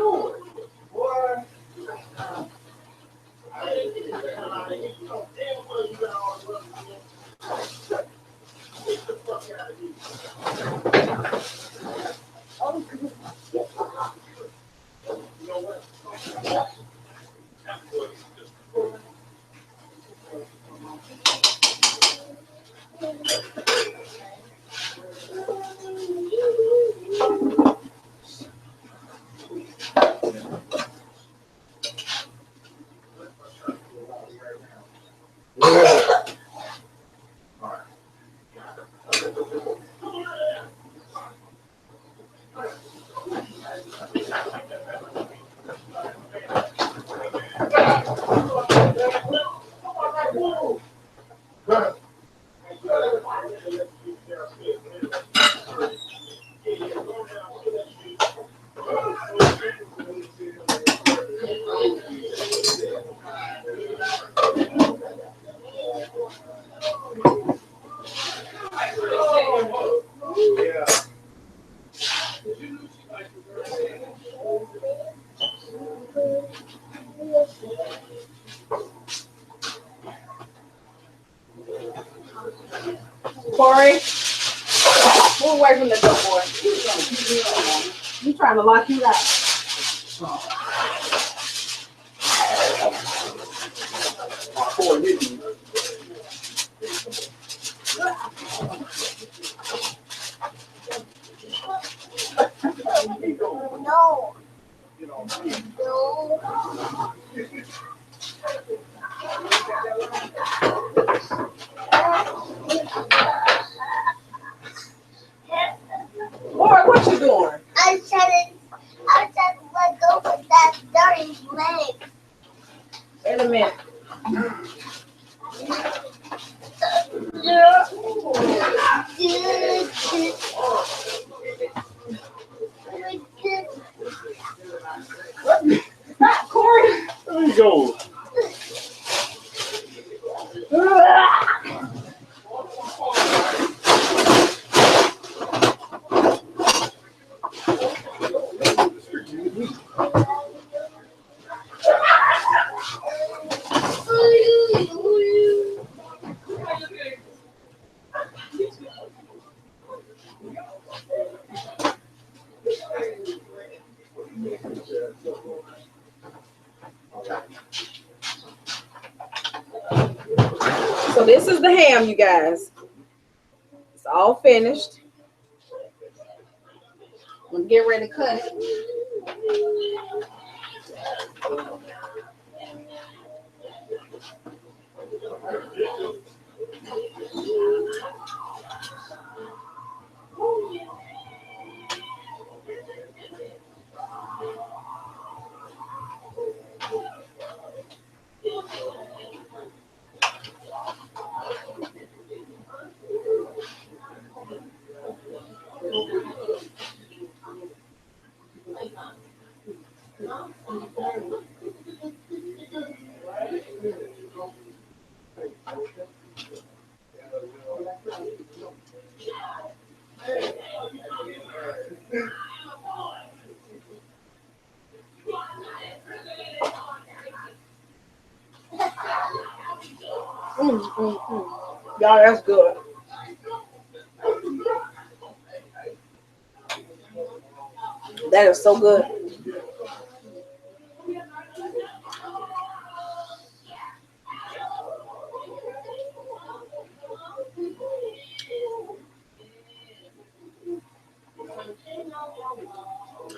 Corey, move away from the door, boy. You trying to lock you out. No. No. Boy, what you doing? I'm trying to let go with that dirty leg. Wait a minute. Stop, Corey. There you go. So this is the ham, you guys. It's all finished. I'm gonna get ready to cut it. Y'all, that's good. That is so good.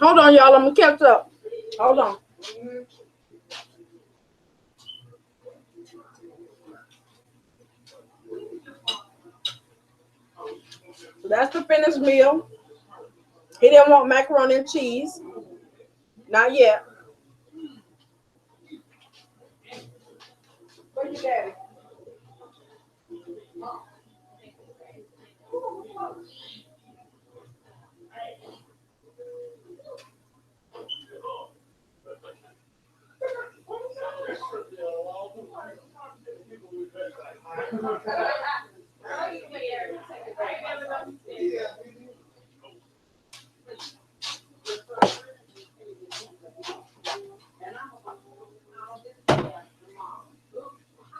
Hold on, y'all. I'm gonna catch up. Hold on. So that's the finished meal. He didn't want macaroni and cheese. Not yet. Where's your daddy?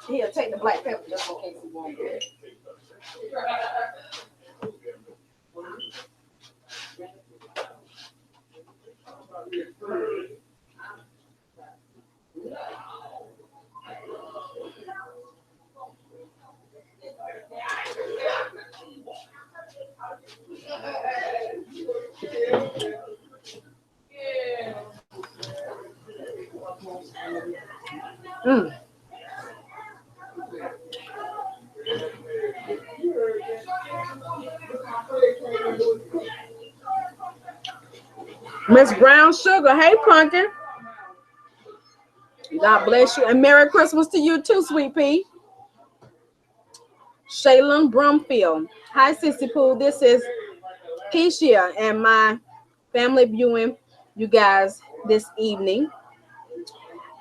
Here, take the black pepper just in case you want it. Mm. Miss Brown Sugar, hey Pumpkin. God bless you. And Merry Christmas to you too, Sweet Pea. Shaylin Brumfield. Hi, Sissy Pooh. This is Keisha and my family viewing you guys this evening.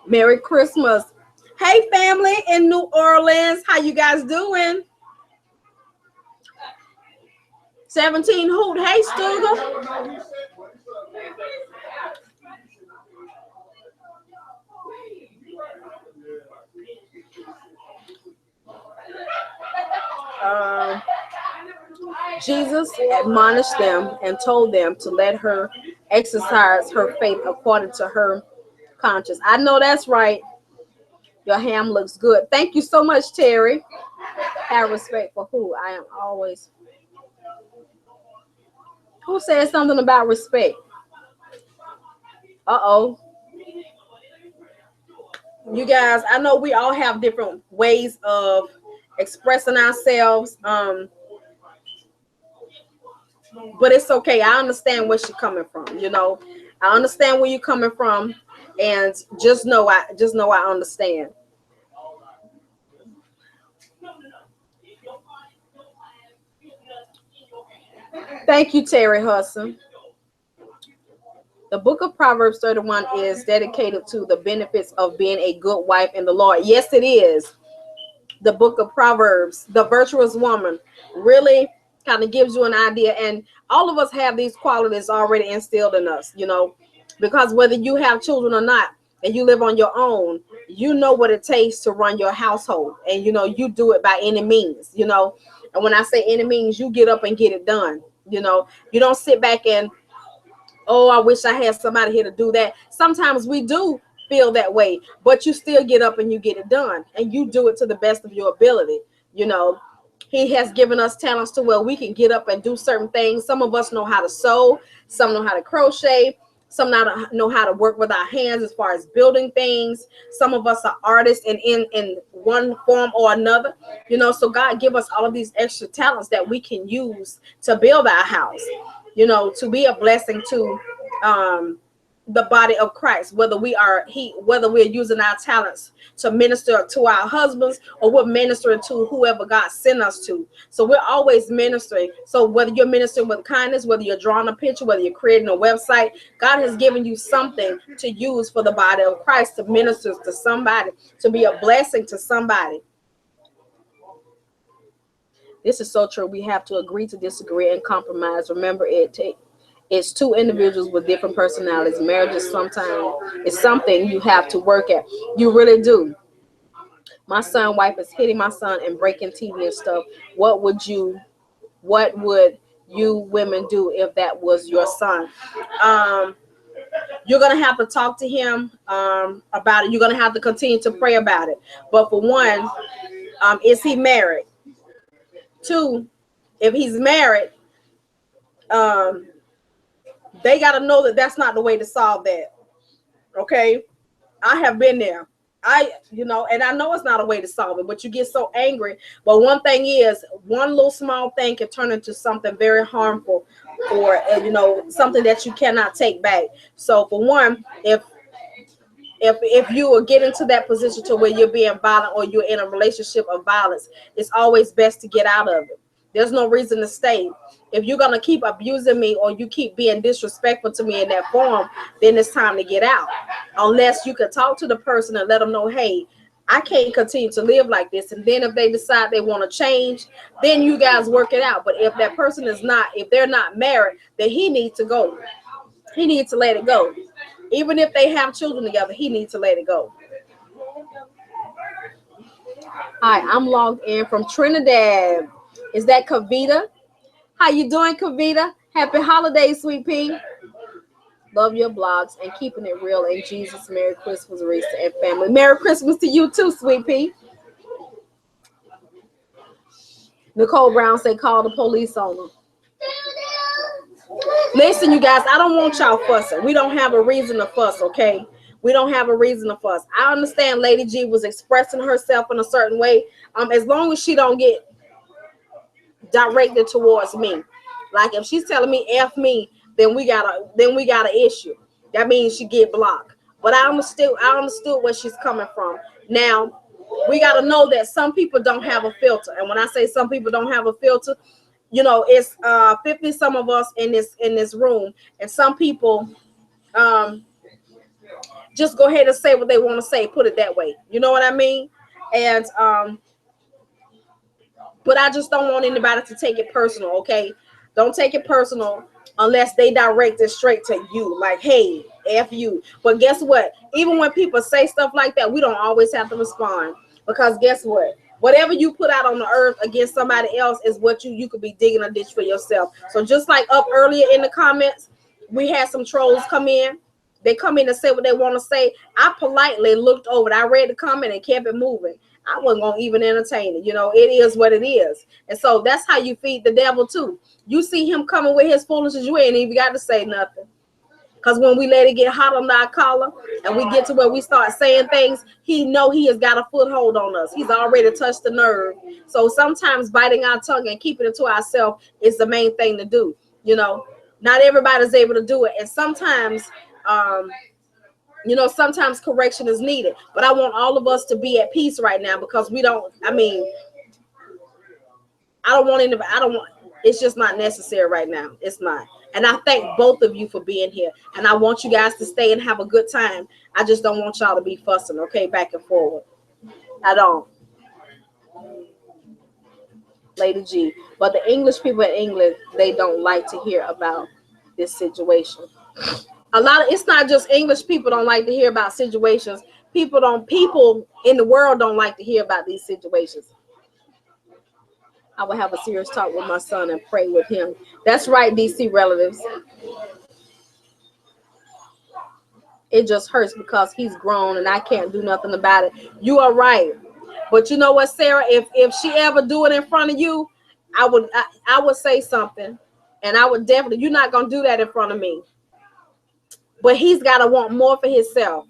Merry Christmas. Hey, family in New Orleans. How you guys doing? 17 Hoot. Hey, Stuga. Jesus admonished them and told them to let her exercise her faith according to her conscience. I know that's right. Your ham looks good. Thank you so much, Terry. Have respect for who? I am always. Who said something about respect? Uh-oh. You guys, I know we all have different ways of expressing ourselves. But it's okay. I understand where she's coming from. You know, I understand where you're coming from, and just know I understand. Thank you, Terry Hudson. The book of Proverbs 31 is dedicated to the benefits of being a good wife in the Lord. Yes, it is. The book of Proverbs, the virtuous woman, really kind of gives you an idea. And all of us have these qualities already instilled in us, you know, because whether you have children or not, and you live on your own, you know what it takes to run your household. And, you know, you do it by any means, you know. And when I say any means, you get up and get it done. You know, you don't sit back and, oh, I wish I had somebody here to do that. Sometimes we do feel that way, but you still get up and you get it done, and you do it to the best of your ability. You know, he has given us talents to where we can get up and do certain things. Some of us know how to sew, some know how to crochet, some know how to work with our hands as far as building things. Some of us are artists in one form or another, you know. So God give us all of these extra talents that we can use to build our house, you know, to be a blessing to the body of Christ, whether we're using our talents to minister to our husbands, or we're ministering to whoever God sent us to. So we're always ministering. So whether you're ministering with kindness, whether you're drawing a picture, whether you're creating a website, God has given you something to use for the body of Christ, to minister to somebody, to be a blessing to somebody. This is so true. We have to agree to disagree and compromise. Remember, it's two individuals with different personalities. Marriage is something you have to work at. You really do. My son's wife is hitting my son and breaking TV and stuff. What would you women do if that was your son? You're gonna have to talk to him about it. You're gonna have to continue to pray about it. But for one, is he married? Two, if he's married, they got to know that that's not the way to solve that. Okay, I have been there. And I know it's not a way to solve it, but you get so angry. But one thing is, one little small thing can turn into something very harmful, or something that you cannot take back. So for one, if you are getting to that position to where you're being violent, or you're in a relationship of violence, it's always best to get out of it. There's no reason to stay. If you're gonna keep abusing me or you keep being disrespectful to me in that form, then it's time to get out. Unless you can talk to the person and let them know, hey, I can't continue to live like this. And then if they decide they want to change, then you guys work it out. But if that person is not, if they're not married, then he needs to go. He needs to let it go. Even if they have children together, he needs to let it go. Hi, I'm logged in from Trinidad. Is that Kavita? How you doing, Kavita? Happy holidays, Sweet Pea. Love your blogs and keeping it real in Jesus. Merry Christmas, Risa and family. Merry Christmas to you too, Sweet Pea. Nicole Brown said, call the police on them. Listen, you guys, I don't want y'all fussing. We don't have a reason to fuss, okay? We don't have a reason to fuss. I understand Lady G was expressing herself in a certain way. As long as she don't get directed towards me. Like if she's telling me F me, then we got an issue. That means she get blocked. But I understood where she's coming from. Now, we got to know that some people don't have a filter. And when I say some people don't have a filter, you know, it's 50 some of us in this room, and some people just go ahead and say what they want to say, put it that way. You know what I mean? And but I just don't want anybody to take it personal, okay? Don't take it personal unless they direct it straight to you, like, hey, F you. But guess what? Even when people say stuff like that, we don't always have to respond, because guess what? Whatever you put out on the earth against somebody else is what you could be digging a ditch for yourself. So just like up earlier in the comments, we had some trolls come in. They come in and say what they want to say. I politely looked over it. I read the comment and kept it moving. I wasn't going to even entertain it. You know, it is what it is. And so that's how you feed the devil too. You see him coming with his foolishness, you ain't even got to say nothing. Because when we let it get hot on our collar and we get to where we start saying things, he know he has got a foothold on us. He's already touched the nerve. So sometimes biting our tongue and keeping it to ourselves is the main thing to do. You know, not everybody's able to do it. And sometimes, you know, sometimes correction is needed. But I want all of us to be at peace right now, because we don't, I mean, I don't want anybody, it's just not necessary right now. It's not. And I thank both of you for being here. And I want you guys to stay and have a good time. I just don't want y'all to be fussing, okay, back and forward. I don't. Lady G. But the English people in England, they don't like to hear about this situation. It's not just English people don't like to hear about situations. People in the world don't like to hear about these situations. I will have a serious talk with my son and pray with him. That's right, DC relatives. It just hurts because he's grown and I can't do nothing about it. You are right. But you know what, Sarah? If she ever do it in front of you, I would say something. And I would definitely, you're not going to do that in front of me. But he's got to want more for himself.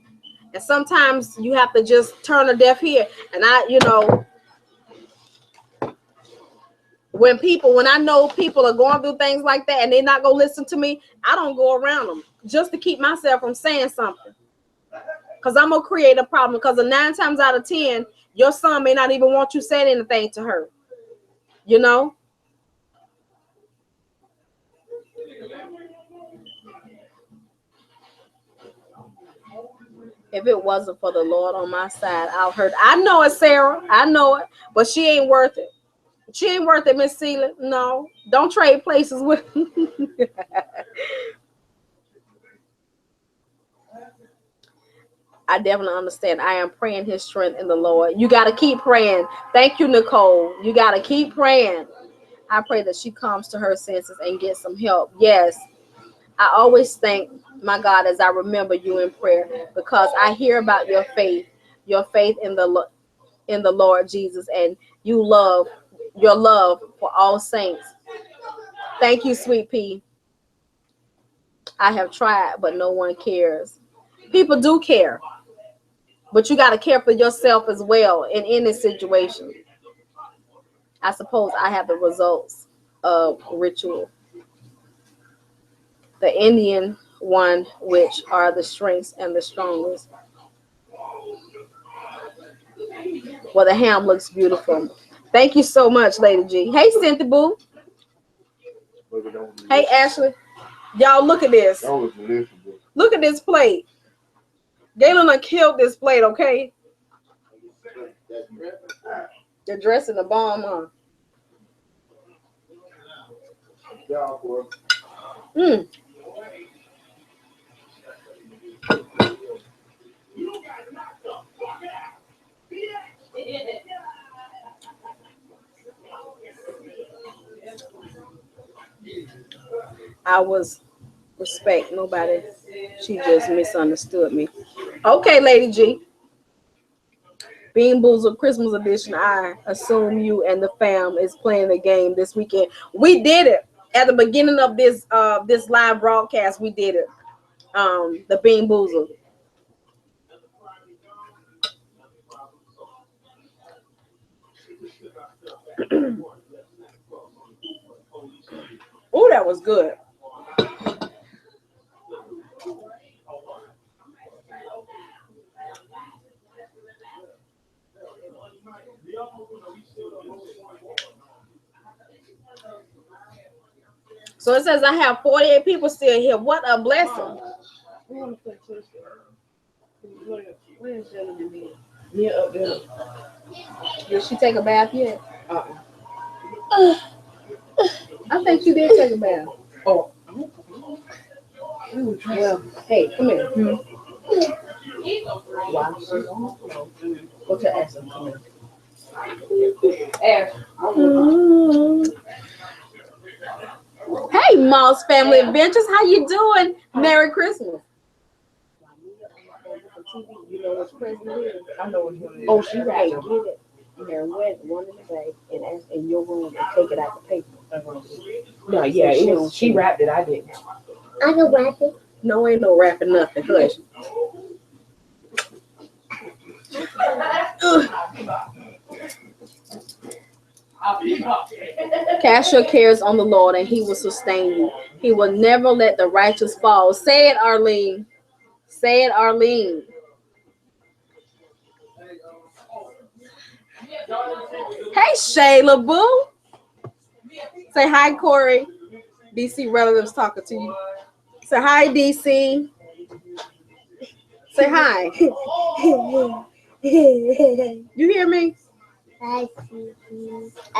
And sometimes you have to just turn a deaf ear. And when I know people are going through things like that and they're not going to listen to me, I don't go around them just to keep myself from saying something. Because I'm going to create a problem. Because 9 times out of 10, your son may not even want you saying anything to her. You know? If it wasn't for the Lord on my side, I'll hurt. I know it, Sarah. I know it. But she ain't worth it. She ain't worth it, Miss Celia. No. Don't trade places with I definitely understand. I am praying his strength in the Lord. You got to keep praying. Thank you, Nicole. You got to keep praying. I pray that she comes to her senses and gets some help. Yes. I always thank my God as I remember you in prayer, because I hear about your faith in the Lord Jesus, and your love for all saints. Thank you, Sweet Pea. I have tried, but no one cares. People do care, but you got to care for yourself as well in any situation. I suppose I have the results of ritual. The Indian one, which are the strengths and the strongest. Well, the ham looks beautiful. Thank you so much, Lady G. Hey, Cynthia Boo. Hey, Ashley. Y'all, look at this. That was delicious. Look at this plate. Galen done killed this plate, okay? The dressing the bomb, huh? Mm. I was respect nobody. She just misunderstood me. Okay, Lady G. Bean Boozled Christmas edition. I assume you and the fam is playing the game this weekend. We did it at the beginning of this this live broadcast. We did it. The Bean Boozled. Oh, that was good. So it says I have 48 people still here. What a blessing. Where's Jelly? Yeah, up there. Did she take a bath yet? I think she did take a bath. Oh. Well, hey, come here. Wow. What's your ass? Come here. Hey, Moss Family Adventures. How you doing? Merry Christmas. You know what president is? I know what it is. Oh, she right. Get it. And went one in the bag and ask in your room and take it out the paper. No, yeah, so she wrapped it. I didn't. I can wrap it. No, ain't no wrapping nothing. Hush. Cast your cares on the Lord and he will sustain you. He will never let the righteous fall. Say it, Arlene. Say it, Arlene. Hey, Shayla Boo. Say hi, Corey. DC relatives talking to you. Say hi, DC. Say hi. You hear me? Hi,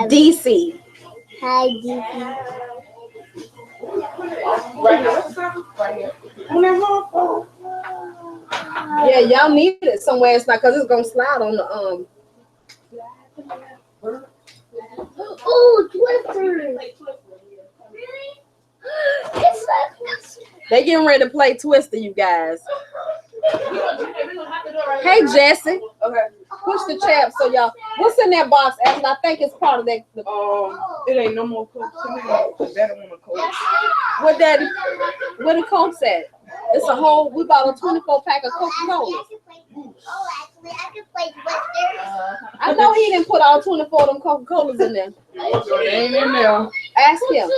DC. Hi, DC. Yeah, y'all need it somewhere. It's not because it's gonna slide on the Oh, Twister. It's like They getting ready to play Twister, you guys. Hey, Jesse. Okay. Push the chat so y'all. What's in that box, Ashley? I think it's part of that. It ain't no more Coke to me. Better want a Coke. Where the Coke's at? It's a whole. We bought a 24 pack of Coca-Cola. actually, I can play Twister. I know he didn't put all 24 of them Coca-Colas in there. It ain't in there. Ask him.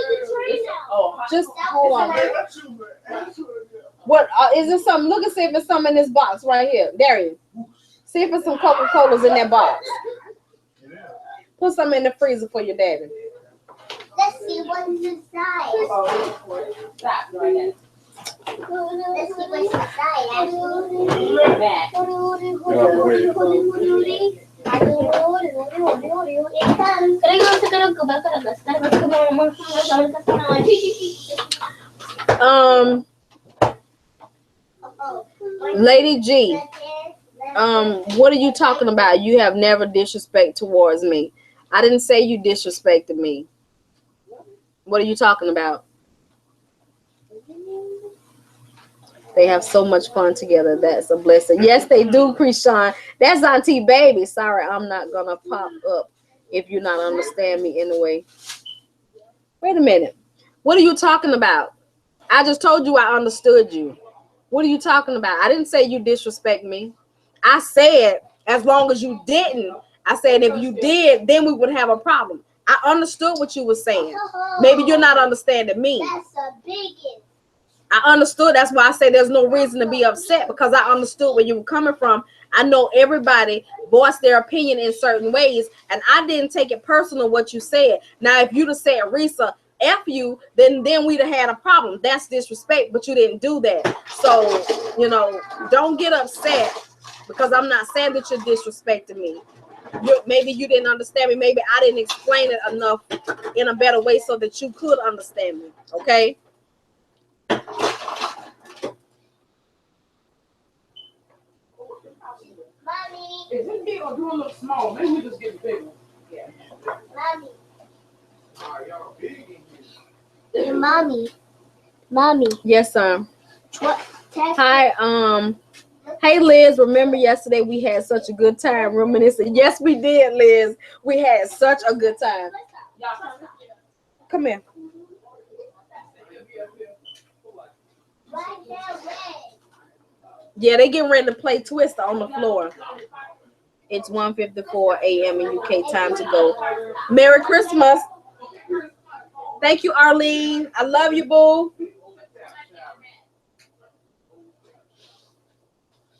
Just hold on. What is it? Something? Look and see if it's something in this box right here. Darian. See if it's some Coca-Colas in that box. Put some in the freezer for your daddy. Let's see what's inside. Let's see what's inside. Lady G. What are you talking about? You have never disrespect towards me. I didn't say you disrespected me. What are you talking about? They have so much fun together. That's a blessing. Yes, they do, Krishan. That's Auntie Baby. Sorry, I'm not gonna pop up if you not understand me anyway. Wait a minute. What are you talking about? I just told you I understood you. What are you talking about? I didn't say you disrespect me. I said as long as you didn't. I said if you did, then we would have a problem. I understood what you were saying. Maybe you're not understanding me. That's the biggest. I understood. That's why I say there's no reason to be upset, because I understood where you were coming from. I know everybody voiced their opinion in certain ways, and I didn't take it personal what you said. Now, if you'd have said, Risa, F you, then we'd have had a problem. That's disrespect, but you didn't do that. So, you know, don't get upset, because I'm not saying that you're disrespecting me. Maybe you didn't understand me. Maybe I didn't explain it enough in a better way so that you could understand me. Okay? Mommy. Is this big or do a little small? Maybe we just get the big one. Yeah. Mommy. Mommy. Yes, sir. What? Hi, hey Liz, remember yesterday we had such a good time reminiscing? Yes, we did, Liz. We had such a good time. Come here. Yeah, they getting ready to play Twister on the floor. It's 1:54 a.m. in UK time to go. Merry Christmas. Thank you, Arlene. I love you, boo.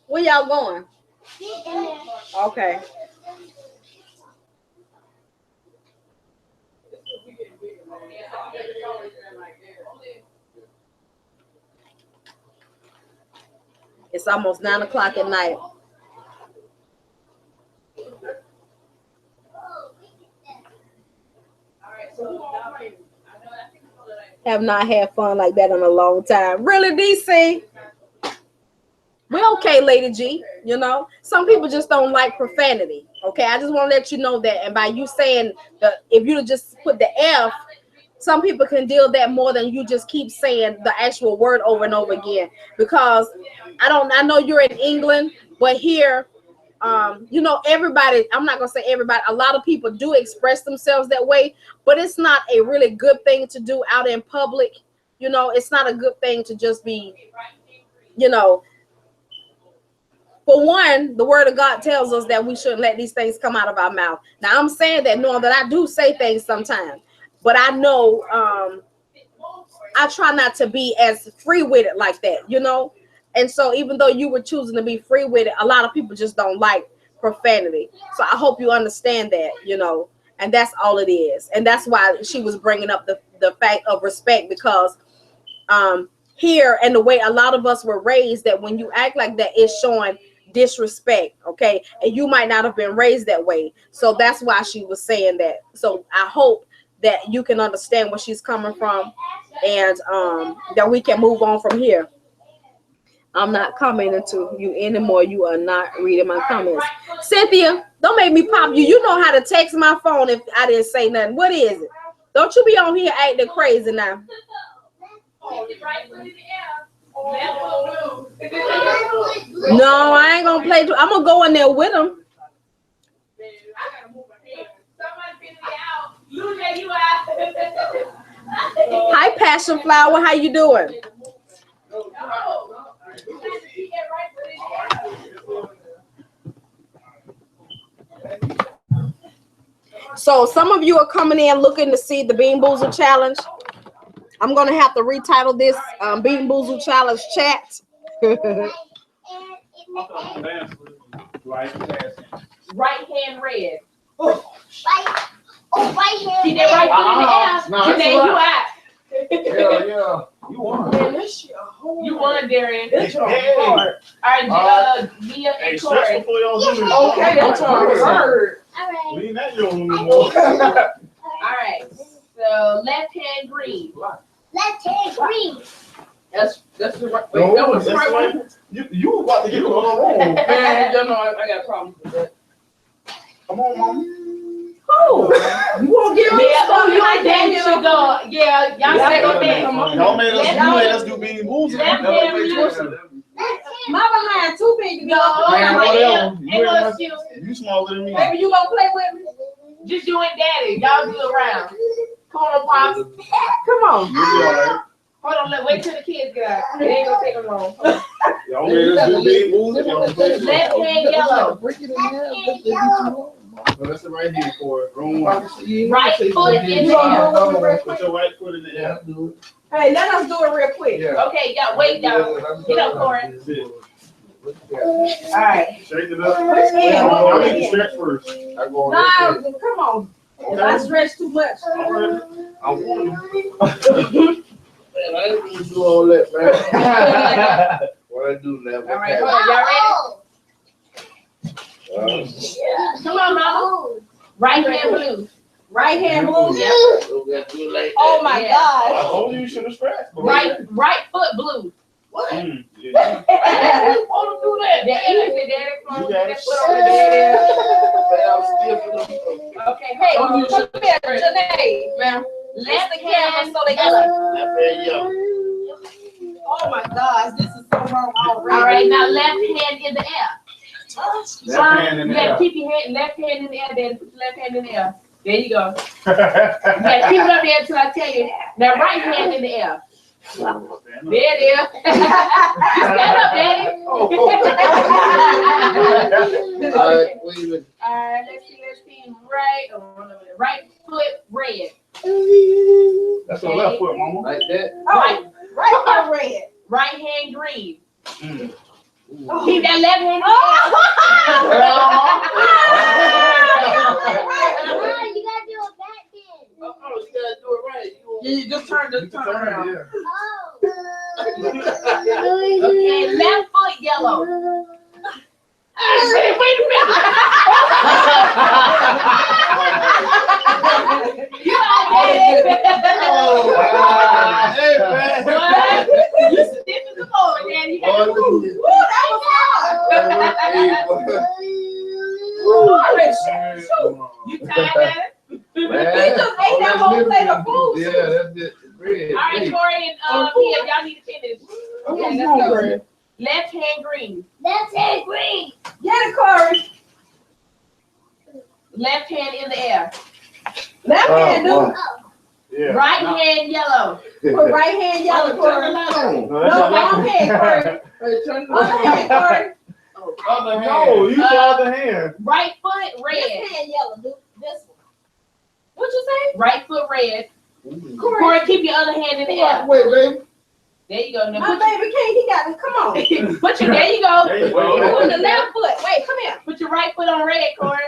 Where y'all going? Okay. It's almost 9 o'clock at night. Have not had fun like that in a long time. Really, DC? We're okay, Lady G. You know, some people just don't like profanity. Okay, I just want to let you know that. And by you saying that, if you just put the F, some people can deal that more than you just keep saying the actual word over and over again. Because I know you're in England, but here, you know, everybody, I'm not gonna say everybody, a lot of people do express themselves that way, but it's not a really good thing to do out in public. You know, it's not a good thing to just be, you know. For one, the word of God tells us that we shouldn't let these things come out of our mouth. Now, I'm saying that knowing that I do say things sometimes, but I know I try not to be as free with it like that, you know. And so even though you were choosing to be free with it, a lot of people just don't like profanity. So I hope you understand that, you know, and that's all it is. And that's why she was bringing up the fact of respect, because here, and the way a lot of us were raised, that when you act like that, it's showing disrespect. Okay, and you might not have been raised that way, so that's why she was saying that. So I hope that you can understand where she's coming from, and that we can move on from here. I'm not commenting to you anymore. You are not reading my comments. Cynthia, don't make me pop you. You know how to text my phone if I didn't say nothing. What is it? Don't you be on here acting crazy now. No, I ain't gonna play. I'm gonna go in there with him. Hi, Passion Flower. How you doing? So some of you are coming in looking to see the Bean Boozled Challenge. I'm gonna have to retitle this Bean Boozled Challenge chat. Right hand red. Right here. See that right foot in the air? No, Today you out. Yeah. You won. Man, this shit hard. You won, Darian. This shit Hey. hard. All right, Mia Hey, and stretch Corey. before y'all do this. Okay, that's what I heard. All right. We ain't that young no more. All right. So left hand green. Let's take green. That's the right. No, Wait, that was the that's right like- one. You about to get one wrong. Man, you know I got problems with that. Come on, mom. Who? You won't get me? Oh, you like that? You go. Yeah, y'all say go there. Y'all made us do Bean Boozled. Left Never hand play music. Twister. Mama had two big No, Man, whatever. ain't no excuse. You smaller than me. Baby, you gonna play with me? Just you and Daddy. Y'all do it around. Come on, Pops. Come on. You be all right. Hold on, wait till the kids get out. It ain't gonna take them long. Y'all made us do Bean Boozled. Y'all play Twister. Left hand yellow. So that's the right hand for it. Wrong one. Right foot in the air. Put your right foot in the air. Hey, let us do it real quick. Yeah. Okay, y'all, wait, y'all. Get up, Corey. All right. Shake it up. Which hand? Y'all need to stretch first. I go on No, this come on. If I stretch too much. I want Man, I didn't even do all that, man. What I do now? All right, hold on, y'all ready? Uh, Come on, mama. Right hand blue. Right hand blue. Yeah. so we gotta do it like Oh that. my Yeah. I God. told you should have stretched. Right foot blue. Yeah. I want to do that. The easy, daddy. Come on, You got let's it. put on the daddy. Man, I'm still Okay, hey, come here, Janae, ma'am. Left hand, so they got. Oh my gosh, this is so wrong already. All right, now left hand in the air. Left hand in You the gotta air. keep your left hand in the air, then put your left hand in the air. There you go. You gotta keep it up there until I tell you. Now right hand in the air. There it is. Stand up, daddy. All right, wait a minute. All right, let's see. Right foot red. That's your left foot, mama. Like that. Right, Right hand red. right hand green. Mm. Keep that left hand in the Mom, you gotta do it back then. Oh, you gotta do it right. You just turn around. Yeah. Oh. Okay, left foot yellow. You are dead. Oh, wow. Hey, man. What? You stiff as a board, Daddy. You got to move. Woo, that was hard. You tired, Daddy? He just ate that whole plate of food. Yeah, that's it. Bread. All right, Corey and Mia, y'all need to finish. Okay, let's go. Left hand green. Left hand green. Get it, Corey. Left hand in the air. Left hand, dude. Oh. Yeah. Right hand yellow. Put right hand yellow, Corey. No, No, that's your wrong left hand, Corey. Hey, turn Other hand, Corey. Other hand. No, you saw the hand. Right foot This red. hand yellow, dude. This one. What you say? Right foot red. Ooh. Corey, keep your other hand in the air. Wait, baby. There you go. My Now baby can't. He got it. Come on. put your, there you go. There you Put the go. left foot. Wait, come here. Put your right foot on red, Corey.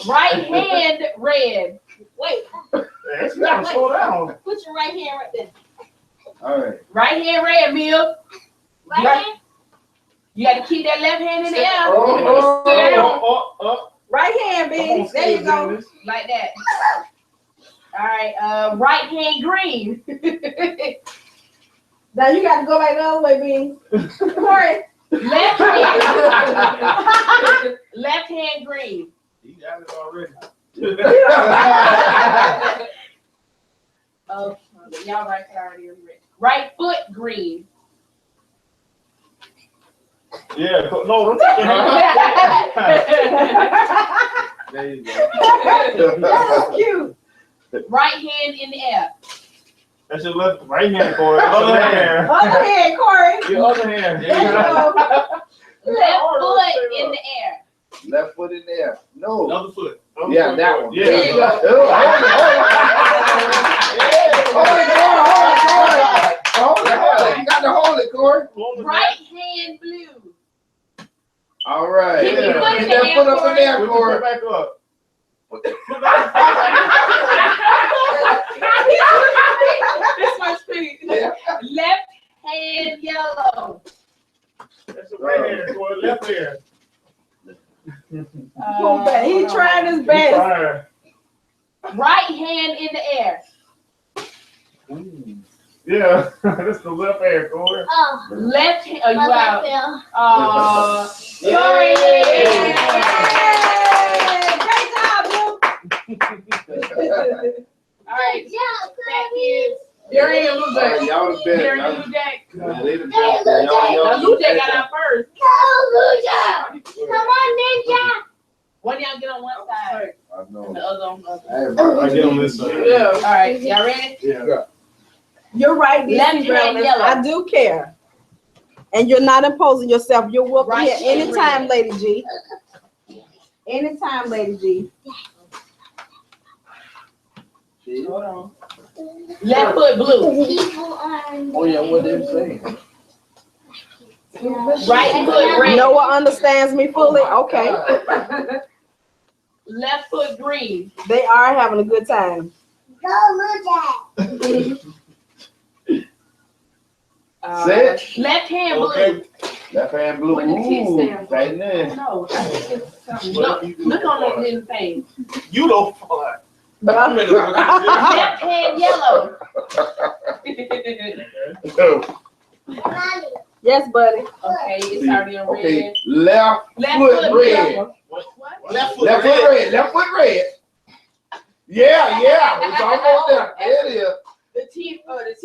Right hand red. Wait. You gotta slow down. Put your right hand right there. All right. Right hand red, Mill. Right hand. You got to keep that left hand in the air. Oh. Right hand, baby. There you go. Like that. All right. Right hand green. Now you got to go back the other way, baby. Corey. Left hand. Left hand green. You got it already. Oh, y'all right there already. Right foot green. Yeah, no, don't take your hand. There you go. That's cute. Right hand in the air. That's your left, right hand, Corey. Other hand. Other hand, Corey. Your other hand. There you go. Left foot in the air. Left foot in there. No. Other foot. Yeah, that one. Yeah. There you go. Hold it. You got to hold it, Corey. Right hand blue. All right. Keep your foot in Get the that air, foot up in Corey. there, Put your Corey. foot back up. This one's pretty. Yeah. Left hand yellow. That's your right hand, Corey. Left hand. He tried his best. Fire. Right hand in the air. Yeah, that's the left hand, Corey. Oh. Left hand. Oh, you My left out. fell. Sorry. Great job, Blue. All right. Good job, Thank Chloe. you. There ain't a Lou All right, Jack. y'all the There best. ain't a Lou Jack. Y'all the best. Now Lou Jack got out first. Go, loser. Come on, ninja. One of y'all get on one side I know. and the other on the other. I get on this side. All right. Y'all ready? Yeah. You're right, Left DC hand Brown. yellow. I do care. And you're not imposing yourself. You're welcome Right here hand anytime, red. Lady G. Anytime, Lady G. Hold on. Left foot blue. Oh yeah, what they say? Right foot red. Noah understands me fully. Okay. Left foot green. They are having a good time. Set. Left hand blue. Okay. Left hand blue. What did he Ooh, stand for? right there. No, I think it's something. Look on that little thing. You don't fart. Left hand yellow. Yes, buddy. Okay, it's already on Okay, red. left Left foot foot red. yellow. What? What? Left foot Left foot red. Left foot red. Yeah, it's almost there. There it is. The T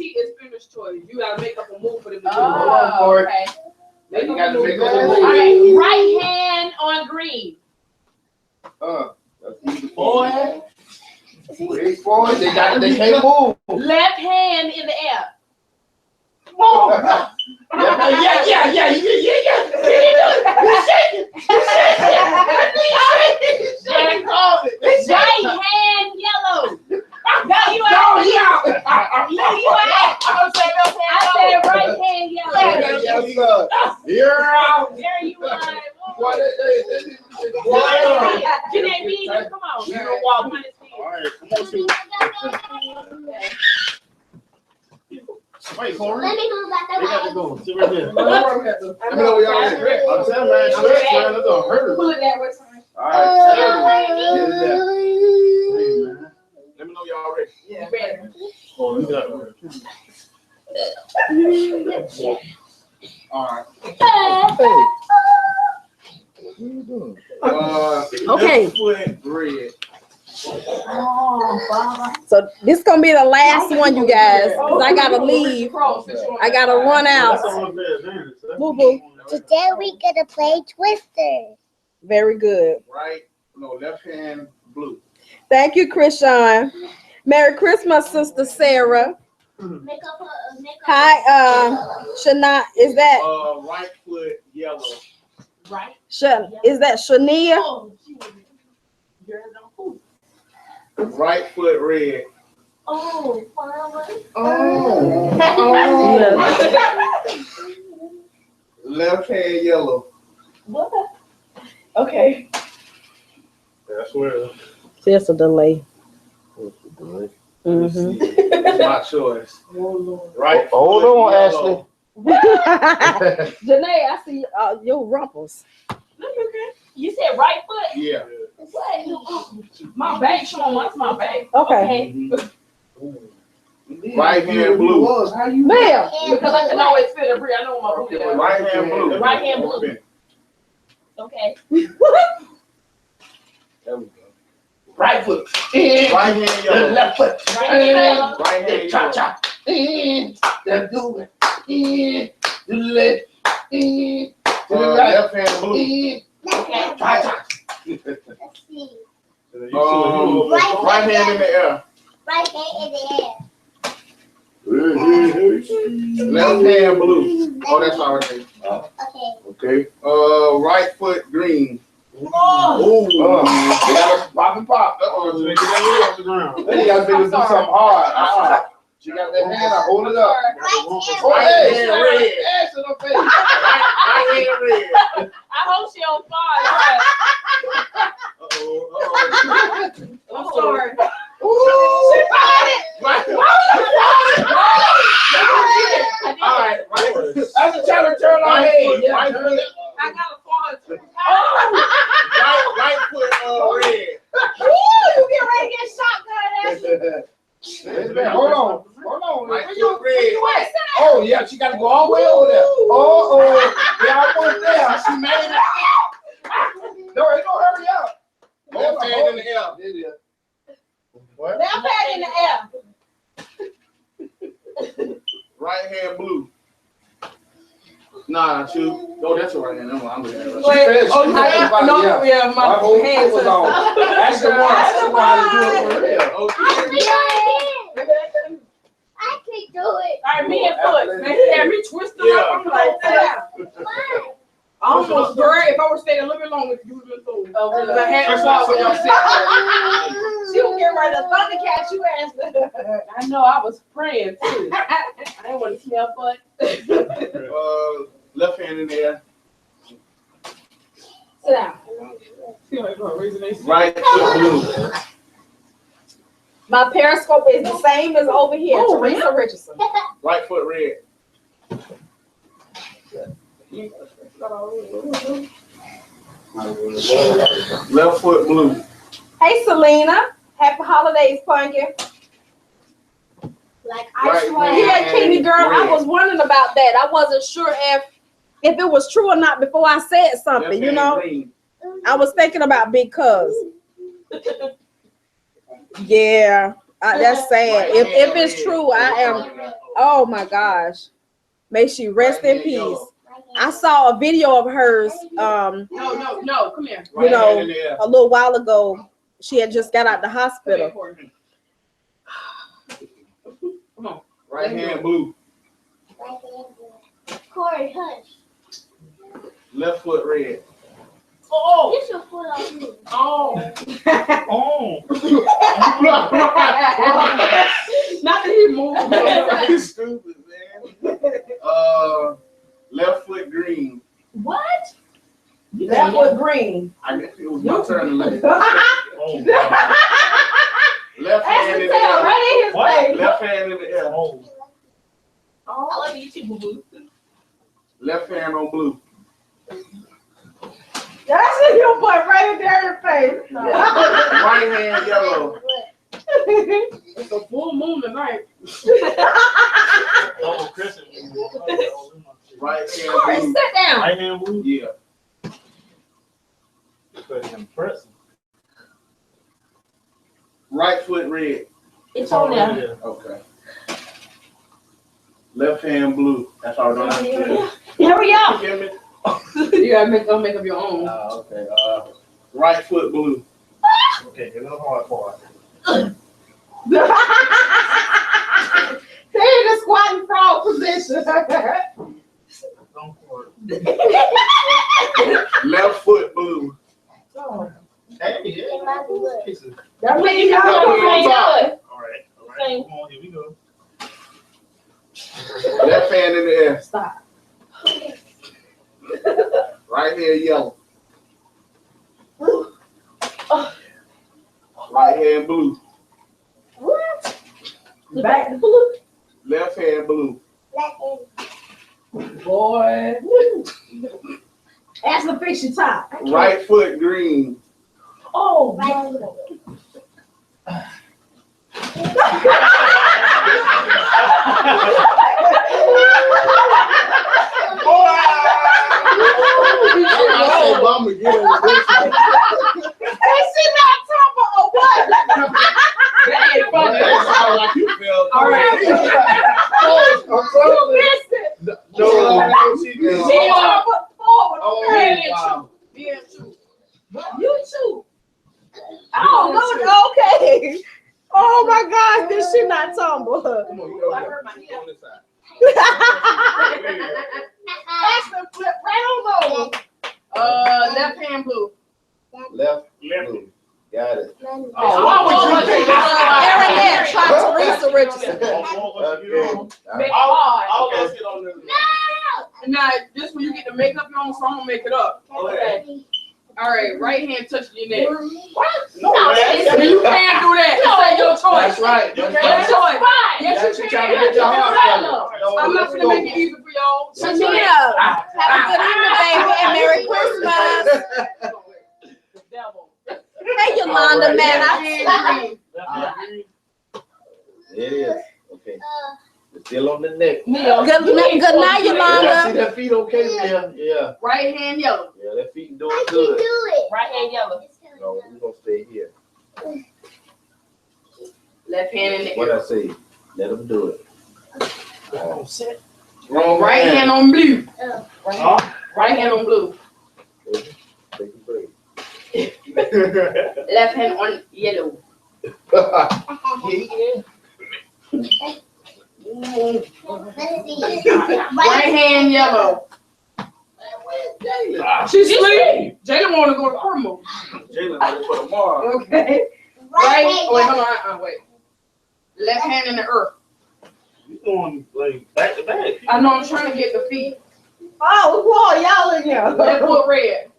is finished choice. You gotta make up a move for the Oh, okay. Then you got to make All that right, right hand on green. That's easy. Boy. Wait for it. They can't move. Left hand in the air. Yeah. Right hand yellow. No, you ain't. No, yeah. No, you ain't. I said right hand yellow. Yes, sir. You're out. There you are. What is it? Can they be? Come on. You know what? All right, come on, shoot. Wait, Corey. Let me go back They got to there. go. Sit right there. Let me know y'all I'm telling you, man, stretch, man, that's gonna hurt. Pull it that way. All right. Hey, man. Let me know y'all ready. Yeah. Oh, you got it. All right. What you doing? Okay. Left foot red. So this gonna be the last one, you guys, because I gotta leave. I gotta run out. That's all there, advantage. Boo boo. Today we gonna play Twister. Very good. Left hand blue. Thank you, Krishan. Merry Christmas, Sister Sarah. Make up Hi, Shana. Is that Right foot yellow. Right. Is that Shania? Oh, you're no fool. Right foot red. Oh, Mama. Left hand yellow. What? Okay. That's where. Just a delay. That's my choice. Right. Hold foot on, yellow. Janae, I see your rumples. You said right foot? Yeah. What? My back, showing what's my back? Okay. Right hand blue. Ma'am. Because I can always feel the breeze. I know my booty. Right hand blue. Right hand blue. Okay. There we go. Right foot. Right hand yellow. Left foot. Right hand yellow. Right hand Cha yellow. cha. Let's do it. To the left. To the right. Left hand blue. Okay. Cha cha. Let's see. Right hand in the air. Right hand in the air. Left hand blue. Oh, that's already. Okay. Okay. Right foot green. Oh, they got to pop and pop. So they get that leg off the ground. Then you got to be able to do something hard. She got that hand up, hold it up. Oh, Right hey, hand red. ass in her face. Right hand red. I hope she on fire. I'm sorry. Right. All right. Right. I'm trying to turn on Right head. foot. Yeah, Right turn foot. it. I got a fall. Right foot red. You get ready to get shotgun. Wait a minute, hold on. Right foot red. Oh, yeah, she got to go all the way over there. Yeah, almost there. She made it. No, ain't no hurry up. Left hand in the air. There it is. What? Left hand in the air. Right hand blue. Nah, shoot. Oh, that's a right hand. I'm looking at it. She said she was about- No, yeah. yeah, My my whole hands foot was on. That's the one. That's the one how to do it for real. Okay. I can do it. All right, me and foot. Man, had me twisted Yeah. up. I'm like, yeah. Why? I almost, girl, if I were staying a little bit longer, you would have been cool. Oh, Because I had to That's walk what with y'all her. She was getting ready to Thundercat you asked. I know I was praying too. I didn't want to smell fun. Left hand in the air. Sit down. Right foot blue. My Periscope is the same as over here. Oh, Teresa Richardson. Right foot red. Left foot blue. Hey, Selena. Happy holidays, Pumpkin. Like Right I swear. hand. Yeah, Kenny girl, I Red. was wondering about that. I wasn't sure if it was true or not before I said Left something, you hand know? green. I was thinking about Big Cuz. Yeah, that's sad. If it's true, I am, oh my gosh. May she rest in peace. I saw a video of hers, No, come here. Right know, hand in the air. a little while ago. She had just got out the hospital. Come on. Right hand blue. Corey, hush. Left foot red. Oh, Get your foot off me. oh. Oh. Not that he moved. You stupid, man. Left foot green. What? That was green. I guess it was my turn to left. Oh, God. Left That's hand the in the tail air. right in his What? face. Left hand in the air. Oh. I love you too, boo boo. Left hand on blue. That's it, you put right in there in the face. Right hand yellow. It's a full moon tonight. Oh, Christian. Right Corey, hand sit down. Right hand blue. blue. Yeah. Pretty impressive. Right foot red. It's on there. there. Okay. Left hand blue. That's all I have to do. Hurry You up. hear me? You gotta make up your own. Okay. Right foot blue. Okay, get a little hard part. Stay in the squatting frog position. Don't worry. Left foot blue. Hey, yeah. Pieces. That way you That know way on top. All right. All right. Same. Come on, here we go. Left hand in the air. Stop. Right hand yellow. Right hand blue. What? Back to blue. Left hand blue. Boy. Ask the fix your top. Right foot green. Oh, I say, Mama, get over this. Is she not talking or what? That ain't funny. That sounds like you felt. All right. You missed it. No, she did. She talking forward. Oh, Okay. wow. Yeah, too. You too. Oh, no, okay. Oh my gosh, did she not tumble? Come on, you go there. Go on this side. Ashton flip right on over. Left hand blue. Left blue. Got it. Aaron, try Teresa Richardson. Okay. I'll go sit on this. Now, this when you get to make up your own song, I'm gonna make it up. Okay. All right, right hand touching your neck. No, man. You can't do that. It's your choice. That's right. Your That's right. choice. Yes, That's you you can. trying to get your heart No, I'm not gonna make it easy for y'all. Shanita, have a good evening, baby, and Merry Christmas. Devil. Hey, Yolanda, man. I It is. Okay. It's still on the neck. good night, Yeah, Yolanda. see that feet okay there? Yeah. Right hand yellow. Yeah, that feet doing I can good. do it. Right hand yellow. No, we're gonna stay here. Left hand in the What air. I say? Let them do it. Right hand on blue. Huh? Right hand on blue. Take a break. Left hand on yellow. Right hand yellow. She's sleeping. Jalen want to go to Irma. Jalen, ready for tomorrow. Okay. Right. hand. Oh, wait, hold on. Wait. Left hand in the earth. You going like back to back? I know I'm trying to get the feet. Oh, boy, y'all in here. Left foot red.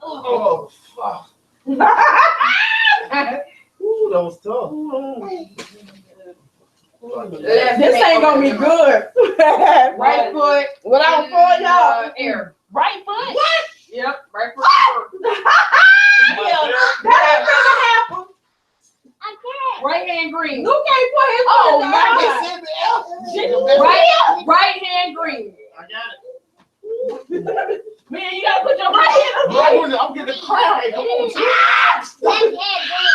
Oh fuck! Ooh, that was tough. This ain't gonna be good. Right foot. Without in for y'all. Air. Right foot? Yep. Right foot. Yeah, that ain't gonna happen. I can't. Right hand green. Luke can't put his Oh, foot my down. Right hand green. I got it. Man, you gotta put your right hand up. I'm getting the crowd. Hey, come on, Left hand.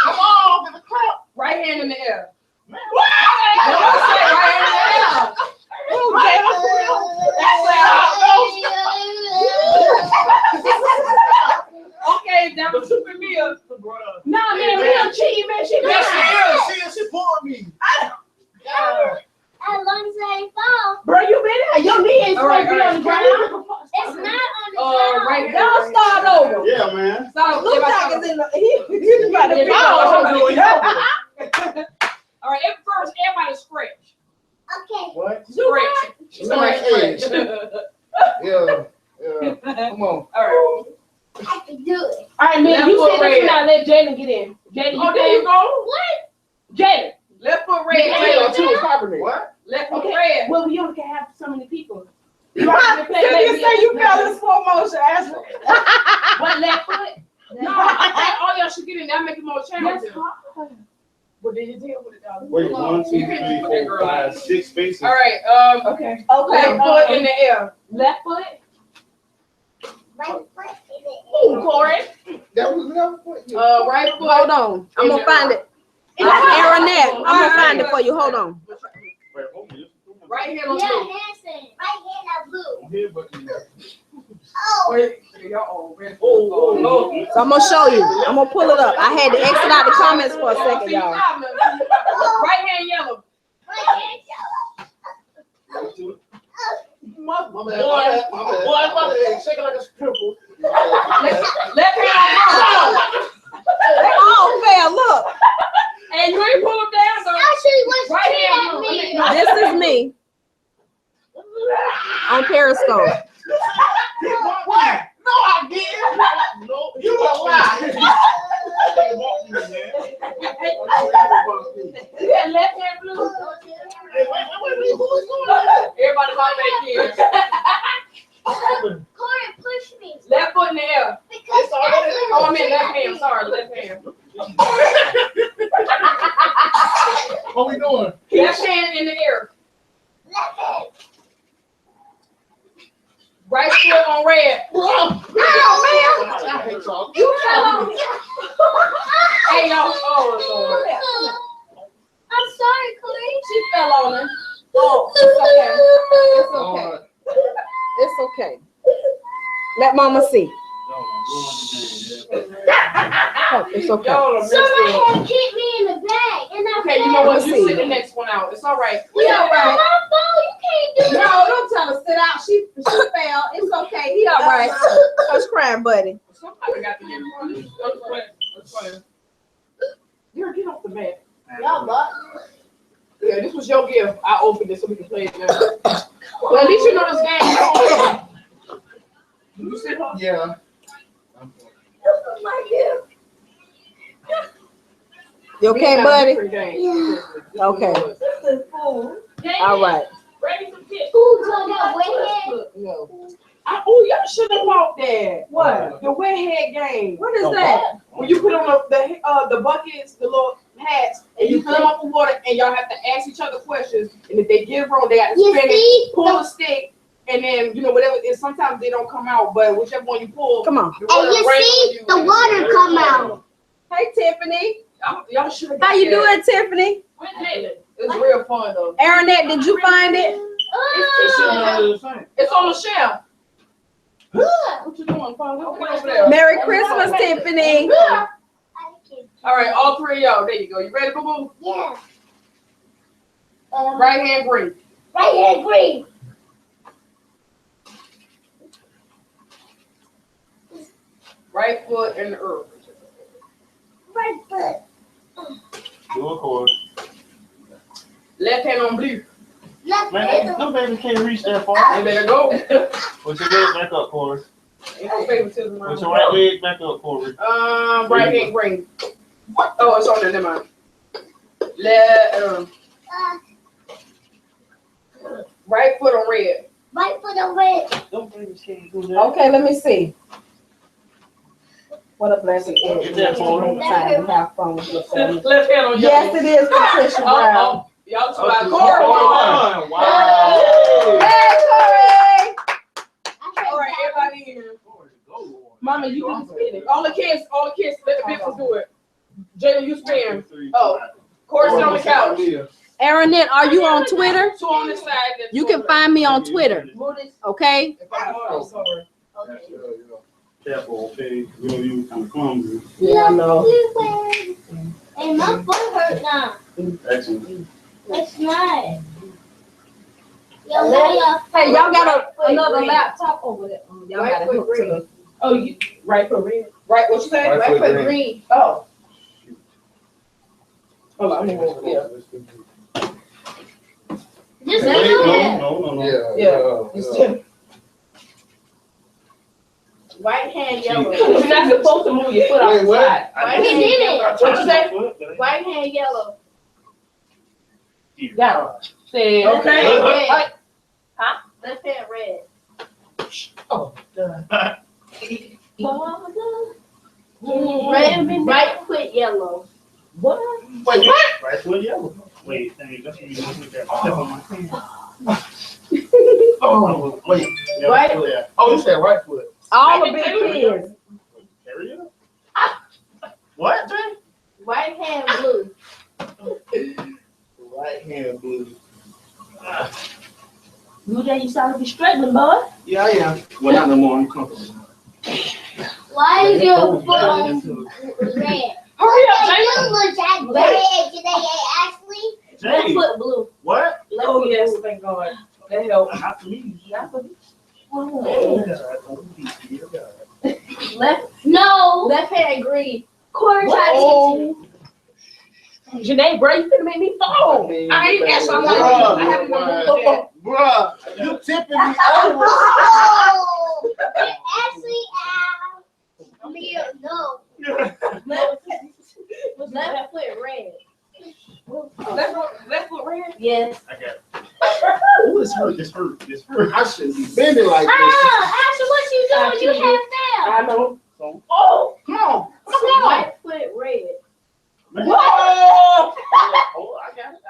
come on, I'm getting the crowd. Right hand in the air. What? Right hand in the air. Okay, that was super meal. Nah, man, real cheating, man. She She pulled me. As long as I ain't fall. Bro, you been there. Your knee ain't All right, supposed to be on the It's ground. not on the ground. Right hand. Y'all start over. Yeah, man. Stop. Luke is in the. He's about to be All right, at first, everybody stretch. Okay. What? Stretch. Yeah. Yeah. Come on. All right. I can do it. All right, man, Left you foot sit this red. now. Let Jaden get in. Jaden, Oh, there you go. What? Jaden. Left foot red. Yeah, Taylor. too, probably. What? Left foot Okay. red. Well, you only can have so many people. You say you fell in slow motion, Ashley. What, left foot? No, I think all y'all should get in there. Make it more That's challenging. hard. Well, then you deal with it, dog. Wait, 1, 2, You can 3, put that 4, girl out. 5, 6 spaces. All right. Okay. Left foot in the air. Left foot? Right foot in the Ooh, Corey. That was never put you. Right foot. Hold on. I'm gonna find it. Aaronette, I'm gonna find it for you. Hold on. Wait, hold on. Right hand on Yeah, blue. handstand. Right hand on blue. I'm here, but you know. Oh. Wait, y'all. Oh, no. So I'm gonna show you. I'm gonna pull it up. I had to exit out the comments for a second, y'all. Right hand yellow. Right hand My bad. My bad. Shaking like a stripper. Left hand on They all fell. Look, and you ain't pull them down, though. Actually, what's Right hand at blue. me? this is me on Periscope. What? No, I didn't. No, you a lie. You got left hand blue? Wait, who is going on? Everybody about back here. Corey, push me. Left foot in the air. Because Oh, I meant left hand. Sorry, left hand. What we doing? Left hand in the air. Left hand. Right foot on red. I hate y'all. You fell on me. Hey, y'all. Oh, Lord. I'm sorry, Corey. She fell on him. Oh, it's okay. It's okay. Let mama see. Oh, it's okay. Y'all are messed Somebody up. had kicked me in the back, and I Okay, you know what? Let me You see. sit the next one out. It's all right. We all right. My phone, you can't do No, that. don't tell her sit out. She fell. It's okay. He all right. Hush crying, buddy. Somebody got to get in front of you. That's funny. Here, get off the mat. Y'all luck. Yeah, this was your gift. I opened it so we can play it now. Well, at least you know this game. You sit up. Yeah. You okay, buddy? Okay. Jaden, All right. bring me some chips. Who's on that wet No. Oh, y'all should have bought that. What? The wet head game. What is that? When you put on the buckets, the little hats, and you fill them up with water, and y'all have to ask each other questions. And if they get it wrong, they got to You spin see? it, pull a stick, and then whatever. And sometimes they don't come out, but whichever one you pull, Come on. the And water you rains see on the you. water come out. Hey, Tiffany. Y'all should have. How you doing, Tiffany? With Jalen. It's real fun though. Aaronette, did you find it? It's on the shelf. What you doing, Paul? Get over there. Merry Christmas, Tiffany. All right, all three of y'all. There you go. You ready, boo boo? Yeah. Right hand green. Right hand green. Right foot in the earth. Right foot. Do a chord. Left hand on blue. Left Man, hand. no baby can't reach that far. You better go. Put your leg back up, Corey. Ain't no favoritism Put around your right leg back up, Corey. Right hand green. Oh, it's on there. Never mind. Left. Right foot on red. Right foot on red. Them babies can't do that. Okay, let me see. What a blessing. Get that for him. Time to have fun with your family. Left hand on Yes, it is Patricia Brown. Oh, y'all two out. Corey won. Wow. Hey, Corey! All right, everybody in here. Mama, you can spin it. All the kids, let the big ones do it. Jalen, you spin. Oh, Corey sit on the couch. Aaronette, are you on Twitter? Two on this side. then You two can on find me on Twitter, Move this. okay? Okay. Careful, okay? You know you kind of clumsy. Yeah, I know. Hey, my foot hurt now. Excellent. It's not. Yo, Hey, y'all got another laptop over there. Y'all Right got to foot hook to green. the. Oh, you right foot red. Right, what you say? Right Right foot foot green. Oh. Hold on, I'm gonna go over here. Just Wait, do it. no. Yeah. Right hand yellow. You're not supposed to move your foot Wait, off the what? side. Right We hand did yellow. it. What you say? Right hand yellow. Got it. Say Okay. okay. Red. Huh? Left hand red. Red. Right foot yellow. What? Wait, what? Right foot yellow. Wait, dang, that's what you want to step on my hand. Oh, wait. Yeah, Right. yeah. Oh, you said right foot. All the big kids. Area? What, Jay? Right hand blue. Right hand blue. You sound to be struggling, boy. Yeah, I am. Well, not no more. I'm comfortable. Why is your foot on red? Hurry up, Hey, Jay. you look at red today, Ashley. Left Jay, foot blue. what? Left Oh foot yes, blue. thank God. That helped. Not for me. Left No. left hand green. Corey tried to Oh. Janae, bro, you finna make me fall. I ain't asked for Bruh, I haven't even moved up. Bruh, you tipping me over. Oh, Ashley, Mia, no. Left foot red. Left foot red. Yes. I got it. Oh, this hurt. This hurt. This hurt. I shouldn't be bending like this. Ashley, what you doing? You have I failed. know. Oh, come on. Come on. Right foot red. Whoa! Oh, I got it.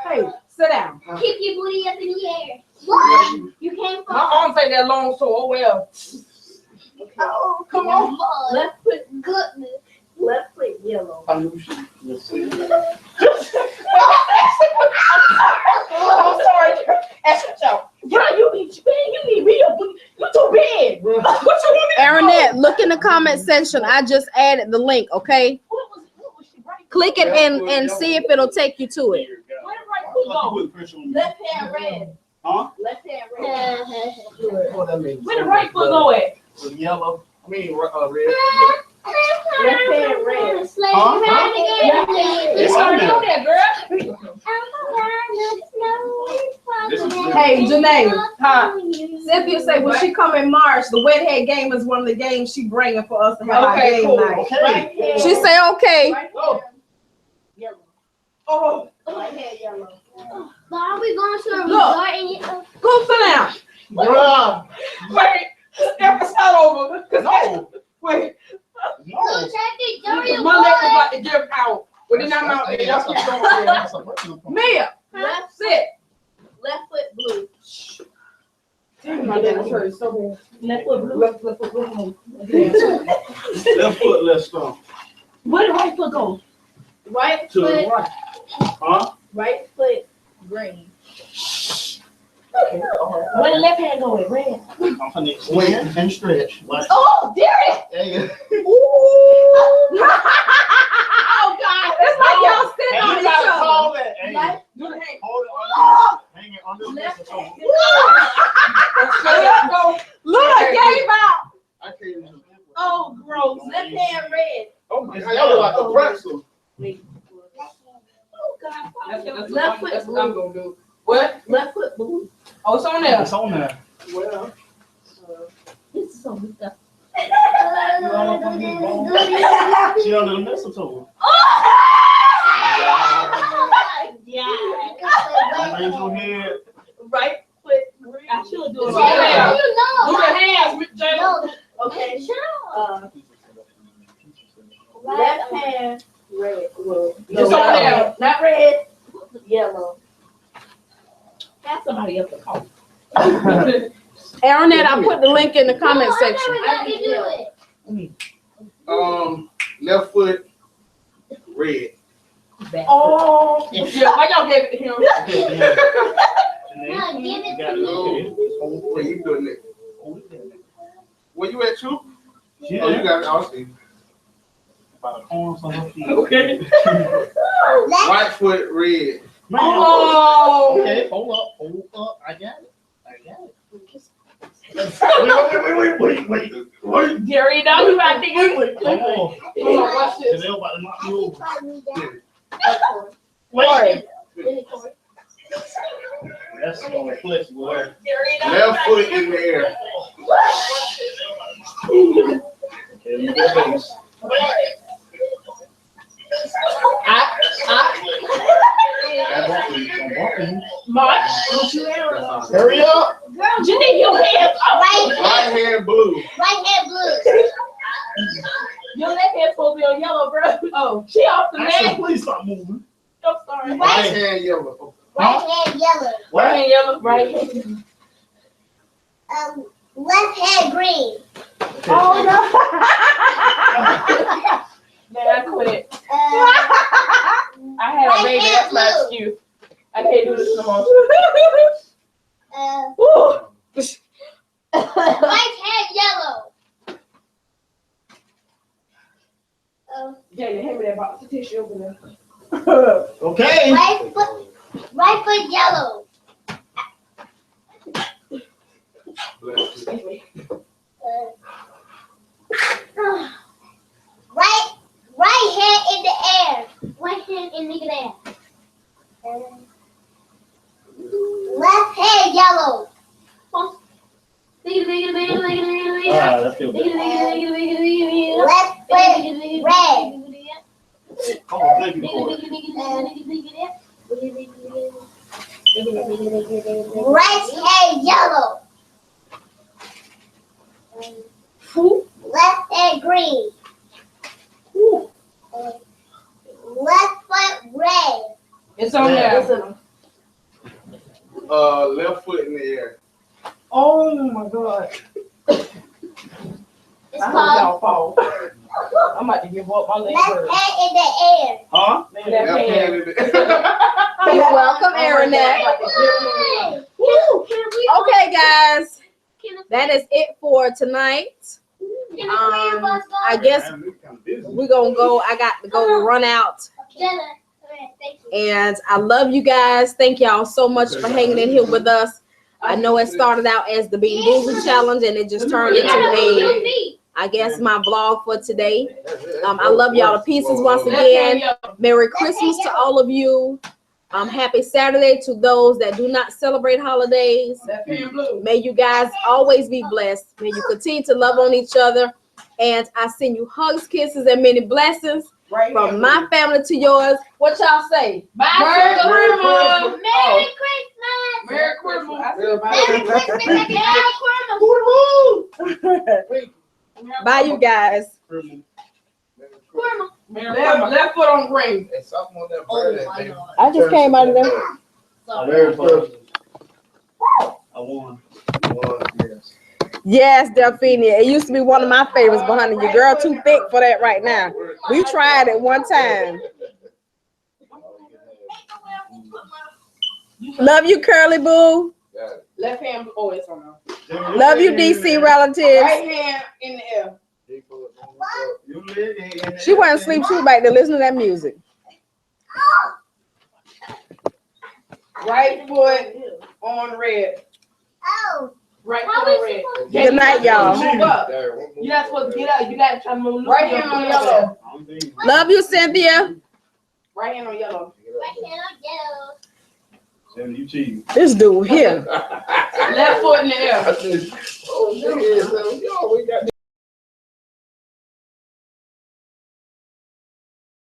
Hey, sit down. Keep your booty up in the air. What? You can't My fall. arms ain't that long, so oh well. Oh, Come on. Left foot Goodness. left foot yellow. Let's see. I'm sorry. Ask yourself. Bro, you need me. You too big. What you want me to Aaronette, look in the comment section. I just added the link, okay? What was she right? Click it and see if it'll take you to it. Where the right foot go? Left hand red. Huh? Left hand red. What that means? Where the right foot go at? Yellow. I mean, red. Left hand red. It's already on there, girl. Hey, Janae. Huh? Cynthia said when she come in March, the Wet Head game is one of the games she bringing for us to have our Okay, game cool. night. Okay. Right hand. She say, okay. Right Oh. hand yellow. Oh, Right hand yellow. But are we going to a Look. resort and Go sit down. Bruh. wait. Ever start over? No. Wait. No. Go check it, dirty My leg was boy. about to give out. But then I'm out there. Y'all keep going. That's a personal point. Mia, Left sit. left foot blue. Damn, my leg was hurting so bad. Left foot blue. Left foot blue. Left foot, left stump. Where the right foot go? Right To the foot. right. Huh? Right foot green. Where the left hand go? Red. I'm gonna wait and stretch. Watch. Oh, there it Hey, Oh God, it's like y'all sitting on you each gotta other. call that. Hey, Left, Do the hand. hold it on. Hang it under left this. hand. Look, I gave out. I can't even. Oh, gross. Left hand red. Oh my God, y'all look like a pretzel. Oh, God. That's Left what foot I'm blue. gonna do. What? Left foot blue. Oh, it's on there. It's on there. Well, This is so good. You all up on his bone? She under the mistletoe. Yeah. Raise your head. Right foot green. I should do it. It's on there. You know. Move your hands, Miss Jay. No. Okay. Left hand red. Well, It's on there. not red. Yellow. That's somebody else to call. Aaronette, I put the link in the comment section. I never got to do it. Left foot, red. Oh, yeah. Why y'all gave it to him? No, give it to Oh, where you doing it? Where you at, True? Yeah. Oh, you got it. I'll see. By the corners on her feet. Okay. Left. Right foot, red. Man, Oh. okay, hold up. I got it. Wait. Jerry, now you got to think. Come on. Hold on, watch this. They're about to knock me over. Fight me down. Wait. Really, Corey. That's going to flex, boy. Jerry, now Left foot in the air. Okay, you go base. March. Hurry up. Girl, You need your hands up. Right hand blue. right hand blue. Your left hand's supposed to be on yellow, bro. Oh, she off the I said, mat. please stop moving. I'm sorry. Right hand yellow. Right hand yellow. Right hand yellow. Right hand. Left hand green. Oh, no. Man, I quit. I had a baby. That's my excuse. I can't do this no more. Right hand yellow. Yeah, you hand me that box of tissue over there. Okay. Right foot yellow. Excuse me. Right hand in the air. Right hand in the air. Left hand yellow. Alright, let's go. Left foot red. Oh, thank you, Corey. Right hand yellow. Left hand green. Left foot red. It's on there. Left foot in the air. Oh my God. It's I hope called y'all fall. I'm about to give up my leg. left hand in the air. Huh? Left Left hand. hand in the air. You're welcome, Aaronette. Okay, guys, that is it for tonight. I guess we're gonna go. I got to go run out. And I love you guys. Thank y'all so much for hanging in here with us. I know it started out as the Being Boozled Challenge and it just turned into I guess my vlog for today. I love y'all to pieces once again. Merry Christmas to all of you. Happy Saturday to those that do not celebrate holidays. May you guys always be blessed. May you continue to love on each other. And I send you hugs, kisses, and many blessings from my family to yours. What y'all say? Merry Christmas. Merry Christmas. Merry Christmas. Merry Christmas. Bye, you guys. Left foot on green. And something on that bird, baby. I just came out of there. Very close. I won. Yes. Yes, Delphina. It used to be one of my favorites, but honey, your girl too thick for that right now. We tried it one time. Love you, Curly Boo. Got it. Left hand. Oh, it's on there. Love you, DC relatives. Right hand in the air. She wasn't asleep. She was back there listening to that music. Right foot on red. Oh. Right How foot on is red. it supposed Good night, y'all. Move up. You're not supposed to get up. You gotta try to move. Right hand on yellow. Love you, Cynthia. Right hand on yellow. Right hand on yellow. Shannon, you cheating. This dude here. Left foot in the air. Oh,